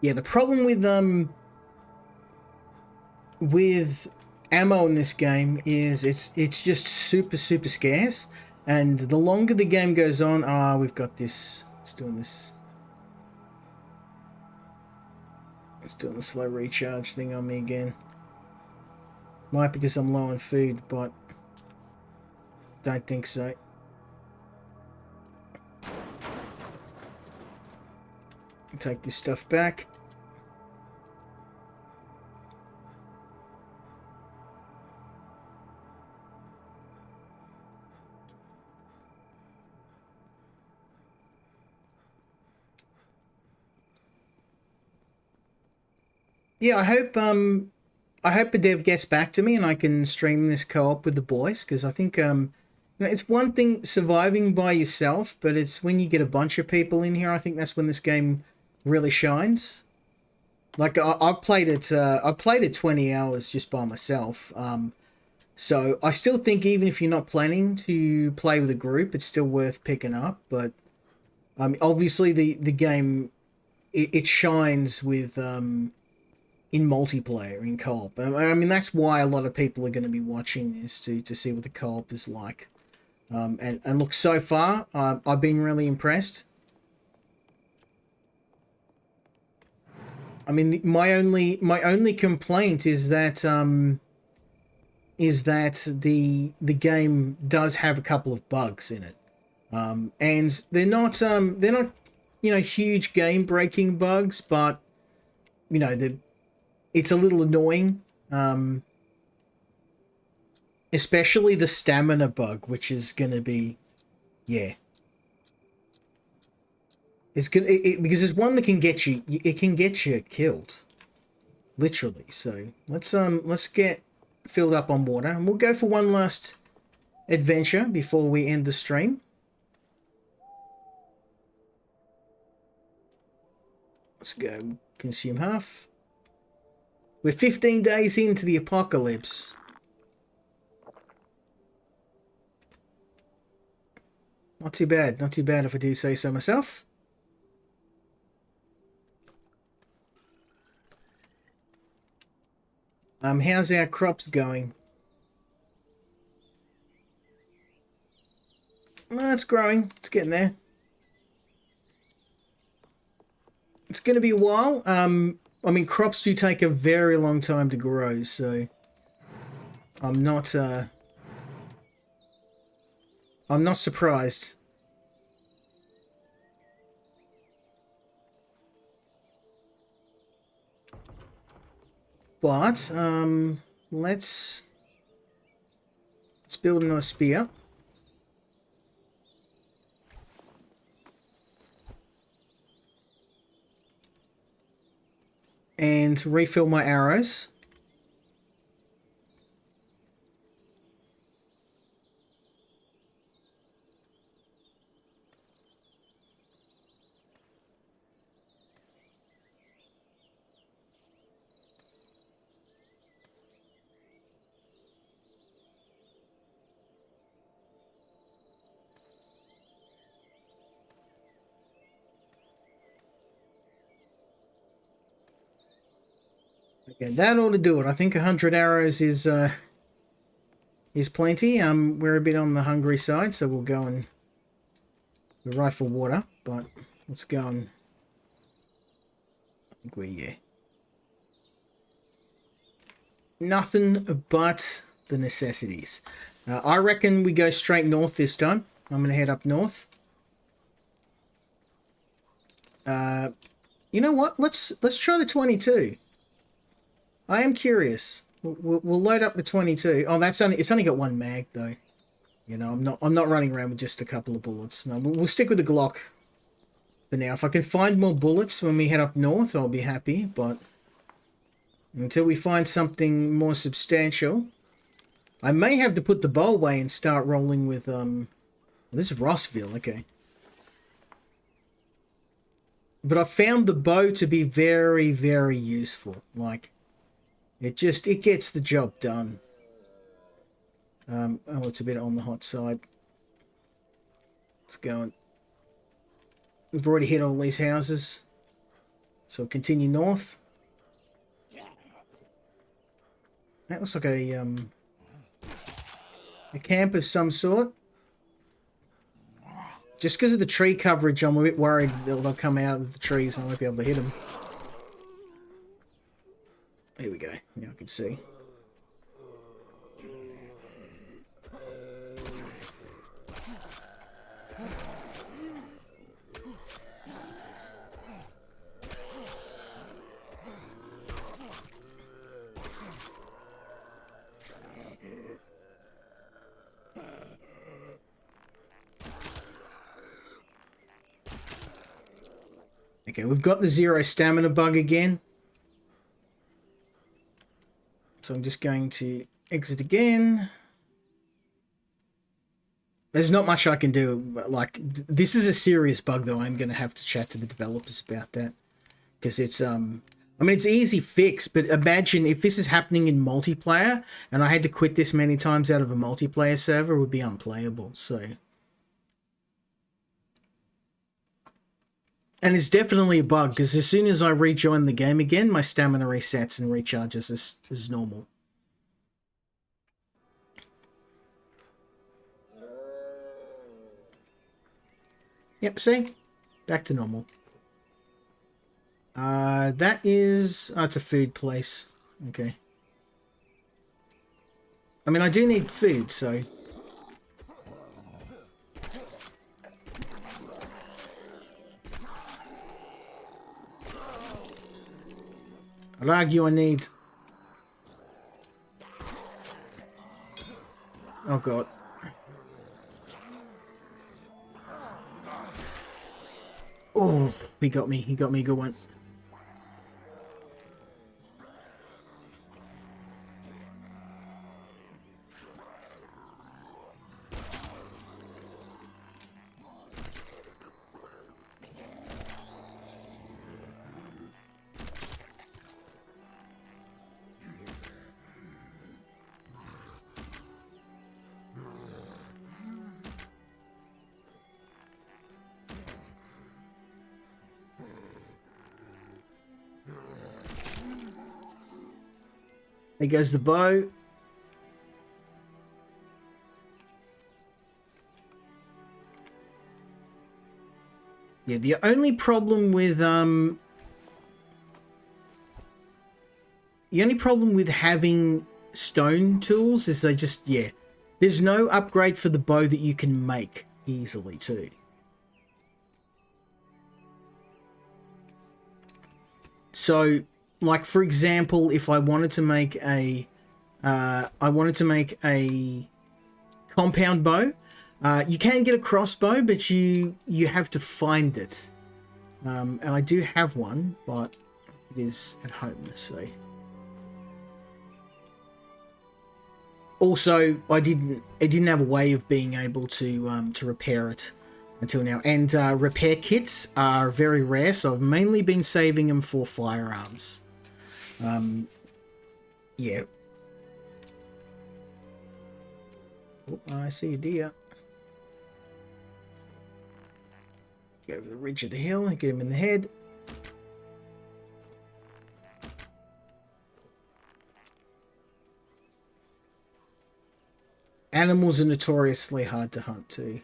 Yeah, the problem with ammo in this game is it's just super scarce, and the longer the game goes on, we've got this. It's doing this. It's doing the slow recharge thing on me again. Might be because I'm low on food, but don't think so. Take this stuff back. Yeah, I hope a dev gets back to me and I can stream this co-op with the boys, because I think you know, it's one thing surviving by yourself, but it's when you get a bunch of people in here, I think that's when this game really shines. Like I've played it 20 hours just by myself. So I still think even if you're not planning to play with a group, it's still worth picking up. But obviously the game it shines with in multiplayer, in co-op. I mean, that's why a lot of people are going to be watching this to see what the co-op is like. And look, so far I've been really impressed. I mean, my only complaint is that the game does have a couple of bugs in it, and they're not you know, huge game breaking bugs, but you know, it's a little annoying, especially the stamina bug, which is gonna be, yeah. It's good because there's one that can get you. It can get you killed, literally. So let's get filled up on water, and we'll go for one last adventure before we end the stream. Let's go consume half. We're 15 days into the apocalypse. Not too bad. Not too bad if I do say so myself. How's our crops going? Well, it's growing. It's getting there. It's going to be a while. I mean, crops do take a very long time to grow, so I'm not surprised. But let's build another spear. And refill my arrows. Okay, that ought to do it. I think 100 arrows is plenty. We're a bit on the hungry side, so we'll go and we'll rifle water, but let's go and I think yeah. Nothing but the necessities. I reckon we go straight north this time. I'm going to head up north. You know what? Let's try the 22. I am curious. We'll load up the 22. Oh, it's only got one mag though. You know, I'm not running around with just a couple of bullets. No, we'll stick with the Glock for now. If I can find more bullets when we head up north, I'll be happy. But until we find something more substantial, I may have to put the bow away and start rolling with This is Rossville, okay. But I found the bow to be very, very useful. Like, it gets the job done. Oh, it's a bit on the hot side. Let's go. We've already hit all these houses. So continue north. That looks like a camp of some sort. Just because of the tree coverage, I'm a bit worried they'll come out of the trees and I won't be able to hit them. Here we go. Now I can see. Okay, we've got the 0 stamina bug again. So I'm just going to exit again. There's not much I can do. Like, this is a serious bug, though. I'm going to have to chat to the developers about that. Because it's, I mean, it's easy fix, but imagine if this is happening in multiplayer, and I had to quit this many times out of a multiplayer server, it would be unplayable, so... And it's definitely a bug, because as soon as I rejoin the game again, my stamina resets and recharges as normal. Yep, see? Back to normal. That is... Oh, it's a food place. Okay. I mean, I do need food, so... I'd argue I need... Oh, God. Oh, he got me. He got me a good one. There goes the bow. Yeah, the only problem with having stone tools is they just, yeah, there's no upgrade for the bow that you can make easily too. So, like for example, if I wanted to make a compound bow, you can get a crossbow, but you have to find it. And I do have one, but it is at home, so. Also, I didn't have a way of being able to repair it until now. And repair kits are very rare, so I've mainly been saving them for firearms. Yeah. Oh, I see a deer. Get over the ridge of the hill and get him in the head. Animals are notoriously hard to hunt too.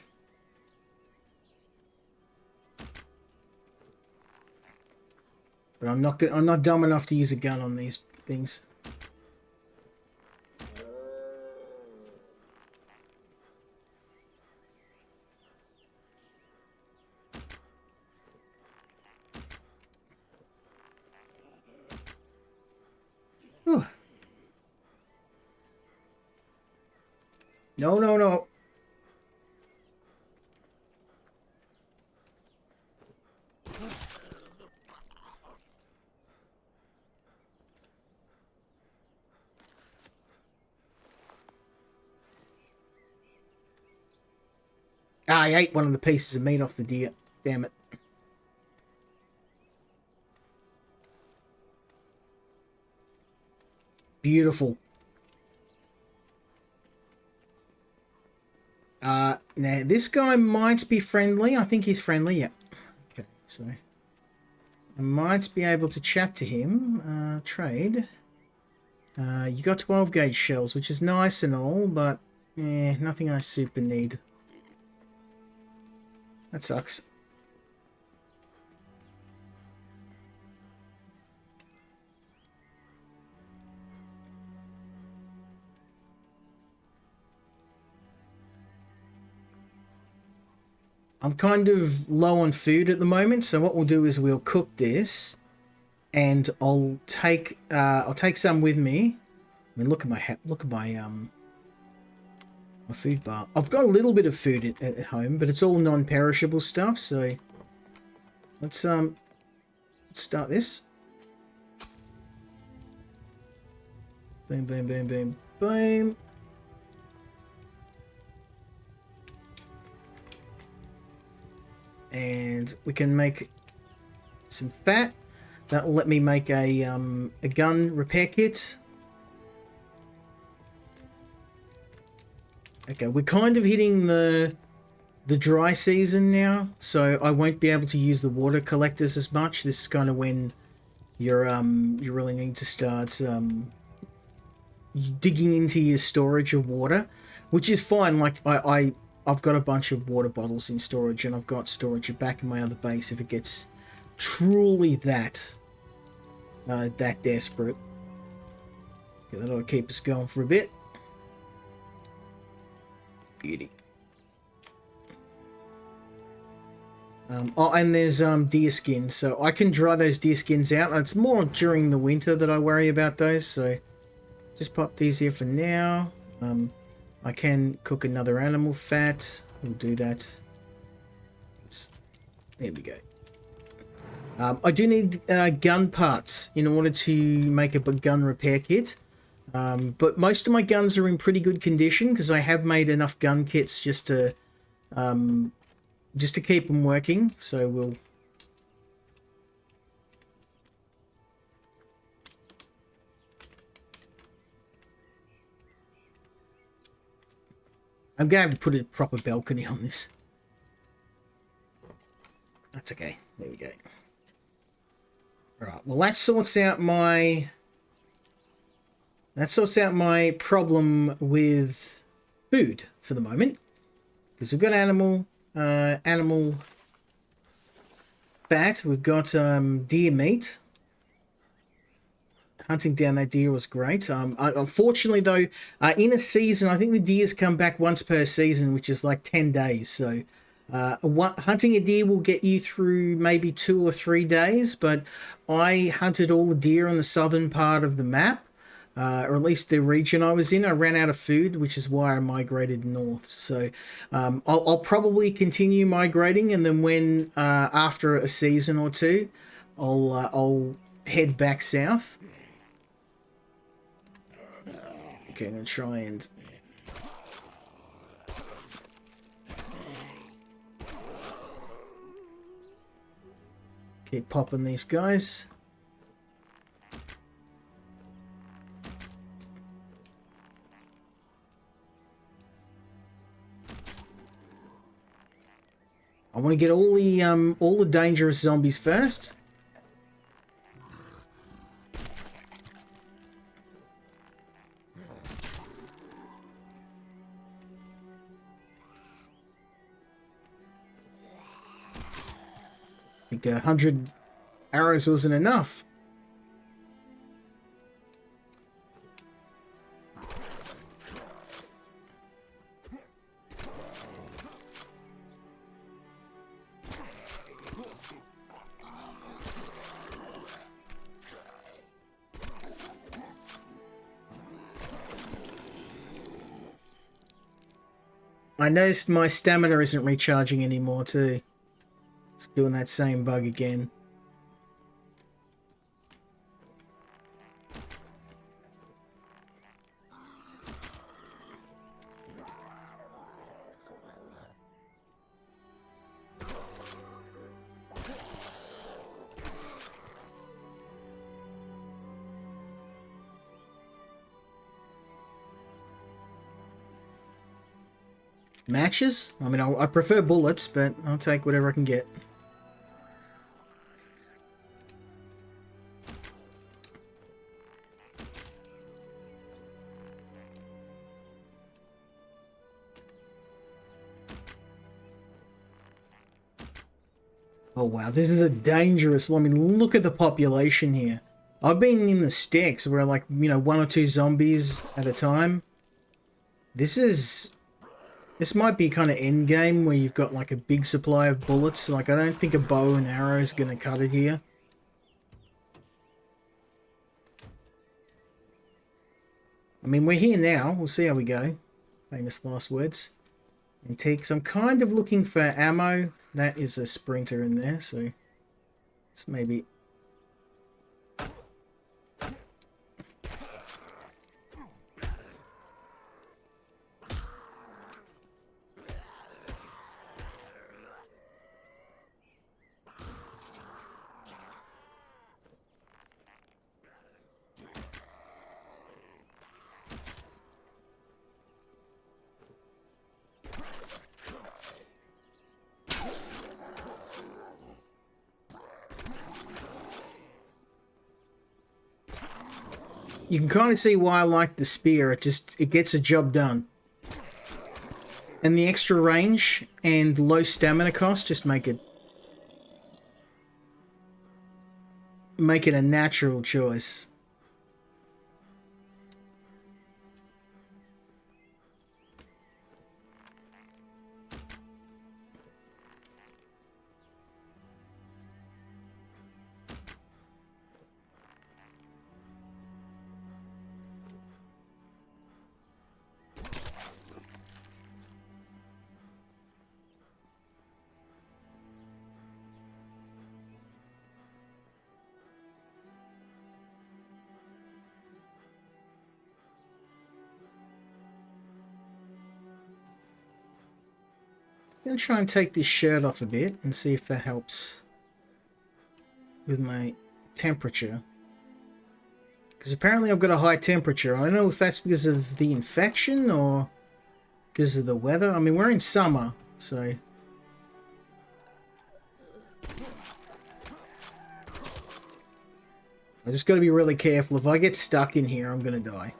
But I'm not dumb enough to use a gun on these things. Whew. No, no, no. Ah, I ate one of the pieces of meat off the deer. Damn it. Beautiful. Now this guy might be friendly. I think he's friendly, yeah. Okay, so I might be able to chat to him. Trade. You got 12 gauge shells, which is nice and all, but nothing I super need. That sucks. I'm kind of low on food at the moment, so what we'll do is we'll cook this, and I'll take some with me. I mean, look at my food bar. I've got a little bit of food at home, but it's all non-perishable stuff. So let's start this. Boom, boom, boom, boom, boom. And we can make some fat. That'll let me make a gun repair kit. Okay, we're kind of hitting the dry season now, so I won't be able to use the water collectors as much. This is kind of when you really need to start digging into your storage of water, which is fine. Like I've got a bunch of water bottles in storage, and I've got storage back in my other base if it gets truly that desperate. Okay, that'll keep us going for a bit. Beauty. Oh, and there's deer skin, so I can dry those deer skins out. It's more during the winter that I worry about those, so just pop these here for now. I can cook another animal fat. We'll do that. There we go. I do need gun parts in order to make a gun repair kit. But most of my guns are in pretty good condition because I have made enough gun kits just to keep them working. So we'll. I'm going to have to put a proper balcony on this. That's okay. There we go. Alright, well that sorts out my problem with food for the moment. Because we've got animal fat, we've got deer meat. Hunting down that deer was great. Unfortunately, though, in a season, I think the deers come back once per season, which is like 10 days. So hunting a deer will get you through maybe 2 or 3 days, but I hunted all the deer on the southern part of the map, or at least the region I was in. I ran out of food, which is why I migrated north. So I'll probably continue migrating, and then when after a season or two, I'll head back south. Okay, I'm going to try and... keep popping these guys. I want to get all the dangerous zombies first. I think 100 arrows wasn't enough. I noticed my stamina isn't recharging anymore too. It's doing that same bug again. Matches? I mean, I prefer bullets, but I'll take whatever I can get. Oh wow, this is a dangerous... I mean, look at the population here. I've been in the sticks where like, you know, 1 or 2 zombies at a time. This might be kind of end game where you've got like a big supply of bullets. Like, I don't think a bow and arrow is going to cut it here. I mean, we're here now. We'll see how we go. Famous last words. Antiques. I'm kind of looking for ammo. That is a sprinter in there, so it's maybe... You can kind of see why I like the spear. It gets a job done. And the extra range and low stamina cost just make it a natural choice. I'm going to try and take this shirt off a bit and see if that helps with my temperature. Because apparently I've got a high temperature. I don't know if that's because of the infection or because of the weather. I mean, we're in summer, so... I just got to be really careful. If I get stuck in here, I'm going to die.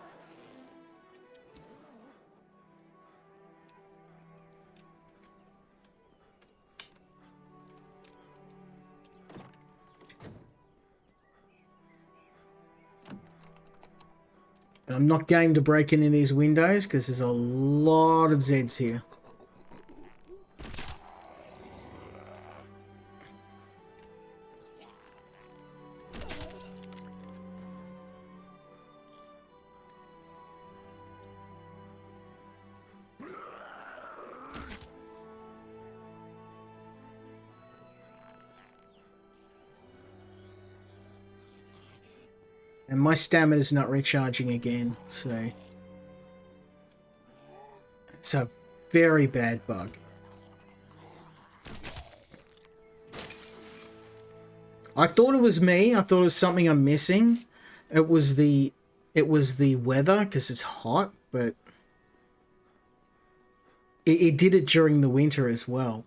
I'm not game to break any of these windows because there's a lot of Zeds here. And my stamina's not recharging again, so... It's a very bad bug. I thought it was me. I thought it was something I'm missing. It was the weather, because it's hot, but... It did it during the winter as well.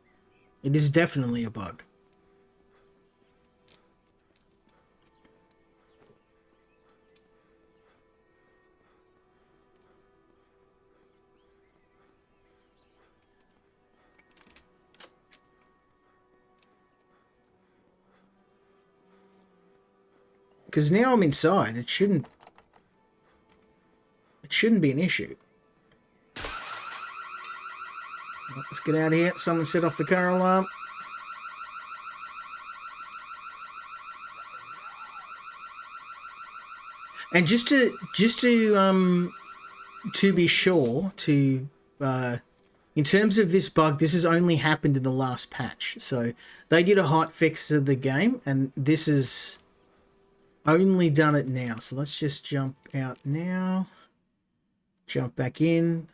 It is definitely a bug. Because now I'm inside, it shouldn't be an issue. Let's get out of here. Someone set off the car alarm. And just to be sure to, you in terms of this bug, this has only happened in the last patch. So they did a hot fix of the game, and this has only done it now. So let's just jump out now. Jump back in.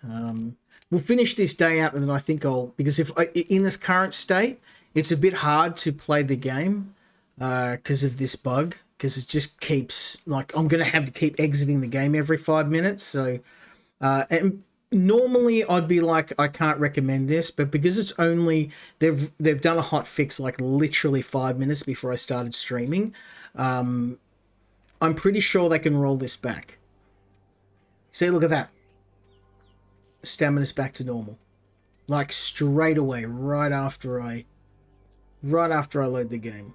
We'll finish this day out, and then I think because if in this current state, it's a bit hard to play the game because of this bug, because it just keeps, like, I'm going to have to keep exiting the game every 5 minutes. So, and normally I'd be like, I can't recommend this, but because it's only, they've done a hot fix like literally 5 minutes before I started streaming, I'm pretty sure they can roll this back. See, look at that. Stamina's back to normal. Like straight away, right after I load the game.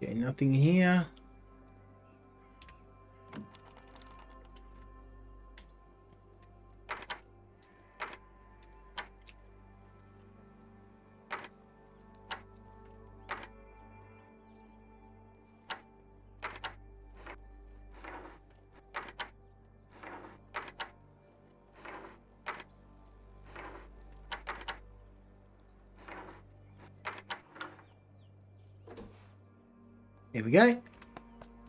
Okay, nothing here. Here we go.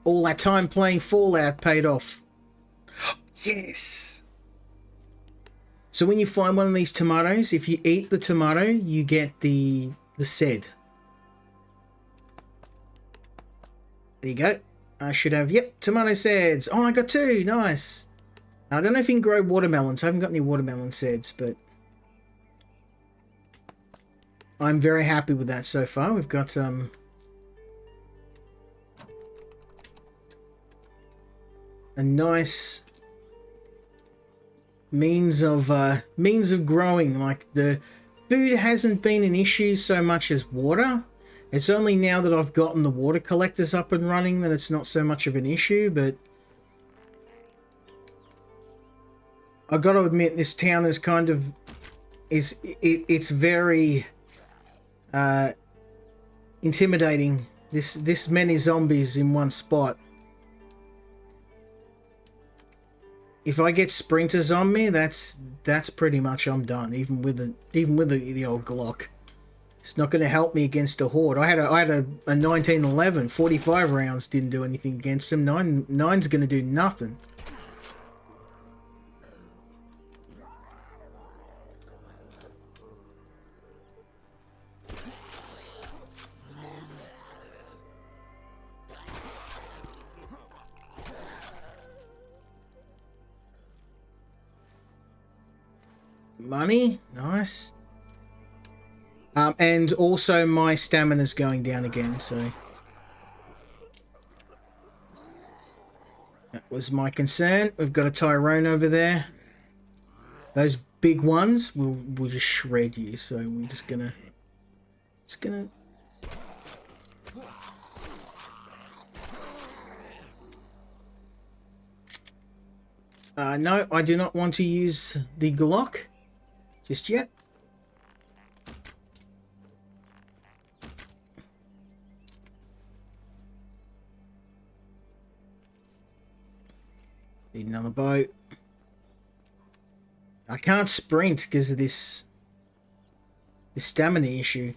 All that time playing Fallout paid off. Yes! So when you find one of these tomatoes, if you eat the tomato, you get the seed. There you go. I should have, yep, tomato seeds. Oh, I got 2. Nice. I don't know if you can grow watermelons. I haven't got any watermelon seeds, but I'm very happy with that so far. We've got a nice means of growing. Like, the food hasn't been an issue so much as water. It's only now that I've gotten the water collectors up and running that it's not so much of an issue, but I got to admit, this town is kind of it's very intimidating. This many zombies in one spot. If I get sprinters on me, that's pretty much I'm done. Even with the old Glock, it's not going to help me against a horde. I had a 1911, 45 rounds didn't do anything against them. Nine's going to do nothing. Money, nice. And also my stamina's going down again, so that was my concern. We've got a Tyrone over there. Those big ones will just shred you, so we're just gonna no, I do not want to use the Glock just yet. Need another boat. I can't sprint because of this stamina issue.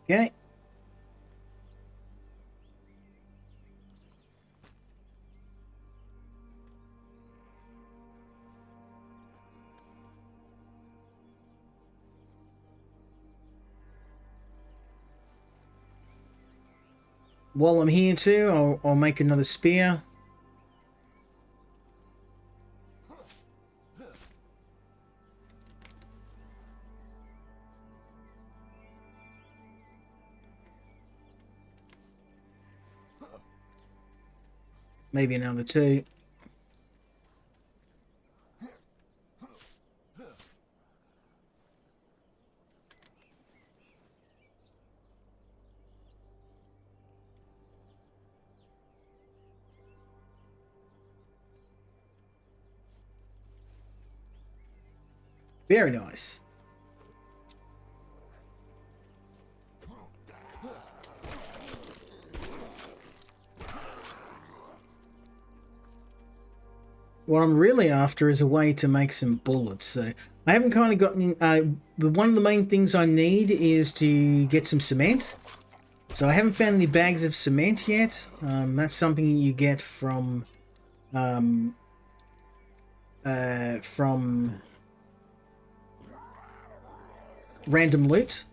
Okay. While I'm here too, I'll make another spear. Maybe another 2. Very nice. What I'm really after is a way to make some bullets. So I haven't kind of gotten... one of the main things I need is to get some cement. So I haven't found any bags of cement yet. That's something you get from random loot.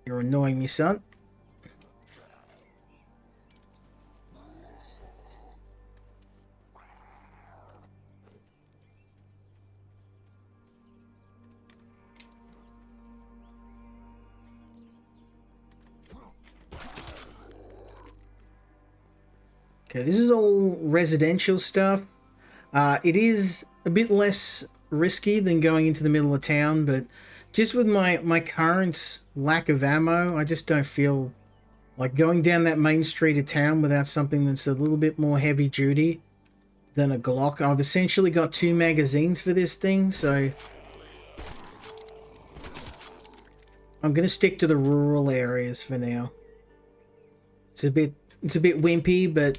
You're annoying me, son. Okay, this is all residential stuff. It is a bit less risky than going into the middle of town, but just with my current lack of ammo, I just don't feel like going down that main street of town without something that's a little bit more heavy duty than a Glock. I've essentially got 2 magazines for this thing, so I'm going to stick to the rural areas for now. It's a bit wimpy, but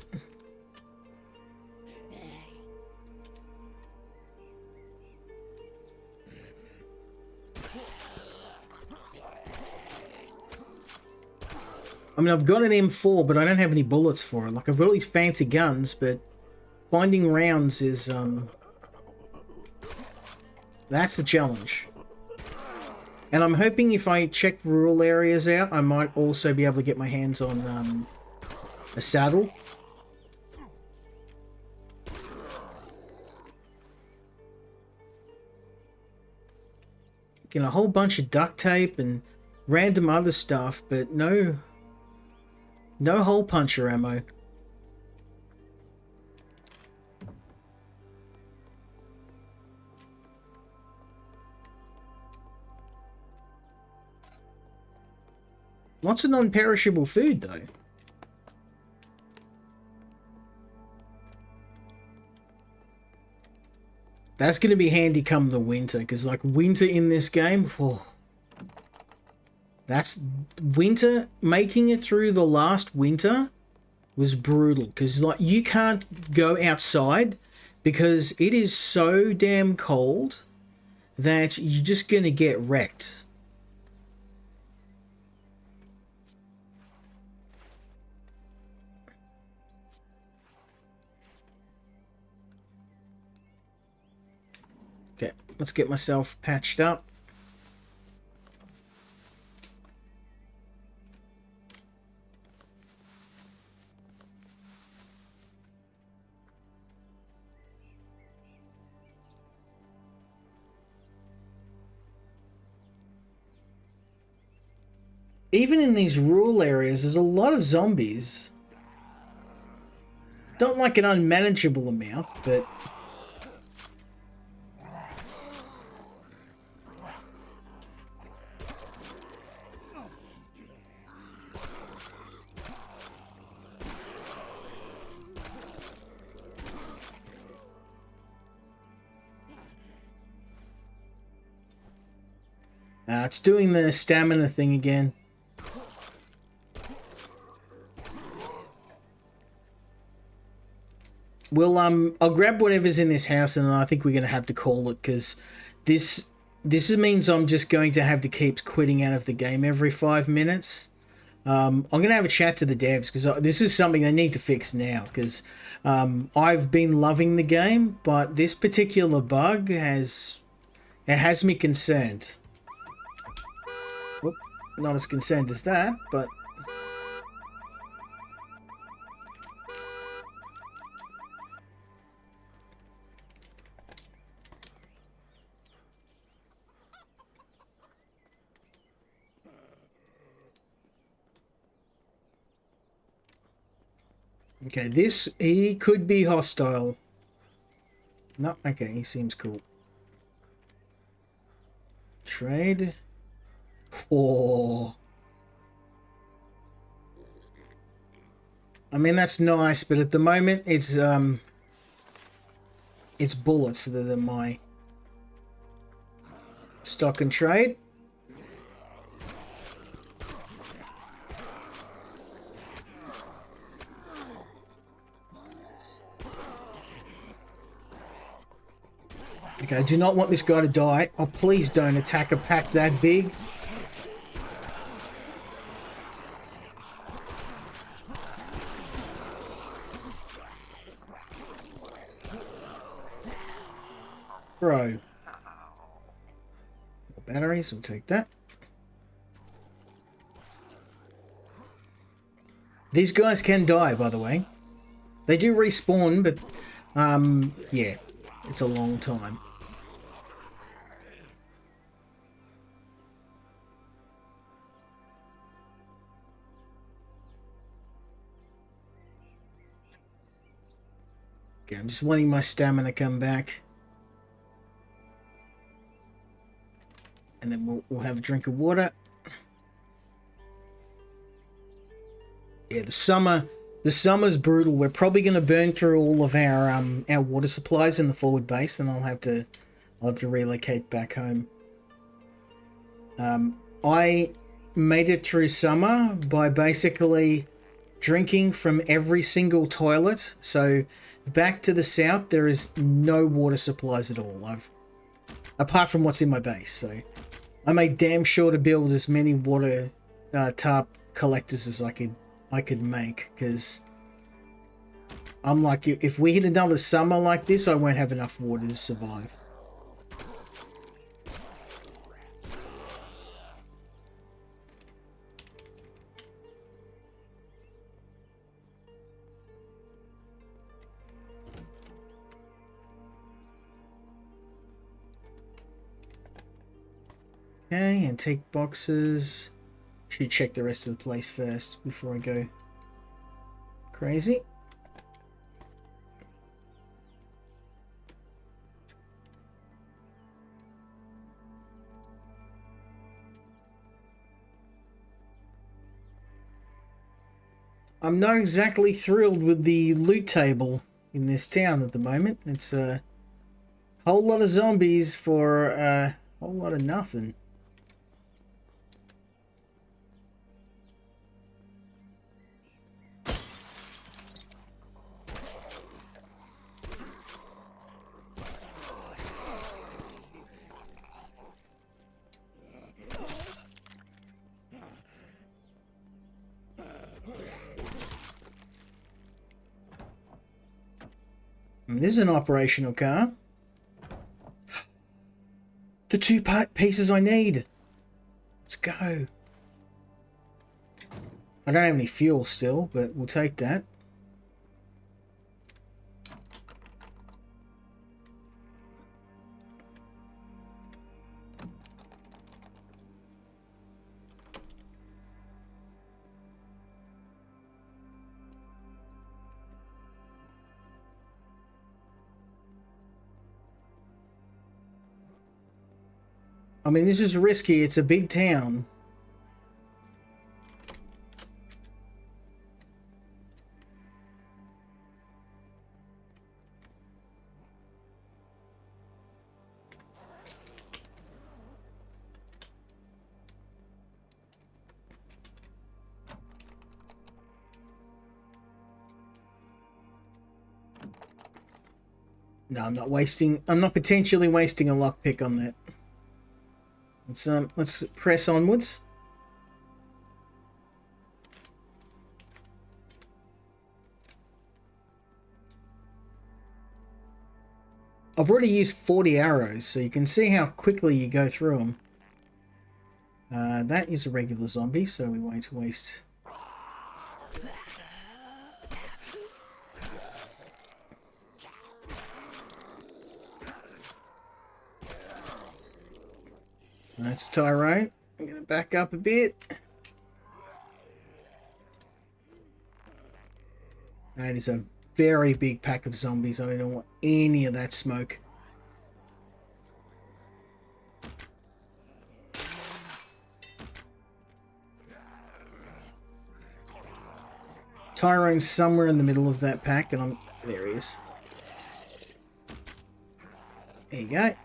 I mean, I've got an M4, but I don't have any bullets for it. Like, I've got all these fancy guns, but finding rounds is, that's the challenge. And I'm hoping if I check rural areas out, I might also be able to get my hands on, a saddle. Getting a whole bunch of duct tape and random other stuff, but no hole puncher ammo. Lots of non-perishable food, though. That's going to be handy come the winter, because, like, winter in this game, oh, that's winter. Making it through the last winter was brutal, because, like, you can't go outside because it is so damn cold that you're just going to get wrecked. Okay, let's get myself patched up. Even in these rural areas, there's a lot of zombies. Not like an unmanageable amount, but... it's doing the stamina thing again. Well, I'll grab whatever's in this house, and I think we're going to have to call it, because this means I'm just going to have to keep quitting out of the game every 5 minutes. I'm going to have a chat to the devs, because this is something they need to fix now, because I've been loving the game, but this particular bug has me concerned. Whoop. not as concerned as that, but... Okay, he could be hostile. No, okay, he seems cool. Trade. Oh. I mean, that's nice, but at the moment, it's bullets that are my stock and trade. Okay, I do not want this guy to die. Oh, please don't attack a pack that big. Bro. More batteries, we'll take that. These guys can die, by the way. They do respawn, but, yeah, it's a long time. Okay, I'm just letting my stamina come back. And then we'll have a drink of water. Yeah, the summer's brutal. We're probably going to burn through all of our water supplies in the forward base, and I'll have to relocate back home. I made it through summer by basically drinking from every single toilet. So back to the south, there is no water supplies at all. Apart from what's in my base. So I made damn sure to build as many water tarp collectors as I could make, because I'm like, if we hit another summer like this, I won't have enough water to survive. Okay, and take boxes. Should check the rest of the place first before I go crazy. I'm not exactly thrilled with the loot table in this town at the moment. It's a whole lot of zombies for a whole lot of nothing. This is an operational car. The two pieces I need. Let's go. I don't have any fuel still, but we'll take that. I mean, this is risky. It's a big town. No, I'm not wasting... I'm not potentially wasting a lockpick on that. Let's press onwards. I've already used 40 arrows, so you can see how quickly you go through them. That is a regular zombie, so we won't waste... That's a Tyrone. I'm going to back up a bit. That is a very big pack of zombies. I don't want any of that smoke. Tyrone's somewhere in the middle of that pack, and there he is. There you go.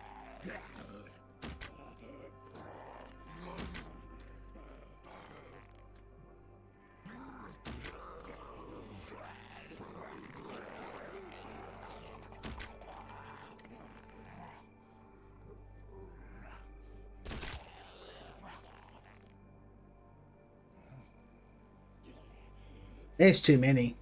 There's too many.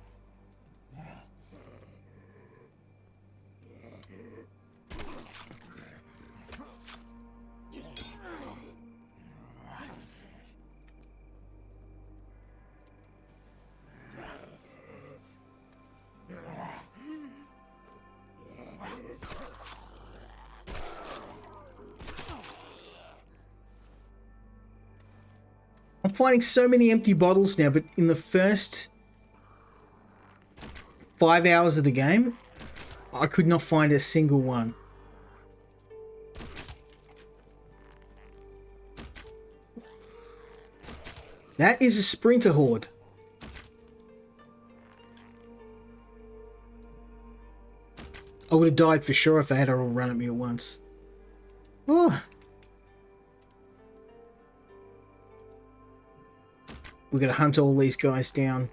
I'm finding so many empty bottles now, but in the first 5 hours of the game, I could not find a single one. That is a sprinter horde. I would have died for sure if they had all run at me at once. Oh. We're going to hunt all these guys down.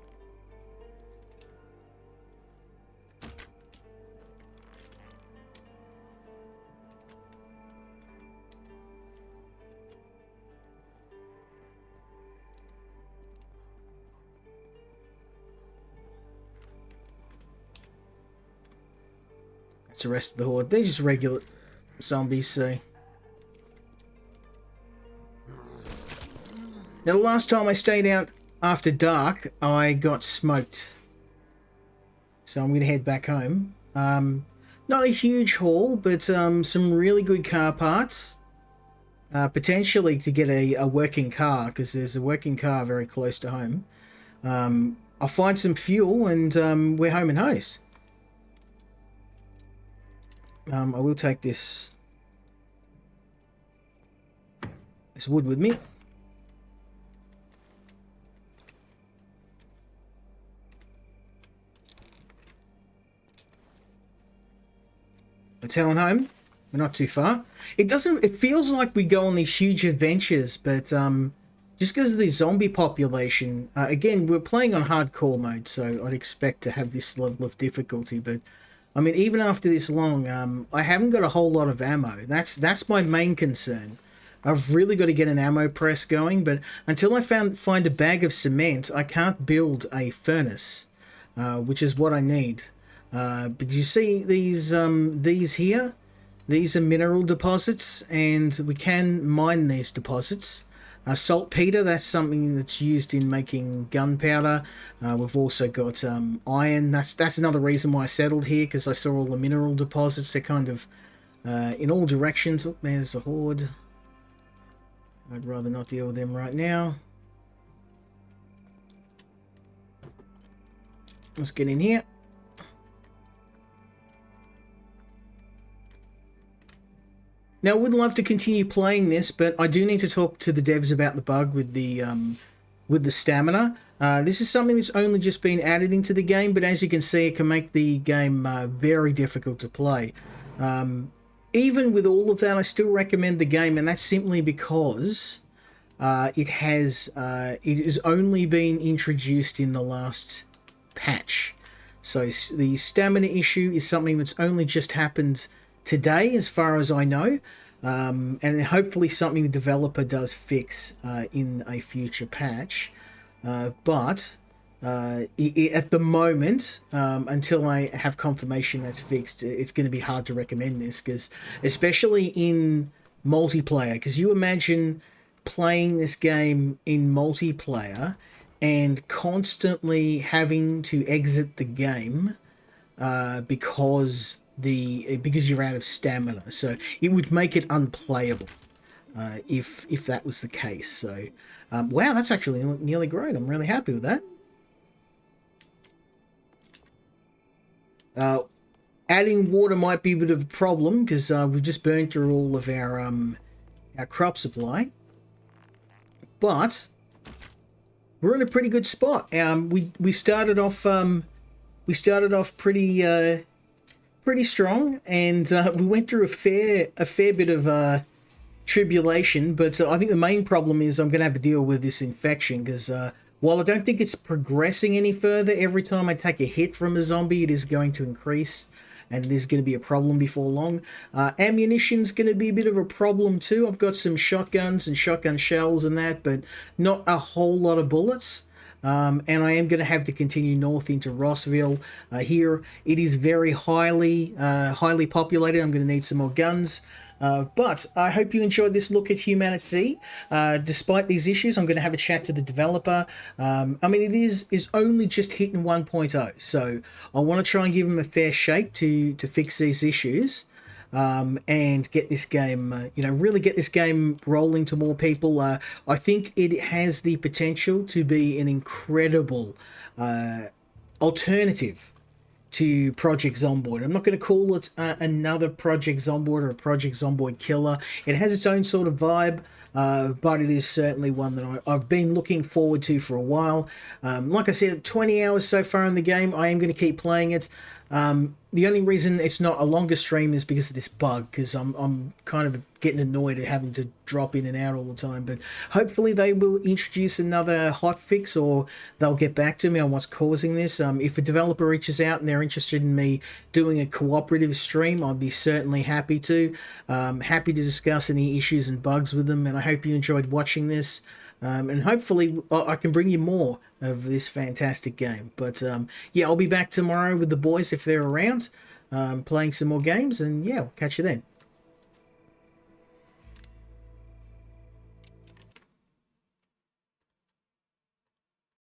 The rest of the horde. They're just regular zombies, so. Now, the last time I stayed out after dark, I got smoked. So I'm going to head back home. Not a huge haul, but some really good car parts. Potentially to get a working car, because there's a working car very close to home. I'll find some fuel, and we're home and host. I will take this wood with me. Let's head on home. We're not too far. It feels like we go on these huge adventures, but just because of the zombie population, again, we're playing on hardcore mode, so I'd expect to have this level of difficulty, but I mean, even after this long, I haven't got a whole lot of ammo. That's my main concern. I've really got to get an ammo press going, but until I find a bag of cement, I can't build a furnace, which is what I need. Because you see these here, these are mineral deposits, and we can mine these deposits. Saltpeter, that's something that's used in making gunpowder. We've also got iron. That's another reason why I settled here, because I saw all the mineral deposits. They're kind of in all directions. Oh, there's a horde. I'd rather not deal with them right now. Let's get in here. Now, I would love to continue playing this, but I do need to talk to the devs about the bug with the stamina. This is something that's only just been added into the game, but as you can see, it can make the game very difficult to play. Even with all of that, I still recommend the game, and that's simply because it has only been introduced in the last patch. So the stamina issue is something that's only just happened today, as far as I know, and hopefully something the developer does fix in a future patch. But at the moment, until I have confirmation that's fixed, it's going to be hard to recommend this, because especially in multiplayer, because you imagine playing this game in multiplayer and constantly having to exit the game because you're out of stamina. So it would make it unplayable if that was the case. So wow, that's actually nearly grown. I'm really happy with that. Adding water might be a bit of a problem because we've just burned through all of our crop supply, but we're in a pretty good spot. We started off pretty strong, and we went through a fair bit of tribulation. But I think the main problem is I'm going to have to deal with this infection because while I don't think it's progressing any further, every time I take a hit from a zombie, it is going to increase. And it is going to be a problem before long. Ammunition's going to be a bit of a problem too. I've got some shotguns and shotgun shells and that, but not a whole lot of bullets. And I am going to have to continue north into Rossville. Here, it is very highly populated. I'm going to need some more guns. But I hope you enjoyed this look at Humanitz. Despite these issues, I'm going to have a chat to the developer. I mean, it is only just hitting 1.0, so I want to try and give them a fair shake to fix these issues. And get this game, really get this game rolling to more people. I think it has the potential to be an incredible alternative to Project Zomboid. I'm not going to call it another Project Zomboid or a Project Zomboid killer. It has its own sort of vibe, but it is certainly one that I've been looking forward to for a while. Like I said, 20 hours so far in the game. I am going to keep playing it. The only reason it's not a longer stream is because of this bug, because I'm kind of getting annoyed at having to drop in and out all the time. But hopefully they will introduce another hotfix, or they'll get back to me on what's causing this. If a developer reaches out and they're interested in me doing a cooperative stream, I'd be certainly happy to. Happy to discuss any issues and bugs with them, and I hope you enjoyed watching this. And hopefully I can bring you more of this fantastic game. But yeah, I'll be back tomorrow with the boys if they're around, playing some more games. And yeah, we'll catch you then.